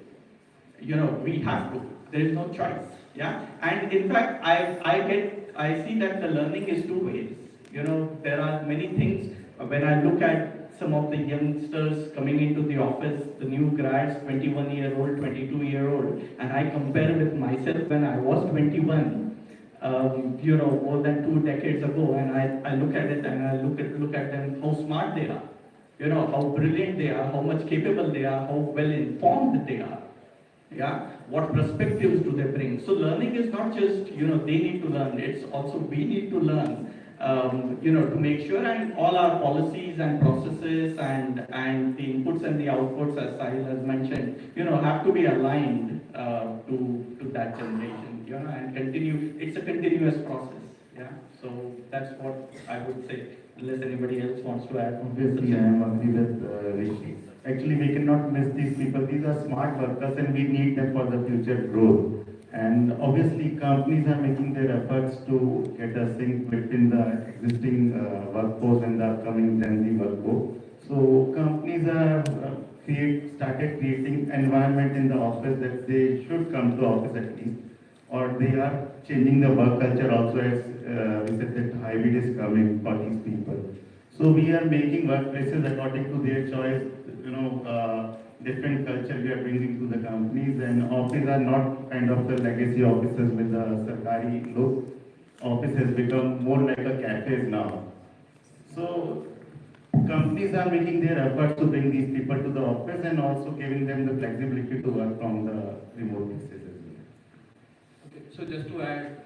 [SPEAKER 7] We have to. There is no choice. Yeah. And in fact, I see that the learning is two ways. There are many things. When I look at some of the youngsters coming into the office, the new grads, 21-year-old, 22-year-old, and I compare with myself when I was 21, more than 2 decades ago, and I look at it and I look at them, how smart they are, how brilliant they are, how much capable they are, how well informed they are. Yeah, what perspectives do they bring? So learning is not just, they need to learn, it's also we need to learn, to make sure, and all our policies and processes and the inputs and the outputs, as Sahil has mentioned, have to be aligned to that generation, and continue. It's a continuous process. Yeah, so that's what I would say, unless anybody else wants to add.
[SPEAKER 8] Obviously, I am agree with Rishi. Actually, we cannot miss these people. These are smart workers and we need them for the future growth. And obviously, companies are making their efforts to get a sync between the existing workforce and the upcoming Gen Z workforce. So companies are started creating environment in the office that they should come to office at least, or they are changing the work culture also, as we said that hybrid is coming for these people. So we are making workplaces according to their choice, different culture we are bringing to the companies, and offices are not kind of the legacy offices with the sarkari look. Office has become more like a cafes now. So companies are making their efforts to bring these people to the office and also giving them the flexibility to work from the remote places as well.
[SPEAKER 9] Okay, so just to add,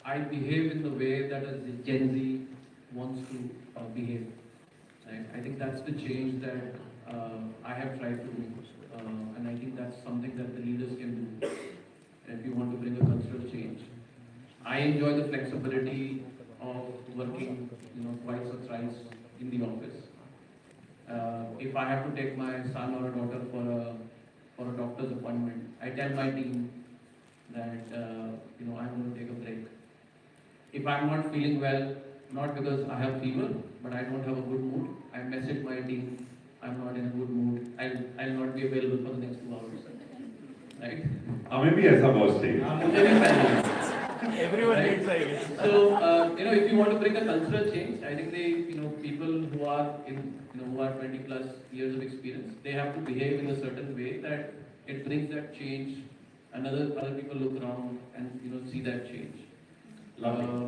[SPEAKER 9] I behave in the way that a Gen Z wants to behave. Right? I think that's the change that I have tried to do, and I think that's something that the leaders can do if you want to bring a cultural change. I enjoy the flexibility of working, twice or thrice in the office. If I have to take my son or a daughter for a doctor's appointment, I tell my team that I'm going to take a break. If I'm not feeling well, not because I have fever, but I don't have a good mood, I message my team, I'm not in a good mood, I'll not be available for the next 2 hours. Right?
[SPEAKER 11] हमें भी ऐसा boss चाहिए.
[SPEAKER 9] मुझे भी चाहिए. Everyone needs it. So, if you want to bring a cultural change, I think people who are who are 20 plus years of experience, they have to behave in a certain way that it brings that change, and other people look around and see that change.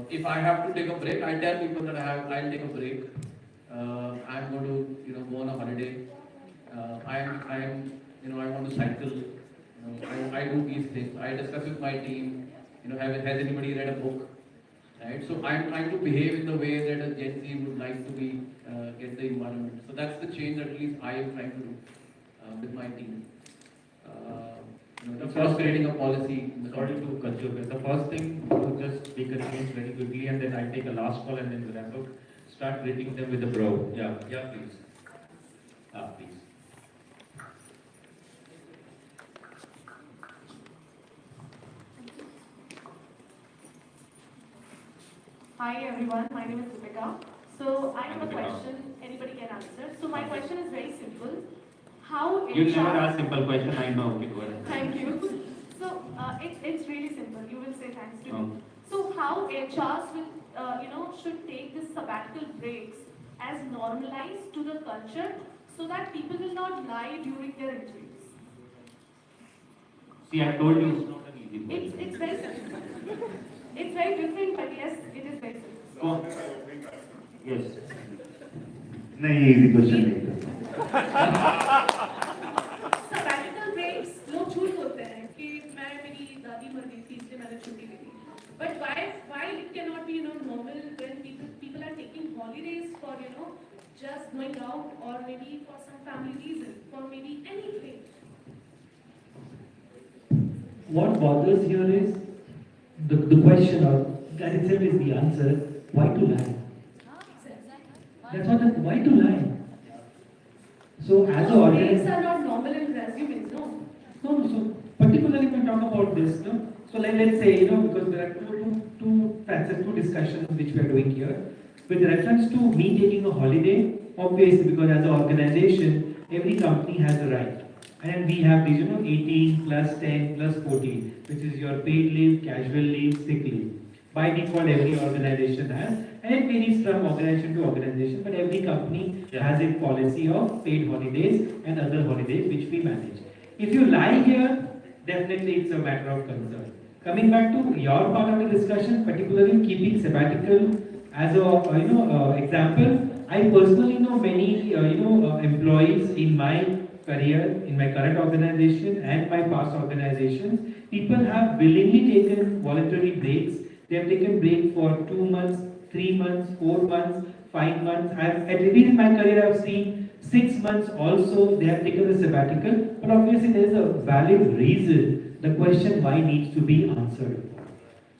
[SPEAKER 9] If I have to take a break, I tell people that I'll take a break. I'm going to go on a holiday. I want to cycle. I do these things. I discuss with my team. Has anybody read a book? Right. So I'm trying to behave in the way that a Gen Z would like to be, get the environment. So that's the change that at least I am trying to do with my team. The first creating a policy.
[SPEAKER 10] Sorry to cut you off. The first thing, just take a change very quickly, and then I take a last call, and then we wrap up. Start greeting them with a bro. Yeah, please. Please.
[SPEAKER 16] Hi everyone, my name is Deepika. So I have a question, anybody can answer. So my question is very simple. How
[SPEAKER 10] You
[SPEAKER 16] HR...
[SPEAKER 10] never ask simple question, I know. Okay, go ahead.
[SPEAKER 16] Thank you. So it's really simple. You will say thanks to me. So how HRs will, should take this sabbatical breaks as normalized to the culture so that people will not lie during their interviews?
[SPEAKER 10] See, I told you it's not an easy question.
[SPEAKER 16] It's very simple. It's very different, but yes, it is very simple.
[SPEAKER 10] Yes.
[SPEAKER 8] नहीं easy question नहीं था.
[SPEAKER 16] Sabbatical breaks लोग झूठ बोलते हैं कि मेरी दादी मर गई थी इसलिए मैंने छुट्टी ली थी. But why it cannot be normal when people are taking holidays for just going out or maybe for some family reason, for maybe anything.
[SPEAKER 12] What bothers here is the question, or that itself is the answer, why to lie? That's what, why to lie? So as a
[SPEAKER 16] breaks are not normal in resumes, no?
[SPEAKER 12] No, so particularly when we talk about this, no? So let's say, because there are two discussions which we are doing here. With reference to me taking a holiday, obviously because as an organization, every company has a right. And we have these, 18 plus 10 plus 14, which is your paid leave, casual leave, sick leave. By default, every organization has, and it varies from organization to organization, but every company has a policy of paid holidays and other holidays which we manage. If you lie here, definitely it's a matter of concern. Coming back to your part of the discussion, particularly keeping sabbatical as a example, I personally know many employees in my career, in my current organization and my past organizations. People have willingly taken voluntary breaks. They have taken break for 2 months, 3 months, 4 months, 5 months. At least in my career, I've seen 6 months also they have taken a sabbatical. But obviously, there is a valid reason. The question why needs to be answered.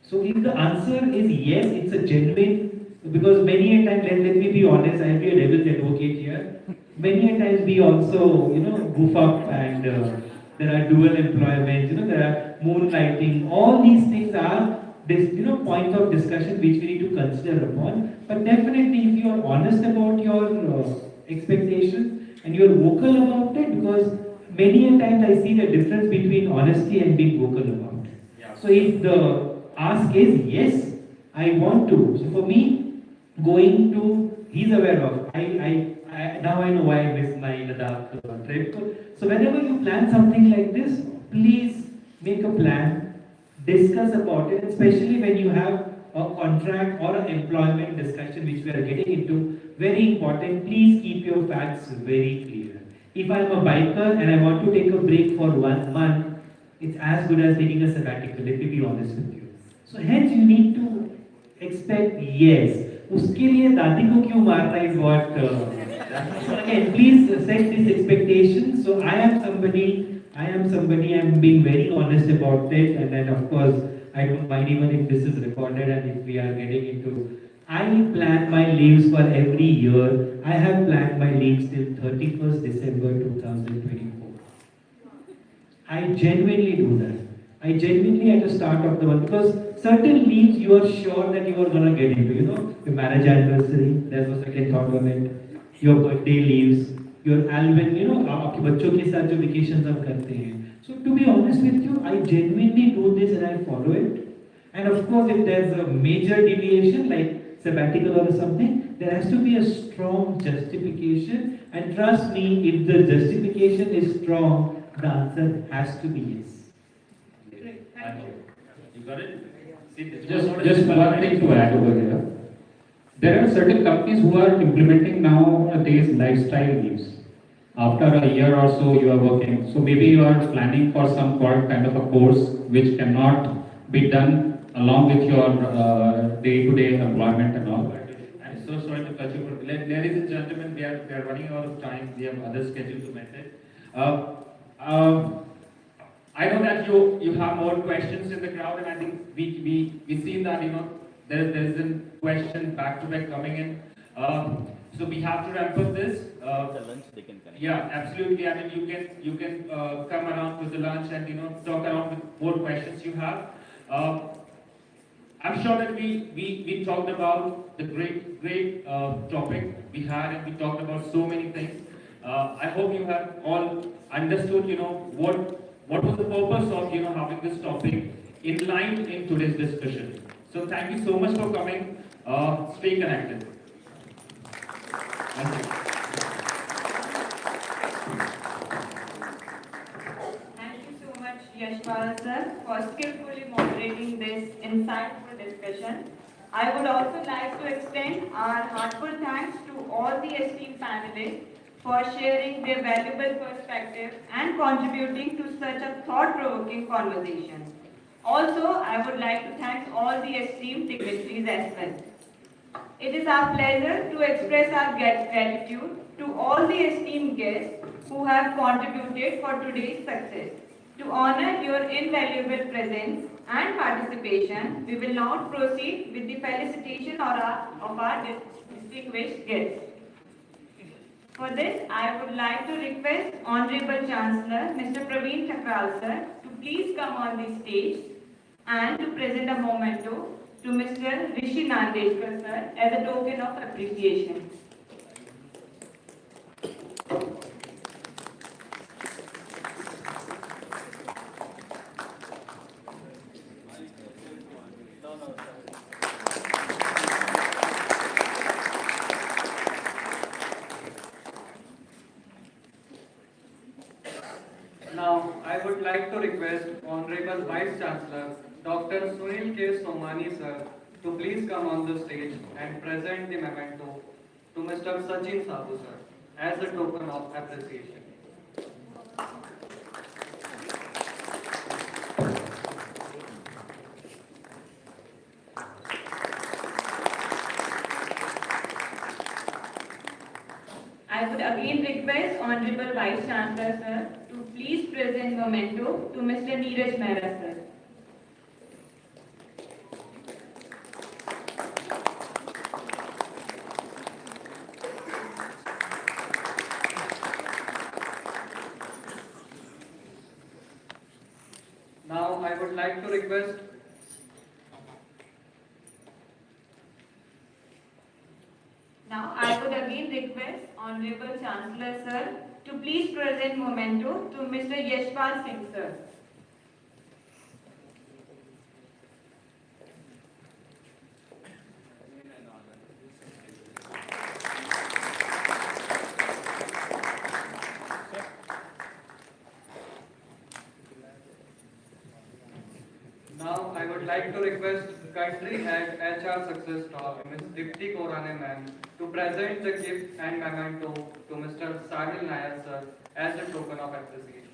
[SPEAKER 12] So if the answer is yes, it's a genuine, because many a time, let me be honest, I'll be a devil's advocate here. Many a times we also, goof up, and there are dual employment, there are moonlighting. All these things are points of discussion which we need to consider upon. But definitely, if you are honest about your expectations and you are vocal about it, because many a times I see the difference between honesty and being vocal about it. Yeah. So if the ask is yes, I want to. So for me, going to, he's aware of. I now I know why I missed my Ladakh trip. So whenever you plan something like this, please make a plan, discuss about it, especially when you have a contract or an employment discussion which we are getting into. Very important, please keep your facts very clear. If I am a biker and I want to take a break for 1 month, it's as good as taking a sabbatical, let me be honest with you. So hence you need to expect yes. उसके लिए दादी को क्यों मारना is what. So again, please set this expectation. So I am somebody, I'm being very honest about it, and then of course, I don't mind even if this is recorded and if we are getting into. I plan my leaves for every year. I have planned my leaves till 31st December 2024. I genuinely do that. I genuinely at the start of the month, because certain leaves you are sure that you are gonna get into, your marriage anniversary, there's a second thought on it, your birthday leaves, your Alvin, आपके बच्चों के साथ जो vacations हम करते हैं. So to be honest with you, I genuinely do this and I follow it. And of course, if there's a major deviation like sabbatical or something, there has to be a strong justification. And trust me, if the justification is strong, the answer has to be yes.
[SPEAKER 16] Thank you.
[SPEAKER 6] You got it?
[SPEAKER 10] Just one thing to add over here. There are certain companies who are implementing nowadays lifestyle leaves. After a year or so you are working, so maybe you are planning for some kind of a course which cannot be done along with your day-to-day employment and all. I'm so sorry to cut you, but ladies and gentlemen, we are running out of time. We have other schedule to maintain. I know that you have more questions in the crowd, and I think we seen that there's a question back to back coming in. So we have to ramp up this. Yeah, absolutely. I mean, you can come around with the lunch and talk around with more questions you have. I'm sure that we talked about the great topic we had, and we talked about so many things. I hope you have all understood what was the purpose of having this topic in line in today's discussion. So thank you so much for coming. Stay connected. Thank you.
[SPEAKER 1] Thank you so much, Yashpal sir, for skillfully moderating this insightful discussion. I would also like to extend our heartfelt thanks to all the esteemed panelists for sharing their valuable perspective and contributing to such a thought-provoking conversation. Also, I would like to thank all the esteemed dignitaries as well. It is our pleasure to express our gratitude to all the esteemed guests who have contributed for today's success. To honor your invaluable presence and participation, we will now proceed with the felicitation of our distinguished guests. For this, I would like to request Honorable Chancellor, Mr. Praveen Thakral sir, to please come on the stage and to present a memento to Mr. Rishi Nandeshkar sir as a token of appreciation.
[SPEAKER 2] Now, I would like to request Honorable Vice Chancellor, Dr. Sunil K. Somani sir, to please come on the stage and present the memento to Mr. Sachin Sabu sir as a token of appreciation.
[SPEAKER 1] I would again request Honorable Vice Chancellor sir to please present memento to Mr. Neeraj Mehra sir.
[SPEAKER 2] Now, I would like to request
[SPEAKER 1] Now, I would again request Honorable Chancellor sir to please present memento to Mr. Yashpal Singh sir.
[SPEAKER 2] like to request Country Head HR Success Talk, Ms. Dipti Korane ma'am, to present the gift and memento to Mr. Sahil Nair sir as a token of appreciation.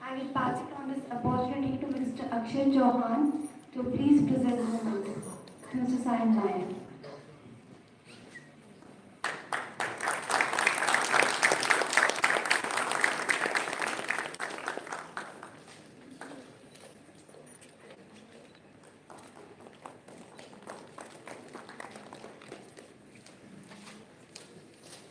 [SPEAKER 5] I will pass it on this opportunity to Mr. Akshay Chauhan to please present the moment to Mr. Sahil Nair.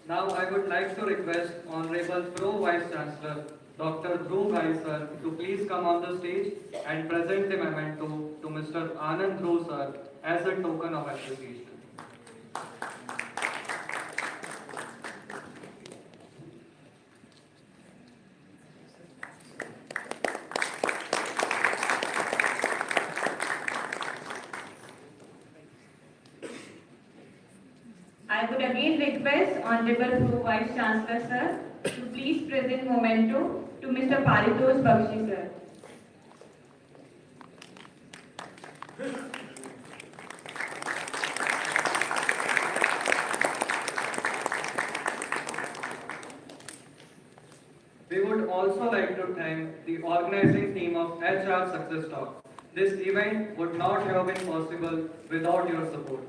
[SPEAKER 2] Now I would like to request Honorable Pro Vice Chancellor Dr. Dhruv Ghai sir to please come on the stage and present the memento to Mr. Anand Dhruv sir as a token of appreciation.
[SPEAKER 1] I would again request Honorable Pro Vice Chancellor sir to please present memento to Mr. Paritosh Bakshi sir.
[SPEAKER 2] We would also like to thank the organizing team of HR Success Talk. This event would not have been possible without your support.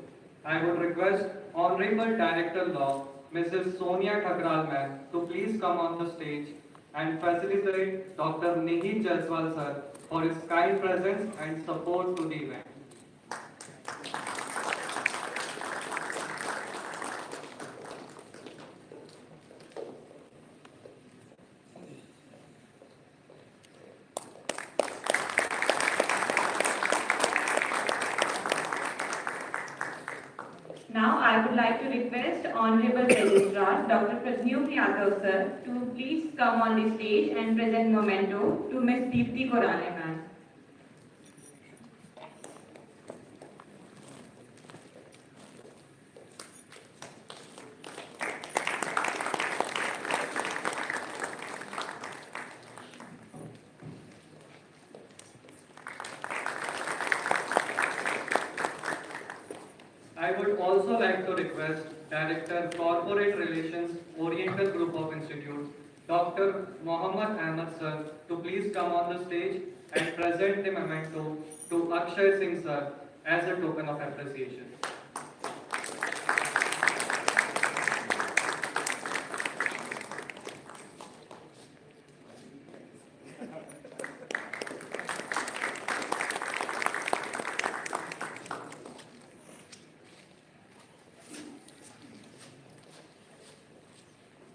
[SPEAKER 2] I would request Honorable Director Law, Mrs. Sonia Thakral ma'am, to please come on the stage and facilitate Dr. Nihit Jaiswal sir for his kind presence and support to the event.
[SPEAKER 1] Now I would like to request Honorable Registrar Dr. Pradyumn Yadav sir to please come on the stage and present memento to Ms. Deepti Korane ma'am.
[SPEAKER 2] I would also like to request Director Corporate Relations, Oriental Group of Institutes, Dr. Mohammad Ahmed sir, to please come on the stage and present the memento to Akshay Singh sir as a token of appreciation.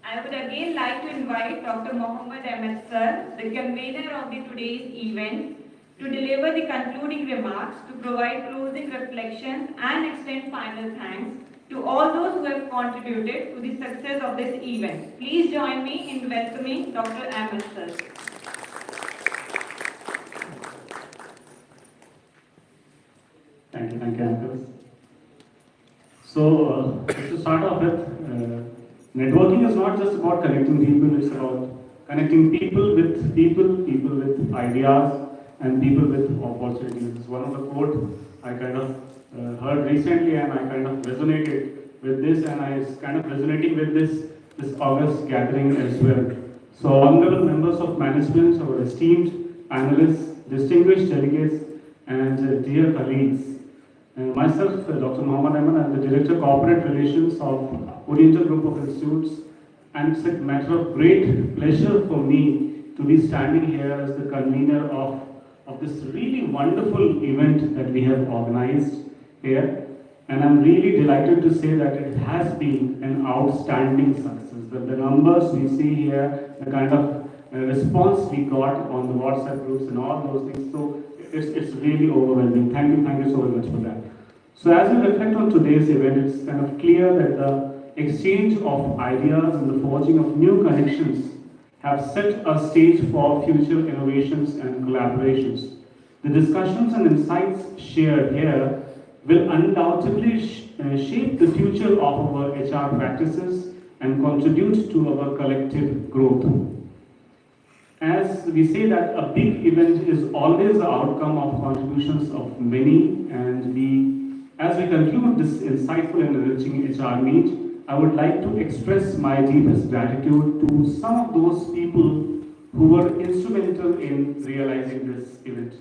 [SPEAKER 1] I would again like to invite Dr. Mohammad Ahmed sir, the convener of today's event, to deliver the concluding remarks, to provide closing reflections and extend final thanks to all those who have contributed to the success of this event. Please join me in welcoming Dr. Ahmed sir.
[SPEAKER 10] Thank you, Ankush. So, to start off with, networking is not just about connecting people, it's about connecting people with ideas, and people with opportunities. It's one of the quotes I kind of heard recently, and I kind of resonated with this, and I was kind of resonating with this August gathering as well. So, honorable members of management, our esteemed panelists, distinguished delegates, and dear colleagues, myself, Dr. Mohammad Ahmed, I am the Director Corporate Relations of Oriental Group of Institutes, and it's a matter of great pleasure for me to be standing here as the convener of this really wonderful event that we have organized here. And I'm really delighted to say that it has been an outstanding success. The numbers we see here, the kind of response we got on the WhatsApp groups and all those things, so it's really overwhelming. Thank you so very much for that. So as we reflect on today's event, it's kind of clear that the exchange of ideas and the forging of new connections have set a stage for future innovations and collaborations. The discussions and insights shared here will undoubtedly shape the future of our HR practices and contribute to our collective growth. As we say that a big event is always the outcome of contributions of many, and as we conclude this insightful and enriching HR meet, I would like to express my deepest gratitude to some of those people who were instrumental in realizing this event.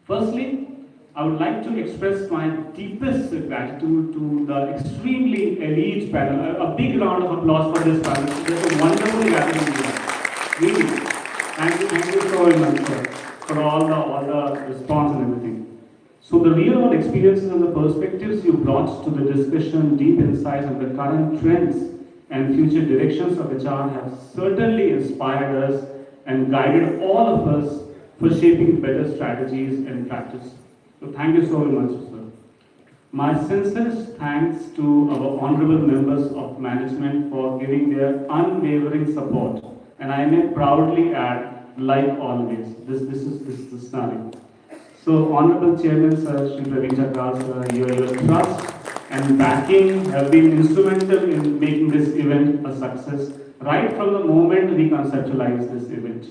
[SPEAKER 10] Firstly, I would like to express my deepest gratitude to the extremely elite panel. A big round of applause for this panel. It's a wonderful gathering here. Really. Thank you so much for all the response and everything. So the real world experiences and the perspectives you brought to the discussion, deep insights on the current trends and future directions of HR have certainly inspired us and guided all of us for shaping better strategies and practice. So thank you so very much, sir. My sincerest thanks to our honorable members of management for giving their unwavering support. And I may proudly add, like always, this is stunning. So honorable chairman, sir, Shri Praveen Chakra, sir, your trust and backing have been instrumental in making this event a success right from the moment we conceptualized this event.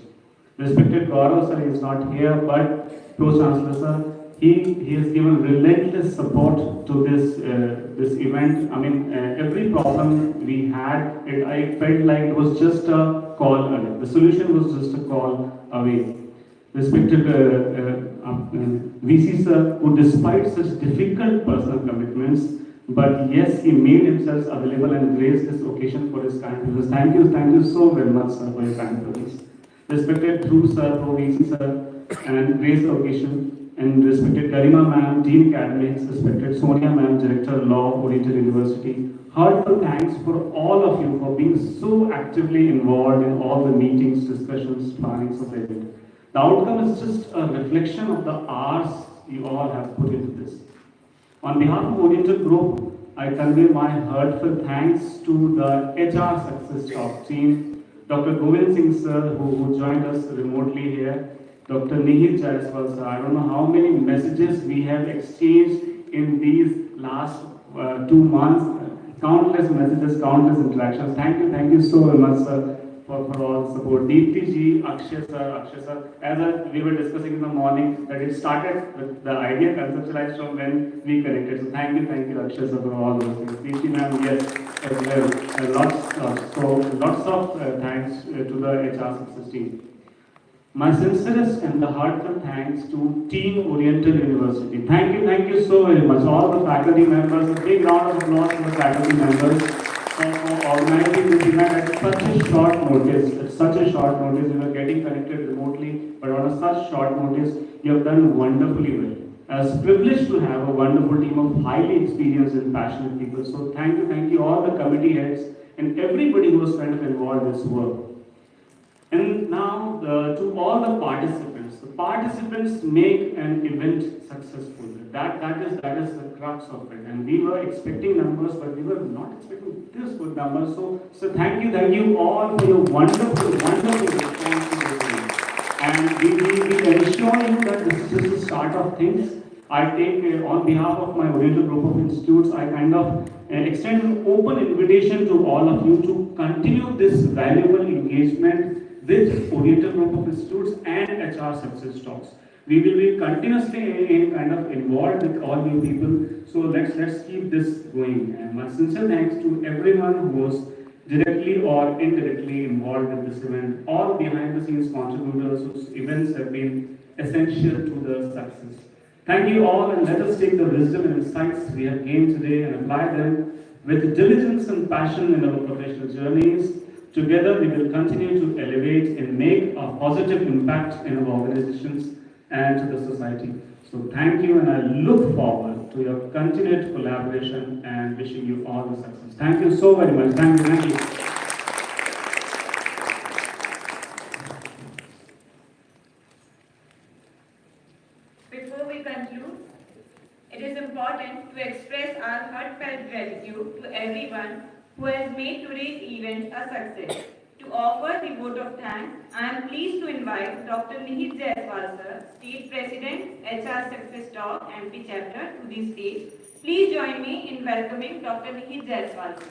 [SPEAKER 10] Respected Gaurav sir is not here, but Pro Chancellor sir, he has given relentless support to this event. I mean, every problem we had, I felt like it was just a call away. The solution was just a call away. Respected VC sir, who despite such difficult personal commitments, but yes, he made himself available and graced this occasion for his kind presence. Thank you so very much, sir, for your kind presence. Respected Dhruv sir, Pro VC sir, and graced the occasion. And respected Garima ma'am, Dean Academics, respected Sonia ma'am, Director Law, Oriental University. Heartfelt thanks for all of you for being so actively involved in all the meetings, discussions, plannings of the event. The outcome is just a reflection of the hours you all have put into this. On behalf of Oriental Group, I convey my heartfelt thanks to the HR Success Talk team, Dr. Govind Singh sir, who joined us remotely here, Dr. Nihit Jaiswal sir. I don't know how many messages we have exchanged in these last 2 months, countless messages, countless interactions. Thank you so very much, sir, for all the support. Deepti ji, Akshay sir, as we were discussing in the morning, that it started with the idea conceptualized from when we connected. So thank you, Akshay sir, for all those things. Deepti ma'am, yes, as well. Lots of thanks to the HR Success team. My sincerest and the heartfelt thanks to Team Oriental University. Thank you so very much. All the faculty members, a big round of applause for the faculty members for organizing this event at such a short notice. At such a short notice, we were getting connected remotely, but on such short notice, you have done wonderfully well. I was privileged to have a wonderful team of highly experienced and passionate people. So thank you all the committee heads and everybody who was kind of involved in this work. And now to all the participants make an event successful. That is the crux of it. And we were expecting numbers, but we were not expecting this good numbers. So thank you all for your wonderful response to this. And we ensure you that this is just the start of things. I take on behalf of my Oriental Group of Institutes, I kind of extend an open invitation to all of you to continue this valuable engagement with Oriental Group of Institutes and HR Success Talks. We will be continuously kind of involved with all you people. So let's keep this going. And my sincere thanks to everyone who was directly or indirectly involved in this event, all behind the scenes contributors whose events have been essential to the success. Thank you all, and let us take the wisdom and insights we have gained today and apply them with diligence and passion in our professional journeys. Together, we will continue to elevate and make a positive impact in our organizations and to the society. So thank you, and I look forward to your continued collaboration and wishing you all the success. Thank you so very much. Thank you.
[SPEAKER 1] Before we conclude, it is important to express our heartfelt gratitude to everyone who has made today's event a success. To To offer the vote of thanks, I am pleased to invite Dr. Nihit Jaiswal sir, State President, HR Success Talk, MP Chapter, to the stage. Please join me in welcoming Dr. Nihit Jaiswal sir.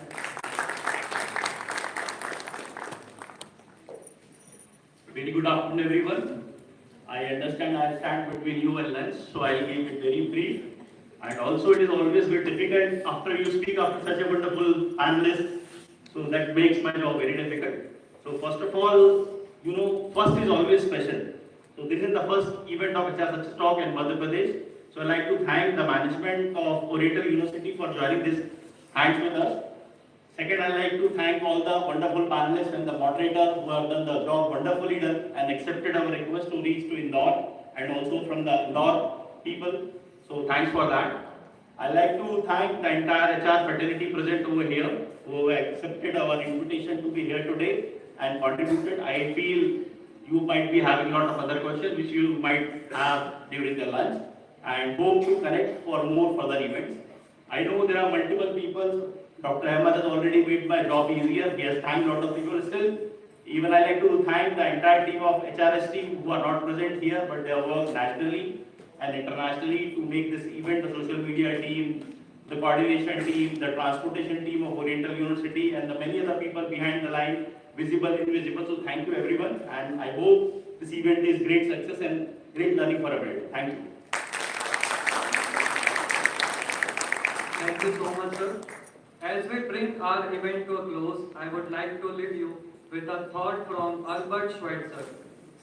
[SPEAKER 17] Very good afternoon, everyone. I understand I stand between you and lunch, so I'll keep it very brief. And also, it is always very difficult after you speak after such a wonderful panelist, so that makes my job very difficult. So first of all, first is always special. So this is the first event of HR Success Talk in Madhya Pradesh. So I'd like to thank the management of Oriental University for joining this hands with us. Second, I'd like to thank all the wonderful panelists and the moderator who have done the job wonderfully done and accepted our request to reach to Indore and also from the Indore people. So thanks for that. I'd like to thank the entire HR fraternity present over here who accepted our invitation to be here today and contributed. I feel you might be having a lot of other questions which you might have during the lunch and hope to connect for more further events. I know there are multiple people. Dr. Ahmed has already made my job easier. He has thanked a lot of people. Still, even I like to thank the entire team of HRS team who are not present here, but they have worked nationally and internationally to make this event, the social media team, the coordination team, the transportation team of Oriental University, and the many other people behind the line, visible, invisible. So thank you everyone, and I hope this event is great success and great learning for everyone. Thank you.
[SPEAKER 2] Thank you so much, sir. As we bring our event to a close, I would like to leave you with a thought from Albert Schweitzer.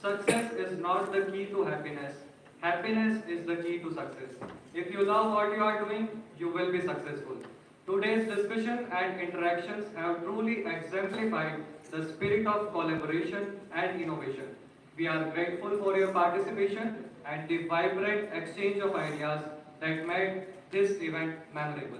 [SPEAKER 2] Success is not the key to happiness. Happiness is the key to success. If you love what you are doing, you will be successful. Today's discussion and interactions have truly exemplified the spirit of collaboration and innovation. We are grateful for your participation and the vibrant exchange of ideas that made this event memorable.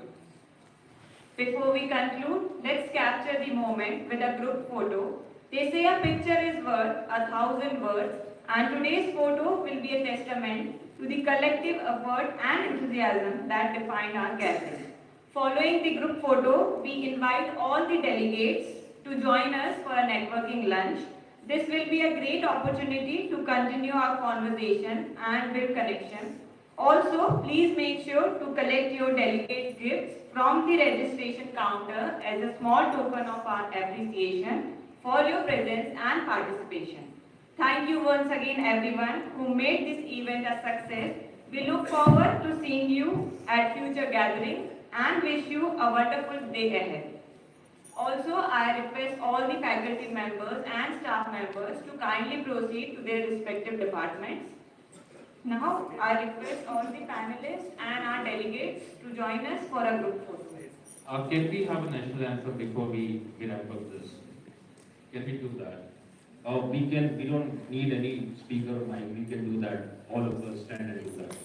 [SPEAKER 1] Before we conclude, let's capture the moment with a group photo. They say a picture is worth 1,000 words, and today's photo will be a testament to the collective effort and enthusiasm that defined our gathering. Following the group photo, we invite all the delegates to join us for a networking lunch. This will be a great opportunity to continue our conversation and build connections. Also, please make sure to collect your delegate gifts from the registration counter as a small token of our appreciation for your presence and participation. Thank you once again everyone who made this event a success. We look forward to seeing you at future gatherings and wish you a wonderful day ahead. Also, I request all the faculty members and staff members to kindly proceed to their respective departments. Now, I request all the panelists and our delegates to join us for a group photo.
[SPEAKER 10] Can we have a national anthem before we wrap up this? Can we do that? We don't need any speaker or mic. We can do that. All of us stand and do that.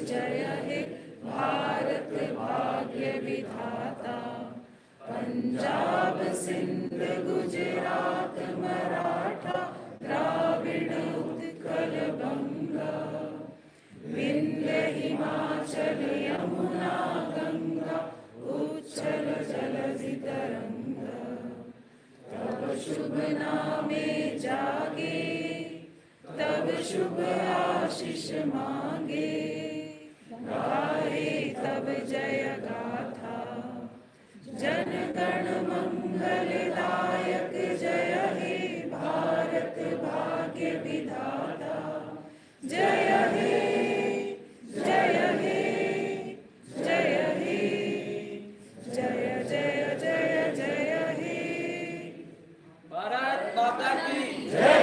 [SPEAKER 18] जय हे भारत भाग्य विधाता पंजाब सिंध गुजरात मराठा द्राविड़ उत्कल बंगा विंध्य हिमाचल यमुना गंगा उच्छल जलधि तरंगा तब शुभ नामे जागे तब शुभ आशीष मांगे गाहे तब जय गाथा जन गण मंगलदायक जय हे भारत भाग्य विधाता जय हे जय हे जय हे जय जय जय जय हे भारत माता की जय।